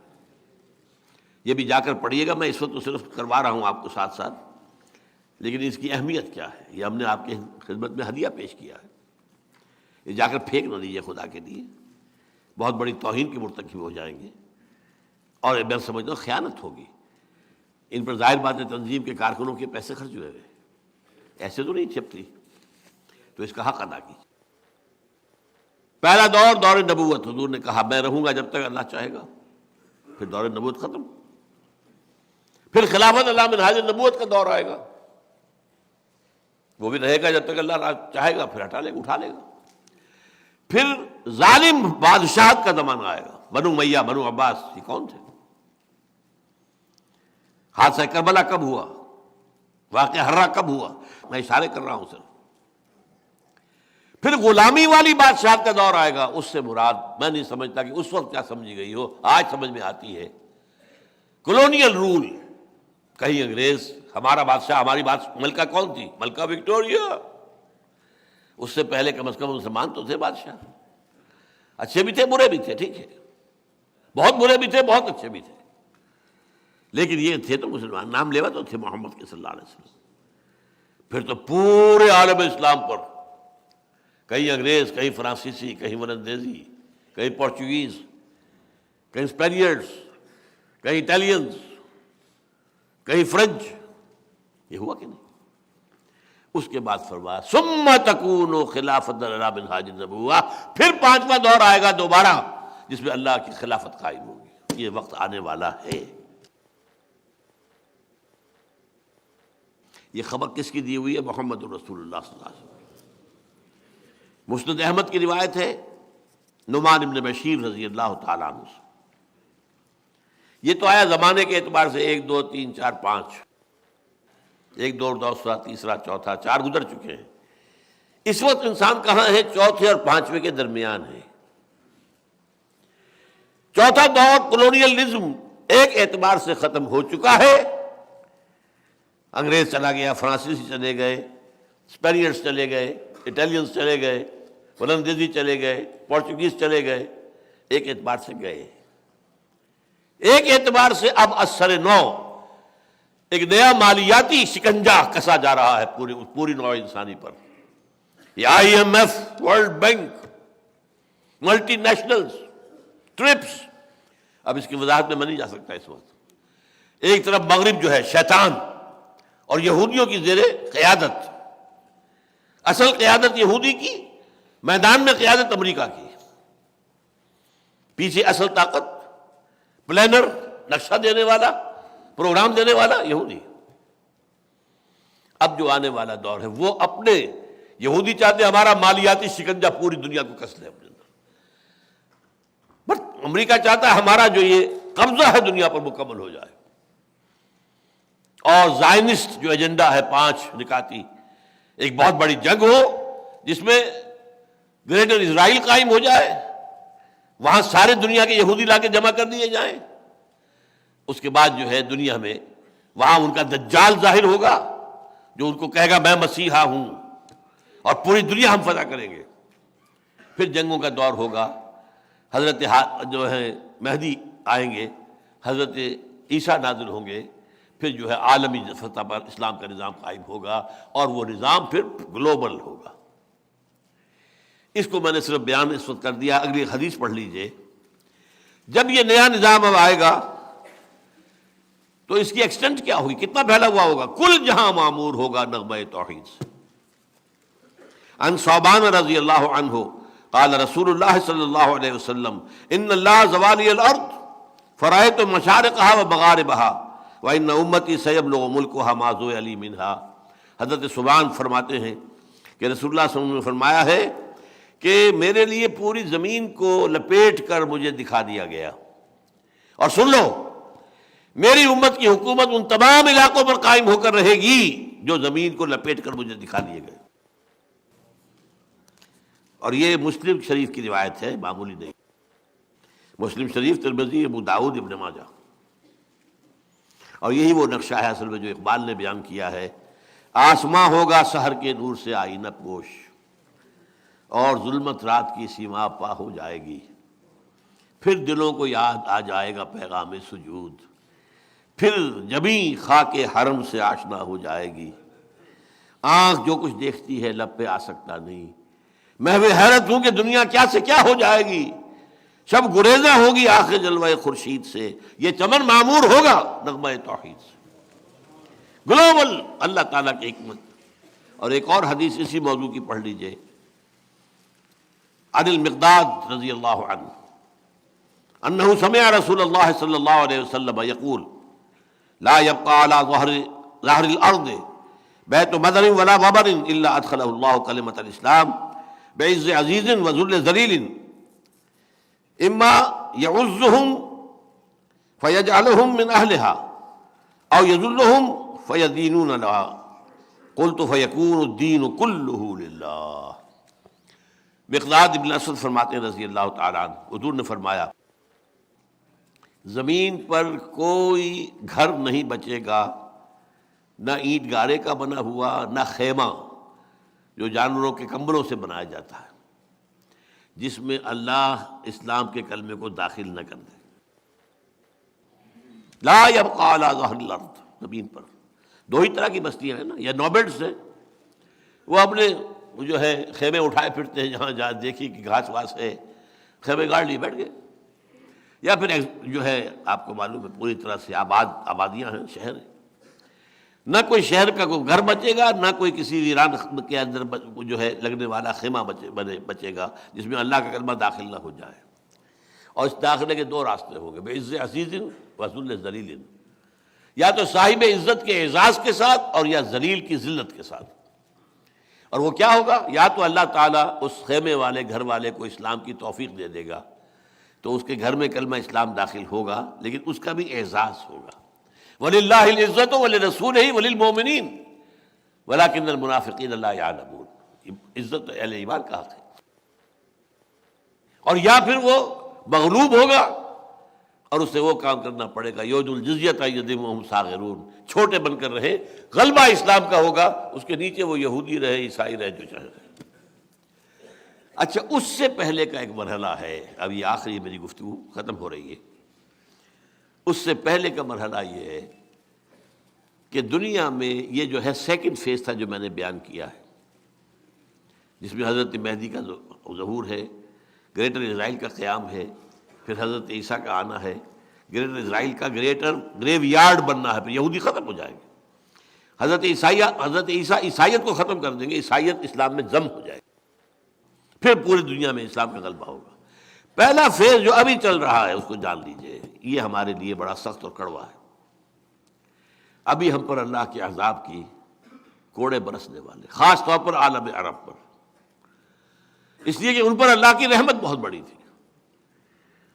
A: یہ بھی جا کر پڑھیے گا، میں اس وقت تو صرف کروا رہا ہوں آپ کو ساتھ ساتھ، لیکن اس کی اہمیت کیا ہے یہ ہم نے آپ کی خدمت میں ہدیہ پیش کیا ہے۔ یہ جا کر پھینک نہ دیجیے خدا کے لیے، بہت بڑی توہین کے مرتکب ہو جائیں گے، اور میں سمجھتا ہوں خیانت ہوگی۔ ان پر ظاہر بات ہے تنظیم کے کارکنوں کے پیسے خرچ ہوئے، ایسے تو نہیں چھپتی، تو اس کا حق ادا کیجیے۔ پہلا دور دور نبوت، حضور نے کہا میں رہوں گا جب تک اللہ چاہے گا، پھر دور نبوت ختم، پھر خلافت علی منہاج النبوت کا دور آئے گا، وہ بھی رہے گا جب تک اللہ چاہے گا، پھر ہٹا لے گا، اٹھا لے گا۔ پھر ظالم بادشاہت کا زمانہ آئے گا، بنو امیہ، بنو عباس، یہ کون تھے؟ حادثہ کربلا کب ہوا؟ واقعہ ہررا کب ہوا؟ میں اشارے کر رہا ہوں صرف۔ پھر غلامی والی بادشاہت کا دور آئے گا، اس سے مراد میں نہیں سمجھتا کہ اس وقت کیا سمجھی گئی ہو، آج سمجھ میں آتی ہے۔ کولونیل رول، کہیں انگریز، ہمارا بادشاہ، ہماری ملکہ کون تھی؟ ملکہ وکٹوریہ۔ اس سے پہلے کم از کم مسلمان تو تھے بادشاہ، اچھے بھی تھے برے بھی تھے، ٹھیک ہے، بہت برے بھی تھے بہت اچھے بھی تھے، لیکن یہ تھے تو مسلمان، نام لیوا تو تھے محمد کے صلی اللہ علیہ وسلم۔ پھر تو پورے عالم اسلام پر کہیں انگریز، کہیں فرانسیسی، کہیں ولندیزی، کہیں پورچوگیز، کہیں اسپینیئرز، کہیں اٹالینز، کہیں فرینچ، یہ ہوا کہ نہیں؟ اس کے بعد فرمایا ثم تکون خلافت علی منہاج النبوہ، پھر 5واں دور آئے گا دوبارہ جس میں اللہ کی خلافت قائم ہوگی۔ یہ وقت آنے والا ہے۔ یہ خبر کس کی دی ہوئی ہے؟ محمد رسول اللہ صلی اللہ علیہ وسلم۔ مسند احمد کی روایت ہے نعمان بن بشیر رضی اللہ تعالیٰ عنہ سے۔ یہ تو آیا زمانے کے اعتبار سے 1 2 3 4 5، 1 2 دوسرا تیسرا چوتھا، 4 گزر چکے ہیں۔ اس وقت انسان کہاں ہے؟ چوتھے اور 5ویں کے درمیان ہے۔ چوتھا دور کولونیلزم ایک اعتبار سے ختم ہو چکا ہے، انگریز چلا گیا، فرانسیسی چلے گئے، اسپینیئرز چلے گئے، اٹالینز چلے گئے، ولندیزی چلے گئے، پورچوگیز چلے گئے، ایک اعتبار سے گئے۔ ایک اعتبار سے اب اثر نو ایک نیا مالیاتی شکنجہ کسا جا رہا ہے پوری نوع انسانی پر۔ یہ IMF، world bank, multi nationals, trips, اب اس کی وضاحت میں نہیں جا سکتا اس وقت۔ ایک طرف مغرب جو ہے شیطان اور یہودیوں کی زیر قیادت، اصل قیادت یہودی کی، میدان میں قیادت امریکہ کی، پیچھے اصل طاقت، پلانر، نقشہ دینے والا، پروگرام دینے والا یہودی۔ اب جو آنے والا دور ہے وہ اپنے یہودی چاہتے ہیں ہمارا مالیاتی شکنجہ پوری دنیا کو کس لے اپنے اندر، بٹ امریکہ چاہتا ہے ہمارا جو یہ قبضہ ہے دنیا پر مکمل ہو جائے، اور زائنسٹ جو ایجنڈا ہے 5 نکاتی، ایک بہت بڑی جنگ ہو جس میں گریٹر اسرائیل قائم ہو جائے، وہاں سارے دنیا کے یہودی لا کے جمع کر دیے جائیں، اس کے بعد جو ہے دنیا میں وہاں ان کا دجال ظاہر ہوگا جو ان کو کہے گا میں مسیحا ہوں، اور پوری دنیا ہم فتح کریں گے۔ پھر جنگوں کا دور ہوگا، حضرت جو ہے مہدی آئیں گے، حضرت عیسیٰ نازل ہوں گے، پھر جو ہے عالمی سطح پر اسلام کا نظام قائم ہوگا، اور وہ نظام پھر گلوبل ہوگا۔ اس کو میں نے صرف بیان اس وقت کر دیا، اگلی حدیث پڑھ لیجئے۔ جب یہ نیا نظام اب آئے گا تو اس کی ایکسٹینٹ کیا ہوگی، کتنا پھیلا ہوا ہوگا؟ کل جہاں معمور ہوگا نغمہ توحید سے۔ عن ثوبان رضی اللہ عنہ قال رسول اللہ صلی اللہ علیہ وسلم ان اللہ زوالی الارض فرأیت مشارقها ومغاربها وان امتی سیبلغ ملکها ما زوی علی منها۔ حضرت ثوبان فرماتے ہیں کہ رسول اللہ صلی اللہ علیہ وسلم نے فرمایا ہے کہ میرے لیے پوری زمین کو لپیٹ کر مجھے دکھا دیا گیا، اور سن لو میری امت کی حکومت ان تمام علاقوں پر قائم ہو کر رہے گی جو زمین کو لپیٹ کر مجھے دکھا دیے گئے. اور یہ مسلم شریف کی روایت ہے، معمولی نہیں. مسلم شریف، ترمذی، ابو داؤد، ابن ماجہ. اور یہی وہ نقشہ ہے اصل میں جو اقبال نے بیان کیا ہے. آسماں ہوگا سحر کے نور سے آئینہ پوش، اور ظلمت رات کی سیما پا ہو جائے گی. پھر دلوں کو یاد آ جائے گا پیغام سجود، پھر جبیں خاک حرم سے آشنا ہو جائے گی. آنکھ جو کچھ دیکھتی ہے لب پہ آ سکتا نہیں، محو حیرت ہوں کہ دنیا کیا سے کیا ہو جائے گی. شب گریزاں ہوگی آخر جلوہ خورشید سے، یہ چمن معمور ہوگا نغمہ توحید سے. گلوبل اللہ تعالیٰ کی حکمت. اور ایک اور حدیث اسی موضوع کی پڑھ لیجئے، عن المقداد رضی اللہ عنہ انہ سمع رسول اللہ صلی اللہ علیہ وسلم یقول لا يبقى على ظہر الارض بیت مدر ولا وبر الا ادخلہ اللہ کلمۃ الاسلام بعز عزیز وذل ذلیل اما یعزهم فیجعلهم من اہلها او یذلهم فیدینون لها قلت فیکون الدین کلہ للہ. مقداد ابن اسود فرماتے ہیں رضی اللہ تعالیٰ عنہ، حضور نے فرمایا زمین پر کوئی گھر نہیں بچے گا، نہ اینٹ گارے کا بنا ہوا، نہ خیمہ جو جانوروں کے کمبلوں سے بنایا جاتا ہے، جس میں اللہ اسلام کے کلمے کو داخل نہ کر دے. لا یبقى علی ظہر الارض، زمین پر دو ہی طرح کی بستیاں ہیں نا، یا نوبیڈس ہیں، وہ اپنے جو ہے خیمے اٹھائے پھرتے ہیں، جہاں جہاں دیکھی کہ گھاس واس ہے خیمے گاڑ لیے بیٹھ گئے. یا پھر جو ہے آپ کو معلوم ہے پوری طرح سے آبادیاں ہیں، شہر ہیں. نہ کوئی شہر کا کوئی گھر بچے گا، نہ کوئی کسی ویران کے اندر جو ہے لگنے والا خیمہ بچے گا جس میں اللہ کا کلمہ داخل نہ ہو جائے. اور اس داخلے کے دو راستے ہوں گے، بعز عزیز و ذل ذلیل. یا تو صاحب عزت کے اعزاز کے ساتھ، اور یا ذلیل کی ذلت کے ساتھ. اور وہ کیا ہوگا؟ یا تو اللہ تعالیٰ اس خیمے والے گھر والے کو اسلام کی توفیق دے دے گا تو اس کے گھر میں کلمہ اسلام داخل ہوگا، لیکن اس کا بھی اعزاز ہوگا. وَلِلَّهِ الْعِزَّةُ وَلِرَسُولِهِ وَلِلْمُؤْمِنِينَ وَلَكِنَّ الْمُنَافِقِينَ لَا يَعْلَمُونَ. عزت تو اہل ایمان کا حق ہے. اور یا پھر وہ مغلوب ہوگا اور اسے وہ کام کرنا پڑے گا، یود الجزیۃ عن یدٍ وہم صاغرون، چھوٹے بن کر رہے، غلبہ اسلام کا ہوگا، اس کے نیچے وہ یہودی رہے، عیسائی رہے، جو چاہے رہے. اچھا، اس سے پہلے کا ایک مرحلہ ہے، اب یہ آخری میری گفتگو ختم ہو رہی ہے. اس سے پہلے کا مرحلہ یہ ہے کہ دنیا میں یہ جو ہے سیکنڈ فیز تھا جو میں نے بیان کیا ہے، جس میں حضرت مہدی کا ظہور ہے، گریٹر اسرائیل کا قیام ہے، پھر حضرت عیسیٰ کا آنا ہے، گریٹر اسرائیل کا گریٹر گریو یارڈ بننا ہے، پھر یہودی ختم ہو جائے گے. حضرت عیسیٰ عیسائیت کو ختم کر دیں گے، عیسائیت اسلام میں ضم ہو جائے گی، پھر پوری دنیا میں اسلام کا غلبہ ہوگا. پہلا فیز جو ابھی چل رہا ہے اس کو جان لیجئے، یہ ہمارے لیے بڑا سخت اور کڑوا ہے. ابھی ہم پر اللہ کے عذاب کی کوڑے برسنے والے، خاص طور پر عالم عرب پر، اس لیے کہ ان پر اللہ کی رحمت بہت بڑی تھی.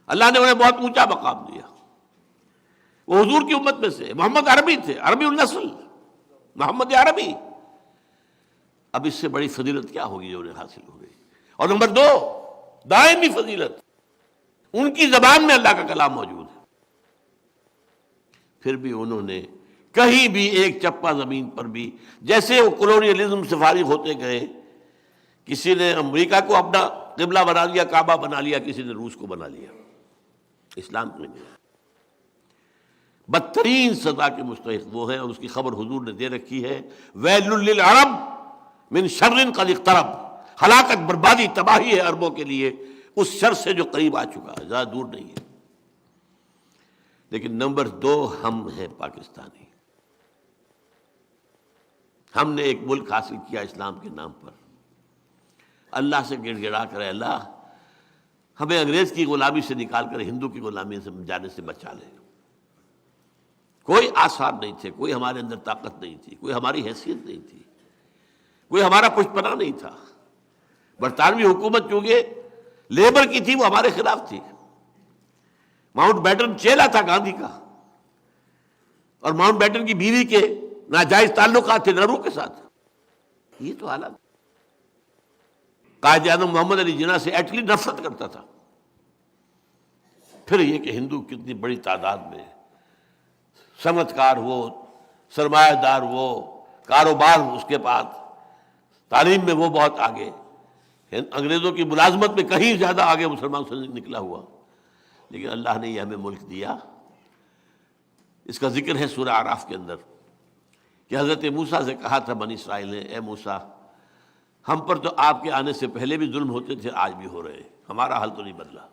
A: اللہ نے انہیں بہت اونچا مقام دیا. وہ حضور کی امت میں سے محمد عربی تھے، عربی النسل، محمد عربی. اب اس سے بڑی فضیلت کیا ہوگی جو انہیں حاصل ہو گئی. اور نمبر دو، دائمی فضیلت، ان کی زبان میں اللہ کا کلام موجود ہے. پھر بھی انہوں نے کہیں بھی ایک چپا زمین پر بھی، جیسے وہ کولونیلزم سے فارغ ہوتے گئے، کسی نے امریکہ کو اپنا قبلہ بنا لیا، کعبہ بنا لیا، کسی نے روس کو بنا لیا، اسلام کو نہیں. بدترین سزا کے مستحق وہ ہیں، اور اس کی خبر حضور نے دے رکھی ہے، ویل للعرب من شر قد اقترب. ہلاکت، بربادی، تباہی ہے عربوں کے لیے اس شر سے جو قریب آ چکا ہے، زیادہ دور نہیں ہے. لیکن نمبر دو، ہم ہیں پاکستانی. ہم نے ایک ملک حاصل کیا اسلام کے نام پر. اللہ سے گڑ گڑا کر، اللہ ہمیں انگریز کی غلامی سے نکال کر ہندو کی غلامی سے جانے سے بچا لے. کوئی آثار نہیں تھے، کوئی ہمارے اندر طاقت نہیں تھی، کوئی ہماری حیثیت نہیں تھی. کوئی ہمارا پشپنا نہیں تھا. برطانوی حکومت چونکہ لیبر کی تھی وہ ہمارے خلاف تھی. ماؤنٹ بیٹن چیلا تھا گاندھی کا، اور ماؤنٹ بیٹن کی بیوی کے ناجائز تعلقات تھے نہرو کے ساتھ. یہ تو حالات. قائد اعظم محمد علی جناح سے ایٹلی نفرت کرتا تھا. پھر یہ کہ ہندو کتنی بڑی تعداد میں صنعت کار ہو، سرمایہ دار ہو، کاروبار اس کے پاس، تعلیم میں وہ بہت آگے، انگریزوں کی ملازمت میں کہیں زیادہ آگے مسلمان سے نکلا ہوا. لیکن اللہ نے یہ ہمیں ملک دیا. اس کا ذکر ہے سورہ اعراف کے اندر کہ حضرت موسیٰ سے کہا تھا بنی اسرائیل نے، اے موسیٰ ہم پر تو آپ کے آنے سے پہلے بھی ظلم ہوتے تھے، آج بھی ہو رہے ہیں، ہمارا حال تو نہیں بدلا.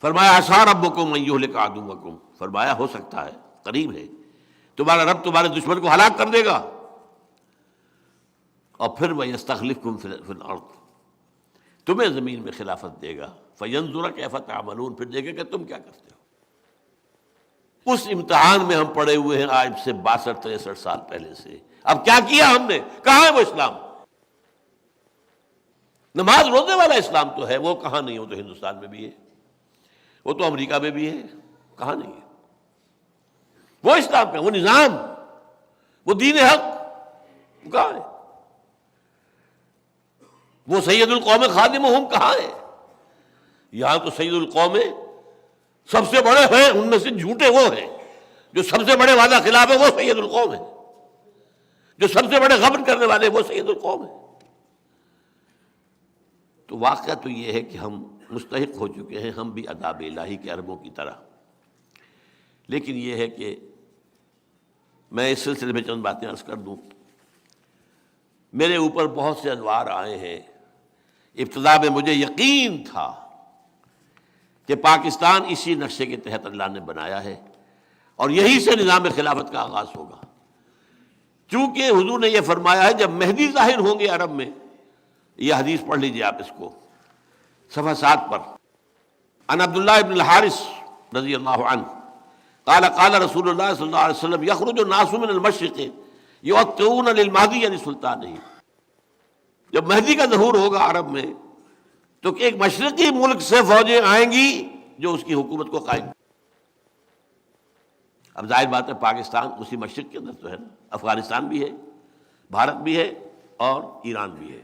A: فرمایا عسیٰ ربکم ان یہلک عدوکم، فرمایا ہو سکتا ہے، قریب ہے، تمہارا رب تمہارے دشمن کو ہلاک کر دے گا، اور پھر وَيَسْتَخْلِفْكُمْ فِي الْأَرْضِ، تمہیں زمین میں خلافت دے گا. فَيَنْظُرَ كَيْفَ تَعْمَلُونَ، پھر دیکھے کہ تم کیا کرتے ہو. اس امتحان میں ہم پڑے ہوئے ہیں آج سے 62-63 سال پہلے سے. اب کیا کیا ہم نے؟ کہاں ہے وہ اسلام؟ نماز روزے والا اسلام تو ہے، وہ کہاں نہیں؟ وہ تو ہندوستان میں بھی ہے، وہ تو امریکہ میں بھی ہے، کہاں نہیں ہے وہ اسلام کا، وہ نظام، وہ دین حق کہاں ہے؟ وہ سید القوم خادمہم کہاں ہے؟ یہاں تو سید القوم سب سے بڑے ہیں، ان میں سے جھوٹے وہ ہیں جو سب سے بڑے وعدہ خلاف ہے، وہ سید القوم ہے. جو سب سے بڑے غبن کرنے والے وہ سید القوم ہے. تو واقعہ تو یہ ہے کہ ہم مستحق ہو چکے ہیں، ہم بھی عذاب الہی کے عربوں کی طرح. لیکن یہ ہے کہ میں اس سلسلے میں چند باتیں عرض کر دوں. میرے اوپر بہت سے انوار آئے ہیں. ابتدا میں مجھے یقین تھا کہ پاکستان اسی نقشے کے تحت اللہ نے بنایا ہے اور یہی سے نظام خلافت کا آغاز ہوگا. چونکہ حضور نے یہ فرمایا ہے جب مہدی ظاہر ہوں گے عرب میں، یہ حدیث پڑھ لیجئے آپ اس کو صفحہ 7 پر. عن عبداللہ ابن الحارث رضی اللہ عنہ قال قال رسول اللہ صلی اللہ علیہ وسلم یخرج الناس من المشرق یعطون للمہدی یعنی سلطانہ. جب مہدی کا ظہور ہوگا عرب میں تو ایک مشرقی ملک سے فوجیں آئیں گی جو اس کی حکومت کو قائم. اب ظاہر بات ہے پاکستان اسی مشرق کے اندر تو ہے نا، افغانستان بھی ہے، بھارت بھی ہے اور ایران بھی ہے.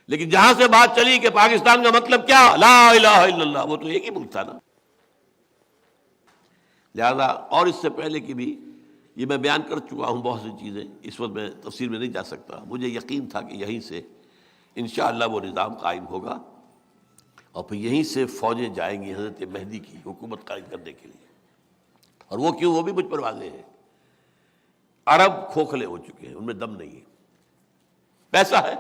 A: لیکن جہاں سے بات چلی کہ پاکستان کا مطلب کیا، لا الہ الا اللہ، وہ تو ایک ہی ملک تھا نا. لہذا اور اس سے پہلے کی بھی یہ میں بیان کر چکا ہوں بہت سی چیزیں، اس وقت میں تفصیل میں نہیں جا سکتا. مجھے یقین تھا کہ یہیں سے انشاءاللہ وہ نظام قائم ہوگا اور پھر یہیں سے فوجیں جائیں گی حضرت مہدی کی حکومت قائم کرنے کے لیے. اور وہ کیوں؟ وہ بھی مجھ پر واضح ہے. عرب کھوکھلے ہو چکے ہیں، ان میں دم نہیں ہے، پیسہ ہے،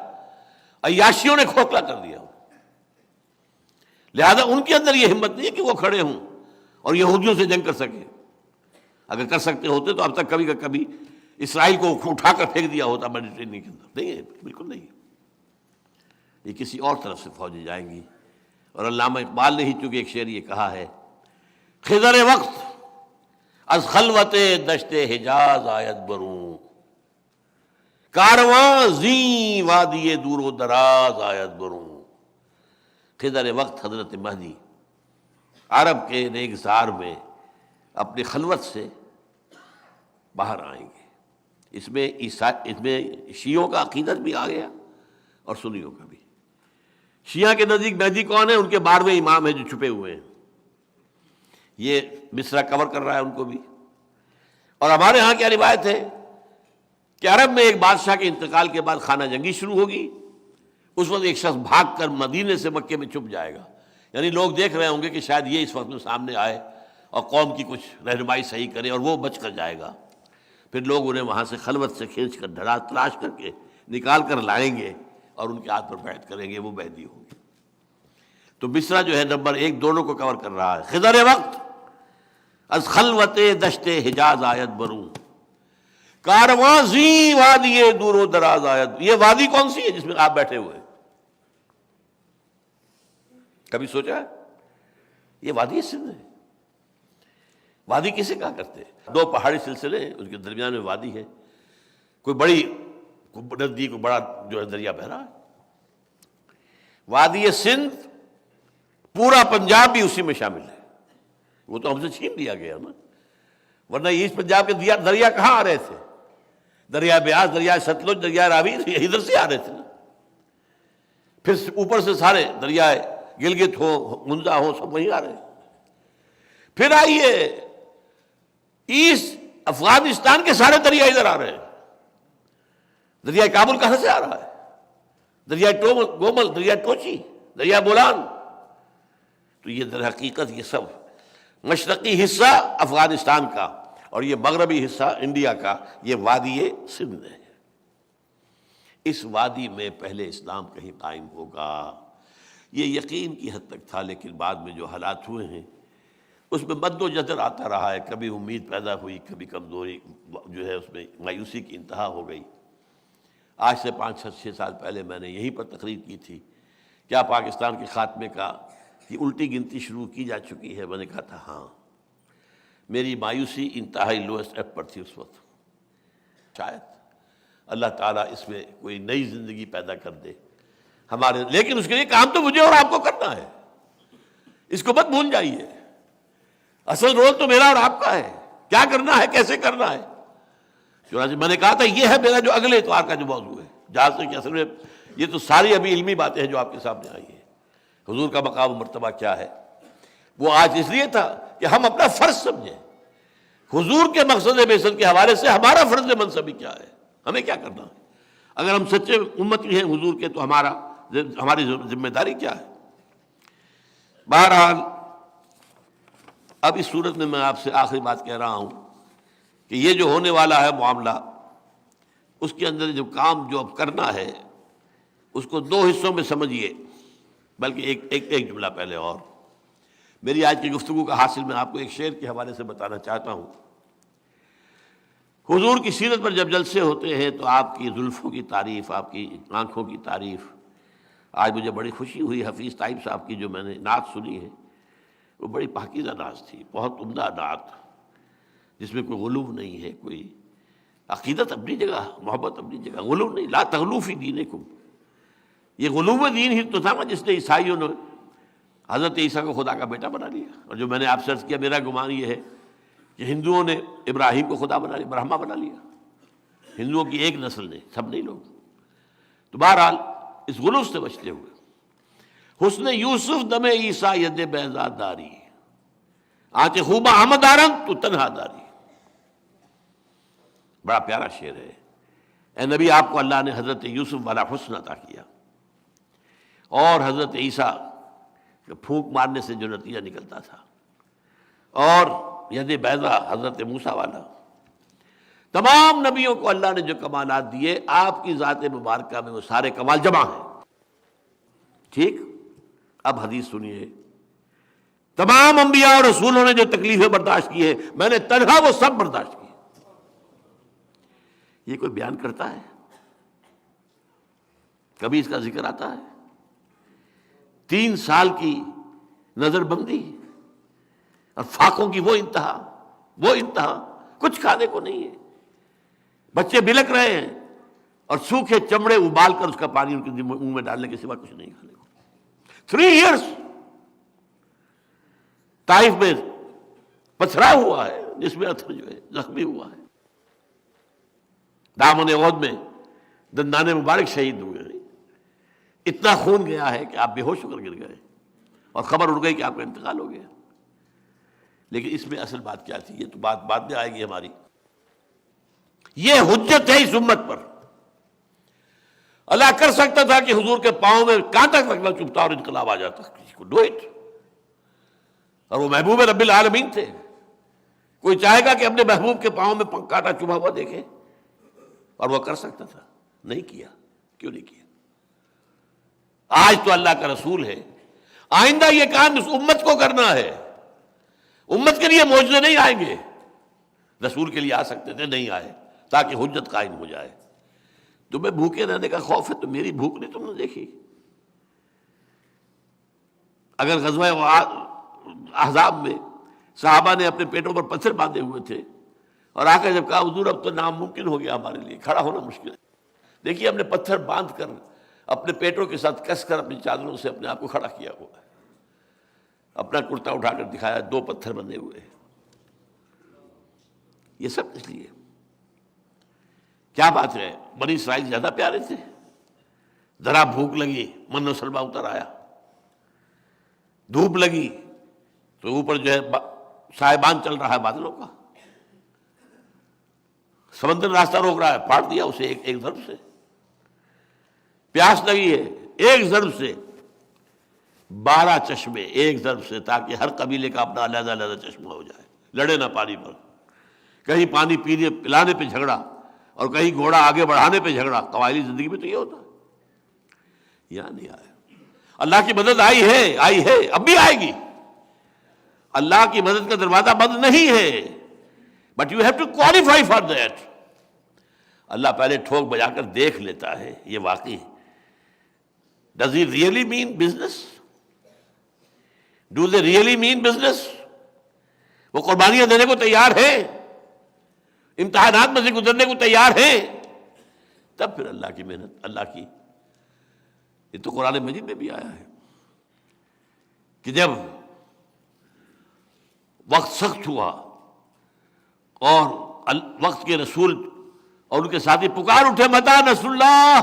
A: عیاشیوں نے کھوکھلا کر دیا. لہذا ان کے اندر یہ ہمت نہیں ہے کہ وہ کھڑے ہوں اور یہودیوں سے جنگ کر سکیں. اگر کر سکتے ہوتے تو اب تک کبھی کا کبھی اسرائیل کو اٹھا کر پھینک دیا ہوتا میڈیٹرینین کے اندر. نہیں ہے، بالکل نہیں ہے. یہ کسی اور طرف سے فوجیں جائیں گی. اور علامہ اقبال نے ہی چونکہ ایک شعر یہ کہا ہے، خضر وقت از خلوت دشت حجاز آید بروں، کارواں زی وادی دور و دراز آید بروں. خضر وقت حضرت مہدی عرب کے ریگزار میں اپنی خلوت سے باہر آئیں گے. اس میں شیعوں کا عقیدت بھی آ گیا اور سنیوں کا بھی. شیعہ کے نزدیک مہدی کون ہے؟ ان کے 12ویں امام ہیں جو چھپے ہوئے ہیں. یہ مصرع کور کر رہا ہے ان کو بھی. اور ہمارے ہاں کیا روایت ہے کہ عرب میں ایک بادشاہ کے انتقال کے بعد خانہ جنگی شروع ہوگی. اس وقت ایک شخص بھاگ کر مدینے سے مکے میں چھپ جائے گا. یعنی لوگ دیکھ رہے ہوں گے کہ شاید یہ اس وقت میں سامنے آئے اور قوم کی کچھ رہنمائی صحیح کرے، اور وہ بچ کر جائے گا. پھر لوگ انہیں وہاں سے خلوت سے کھینچ کر تلاش کر کے نکال کر لائیں گے اور ان کے ہاتھ پر بیعت کریں گے، وہ مہدی ہوگی. تو مصرع جو ہے نمبر 1 دونوں کو کور کر رہا ہے. خضر وقت از خلوت دشت حجاز آیت بروں، کارواں زی وادی دور و دراز آیت. یہ وادی کون سی ہے جس میں آپ بیٹھے ہوئے ہیں؟ کبھی سوچا ہے؟ یہ وادی سندھ ہے. وادی کسے کہا کرتے ہیں؟ 2 پہاڑی سلسلے ہیں، اس کے درمیان میں وادی ہے. کوئی بڑی نزدیک بڑا جو ہے دریا بہ رہا ہے. وادی سندھ پورا پنجاب بھی اسی میں شامل ہے. وہ تو ہم سے چھین لیا گیا نا، ورنہ ایسٹ پنجاب کے دریا کہاں آ رہے تھے؟ دریا بیاس، دریا ستلج، دریا راوی ادھر سے آ رہے تھے نا. پھر اوپر سے سارے دریائے گلگت ہو، منزا ہو، سب وہیں آ رہے ہیں. پھر آئیے ایسٹ افغانستان کے سارے دریا ادھر آ رہے ہیں. دریا کابل کہاں سے آ رہا ہے؟ دریا گومل، دریا ٹوچی، دریا بولان. تو یہ در حقیقت یہ سب مشرقی حصہ افغانستان کا اور یہ مغربی حصہ انڈیا کا یہ وادی سندھ ہے. اس وادی میں پہلے اسلام کہیں قائم ہوگا یہ یقین کی حد تک تھا، لیکن بعد میں جو حالات ہوئے ہیں اس میں مد و جزر آتا رہا ہے. کبھی امید پیدا ہوئی، کبھی کمزوری جو ہے اس میں مایوسی کی انتہا ہو گئی. آج سے 5-6 سال پہلے میں نے یہیں پر تقریر کی تھی، کیا پاکستان کے خاتمے کا کی الٹی گنتی شروع کی جا چکی ہے؟ میں نے کہا تھا ہاں. میری مایوسی انتہائی لوئسٹ ایپ پر تھی اس وقت. شاید اللہ تعالیٰ اس میں کوئی نئی زندگی پیدا کر دے ہمارے، لیکن اس کے لیے کام تو مجھے اور آپ کو کرنا ہے. اس کو مت بھول جائیے، اصل رول تو میرا اور آپ کا ہے. کیا کرنا ہے، کیسے کرنا ہے. چنانچہ میں نے کہا تھا یہ ہے میرا جو اگلے اتوار کا جو موضوع ہے، جہاں سے کہ اصل میں یہ تو ساری ابھی علمی باتیں ہیں جو آپ کے سامنے آئی ہیں. حضور کا مقام و مرتبہ کیا ہے، وہ آج اس لیے تھا کہ ہم اپنا فرض سمجھیں. حضور کے مقصد بعثت کے حوالے سے ہمارا فرض منصبی کیا ہے، ہمیں کیا کرنا ہے. اگر ہم سچے امتی ہیں حضور کے تو ہماری ذمہ داری کیا ہے. بہرحال اب اس صورت میں آپ سے آخری بات کہہ رہا ہوں کہ یہ جو ہونے والا ہے معاملہ، اس کے اندر جو کام جو اب کرنا ہے اس کو 2 حصوں میں سمجھیے. بلکہ ایک جملہ پہلے اور میری آج کی گفتگو کا حاصل میں آپ کو ایک شعر کے حوالے سے بتانا چاہتا ہوں. حضور کی سیرت پر جب جلسے ہوتے ہیں تو آپ کی زلفوں کی تعریف، آپ کی آنکھوں کی تعریف. آج مجھے بڑی خوشی ہوئی، حفیظ طیب صاحب کی جو میں نے نعت سنی ہے وہ بڑی پاکیزہ نعت تھی، بہت عمدہ نعت جس میں کوئی غلو نہیں ہے، کوئی عقیدت اپنی جگہ، محبت اپنی جگہ، غلو نہیں. لا تغلو فی دینکم، یہ غلو دین ہی تو تھا جس نے عیسائیوں نے حضرت عیسیٰ کو خدا کا بیٹا بنا لیا. اور جو میں نے آپ سے عرض کیا، میرا گمان یہ ہے کہ ہندوؤں نے ابراہیم کو خدا بنا لیا، برہما بنا لیا. ہندوؤں کی ایک نسل نے، سب نہیں لوگ. تو بہرحال اس غلو سے بچتے ہوئے حسن یوسف دم عیسیٰ ید بیضا داری، آنچ خوبہ احمد آرن تو تنہا داری. بڑا پیارا شعر ہے. اے نبی، آپ کو اللہ نے حضرت یوسف والا حسن عطا کیا، اور حضرت عیسیٰ پھونک مارنے سے جو نتیجہ نکلتا تھا، اور ید بیضا حضرت موسیٰ والا. تمام نبیوں کو اللہ نے جو کمالات دیے، آپ کی ذات مبارکہ میں وہ سارے کمال جمع ہیں. ٹھیک، اب حدیث سنیے. تمام انبیاء اور رسولوں نے جو تکلیفیں برداشت کی ہیں، میں نے تنہا وہ سب برداشت کی. یہ کوئی بیان کرتا ہے؟ کبھی اس کا ذکر آتا ہے؟ 3 سال کی نظر بندی اور فاقوں کی وہ انتہا، کچھ کھانے کو نہیں ہے. بچے بلک رہے ہیں اور سوکھے چمڑے ابال کر اس کا پانی ان کے منہ میں ڈالنے کے سوا کچھ نہیں کھانے کو. 3 ایئرس طائف میں پتھرا ہوا ہے، جس میں اتھر جو ہے زخمی ہوا ہے. دامن احد میں دندان مبارک شہید ہوئے ہیں. اتنا خون گیا ہے کہ آپ بے ہوش ہو کر گر گئے اور خبر اڑ گئی کہ آپ کا انتقال ہو گیا. لیکن اس میں اصل بات کیا تھی، یہ تو بات بعد میں آئے گی ہماری. یہ حجت ہے اس امت پر. اللہ کر سکتا تھا کہ حضور کے پاؤں میں کانٹا تک نہ چبھتا اور انقلاب آ جاتا. کسی کو ڈو اٹ. اور وہ محبوب رب العالمین تھے. کوئی چاہے گا کہ اپنے محبوب کے پاؤں میں کانٹا چبھا ہوا دیکھے، اور وہ کر سکتا تھا، نہیں کیا. کیوں نہیں کیا؟ آج تو اللہ کا رسول ہے، آئندہ یہ کام اس امت کو کرنا ہے. امت کے لیے معجزے نہیں آئیں گے. رسول کے لیے آ سکتے تھے، نہیں آئے، تاکہ حجت قائم ہو جائے. تمہیں بھوکے رہنے کا خوف ہے تو میری بھوک نہیں تم نے دیکھی. اگر غزوہ احزاب میں صحابہ نے اپنے پیٹوں پر پتھر باندھے ہوئے تھے اور آ کر جب کہا حضور اب تو ناممکن ہو گیا ہمارے لیے، کھڑا ہونا مشکل ہے، دیکھیے ہم نے پتھر باندھ کر اپنے پیٹوں کے ساتھ کس کر اپنی چادروں سے اپنے آپ کو کھڑا کیا ہوا ہے، اپنا کرتا اٹھا کر دکھایا، 2 پتھر بندھے ہوئے ہیں۔ یہ سب اس لیے کیا بات ہے، بنی اسرائیل زیادہ پیارے تھے؟ ذرا بھوک لگی من و سلوہ اتر آیا، دھوپ لگی تو اوپر جو ہے سائبان چل رہا ہے بادلوں کا، سمندر راستہ روک رہا ہے، پھاڑ دیا اسے ایک ضرب سے۔ پیاس لگی ہے، ایک ضرب سے 12 چشمے، ایک ضرب سے، تاکہ ہر قبیلے کا اپنا علیحدہ علیحدہ چشمہ ہو جائے، لڑے نہ پانی پر۔ کہیں پانی پینے پلانے پہ جھگڑا اور کہیں گھوڑا آگے بڑھانے پہ جھگڑا۔ قبائلی زندگی میں تو یہ ہوتا ہے۔ یہاں نہیں آیا۔ اللہ کی مدد آئی ہے، اب بھی آئے گی۔ اللہ کی مدد کا دروازہ بند نہیں ہے، but you have to qualify for that. اللہ پہلے ٹھوک بجا کر دیکھ لیتا ہے یہ واقعی does he really mean business, do they really mean business, وہ قربانیاں دینے کو تیار ہیں، امتحانات میں سے گزرنے کو تیار ہیں، تب پھر اللہ کی محنت، اللہ کی۔ یہ تو قرآن مجید میں بھی آیا ہے کہ جب وقت سخت ہوا اور وقت کے رسول اور ان کے ساتھی پکار اٹھے متی نصر اللہ،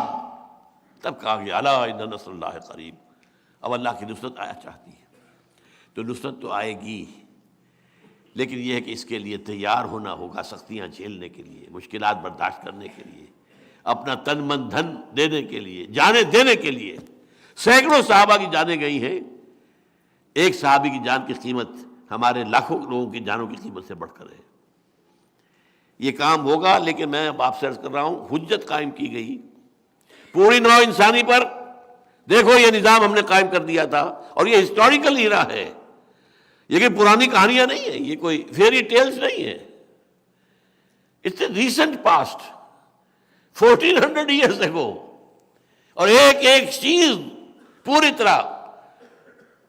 A: تب کہا گیا الا ان نصر اللہ قریب۔ اب اللہ کی نصرت آیا چاہتی ہے تو نصرت تو آئے گی، لیکن یہ ہے کہ اس کے لیے تیار ہونا ہوگا، سختیاں جھیلنے کے لیے، مشکلات برداشت کرنے کے لیے، اپنا تن من دھن دینے کے لیے، جانیں دینے کے لیے۔ سینکڑوں صحابہ کی جانیں گئی ہیں، ایک صحابی کی جان کی قیمت ہمارے لاکھوں لوگوں کی جانوں کی قیمت سے بڑھ کر ہے۔ یہ کام ہوگا، لیکن میں اب آپ سے عرض کر رہا ہوں حجت قائم کی گئی پوری نوع انسانی پر۔ دیکھو یہ نظام ہم نے قائم کر دیا تھا، اور یہ ہسٹوریکل ایرا ہے، یہ کہ پرانی کہانیاں نہیں ہیں، یہ کوئی فیری ٹیلز نہیں ہے، it's a recent past 1400 years ago, اور ایک ایک چیز پوری طرح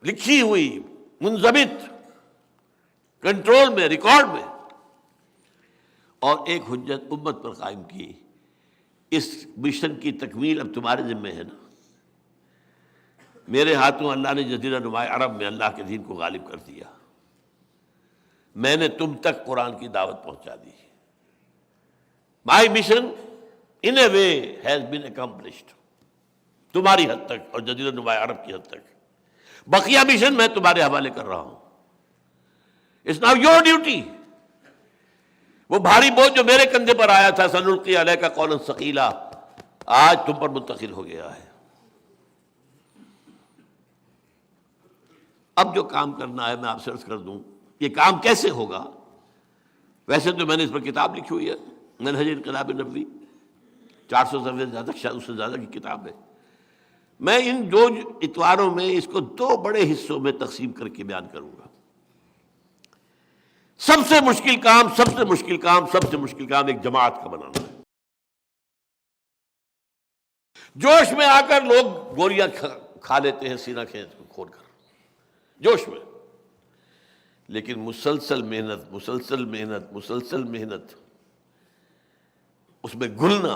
A: لکھی ہوئی، منضبط، کنٹرول میں، ریکارڈ میں، اور ایک حجت امت پر قائم کی۔ اس مشن کی تکمیل اب تمہارے ذمہ ہے نا۔ میرے ہاتھوں اللہ نے جزیرہ نما عرب میں اللہ کے دین کو غالب کر دیا، میں نے تم تک قرآن کی دعوت پہنچا دی۔ My mission in a way has been accomplished, تمہاری حد تک اور جزیرہ نما عرب کی حد تک۔ بقیہ مشن میں تمہارے حوالے کر رہا ہوں، اٹس ناؤ یور ڈیوٹی۔ وہ بھاری بوجھ جو میرے کندھے پر آیا تھا، سنلقی علیک قولا ثقیلا، آج تم پر منتقل ہو گیا ہے۔ اب جو کام کرنا ہے میں آپ سے عرض کر دوں، یہ کام کیسے ہوگا؟ ویسے تو میں نے اس پر کتاب لکھی ہوئی ہے، منہج انقلاب نبوی، 400 صفحے سے زیادہ، شاید اس سے زیادہ کی کتاب ہے۔ میں ان 2 اتواروں میں اس کو 2 بڑے حصوں میں تقسیم کر کے بیان کروں گا۔ سب سے مشکل کام ایک جماعت کا بنانا ہے۔ جوش میں آ کر لوگ گولیاں کھا لیتے ہیں سینہ کھول کر، جوش میں، لیکن مسلسل محنت، اس میں گھلنا،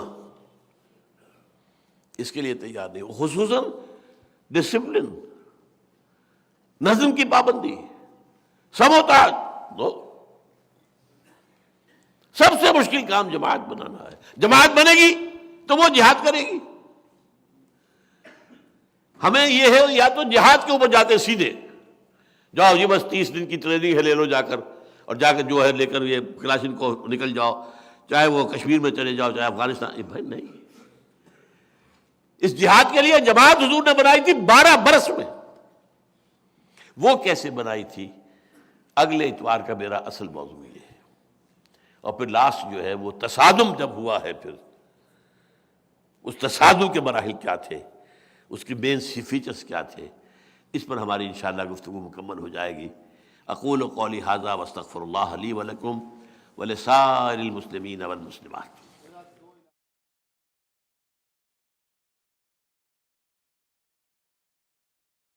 A: اس کے لیے تیار نہیں، خصوصاً ڈسپلن، نظم کی پابندی، سموتاج۔ سب سے مشکل کام جماعت بنانا ہے۔ جماعت بنے گی تو وہ جہاد کرے گی۔ ہمیں یہ ہے یا تو جہاد کے اوپر جاتے سیدھے، جاؤ یہ بس 30 دن کی ٹریننگ ہے، لے لو جا کر، اور جا کر جو ہے لے کر یہ کلاشن کو نکل جاؤ، چاہے وہ کشمیر میں چلے جاؤ، چاہے افغانستان۔ بھائی نہیں، اس جہاد کے لیے جماعت حضور نے بنائی تھی 12 برس میں۔ وہ کیسے بنائی تھی؟ اگلے اتوار کا میرا اصل موضوع یہ ہے۔ اور پھر لاسٹ جو ہے وہ تصادم جب ہوا ہے، پھر اس تصادم کے مراحل کیا تھے، اس کی مین فیچرز کیا تھے، اس پر ہماری انشاءاللہ گفتگو مکمل ہو جائے گی۔ اقول قولی ھذا واستغفر اللہ لی ولکم ولسائر المسلمین والمسلمات۔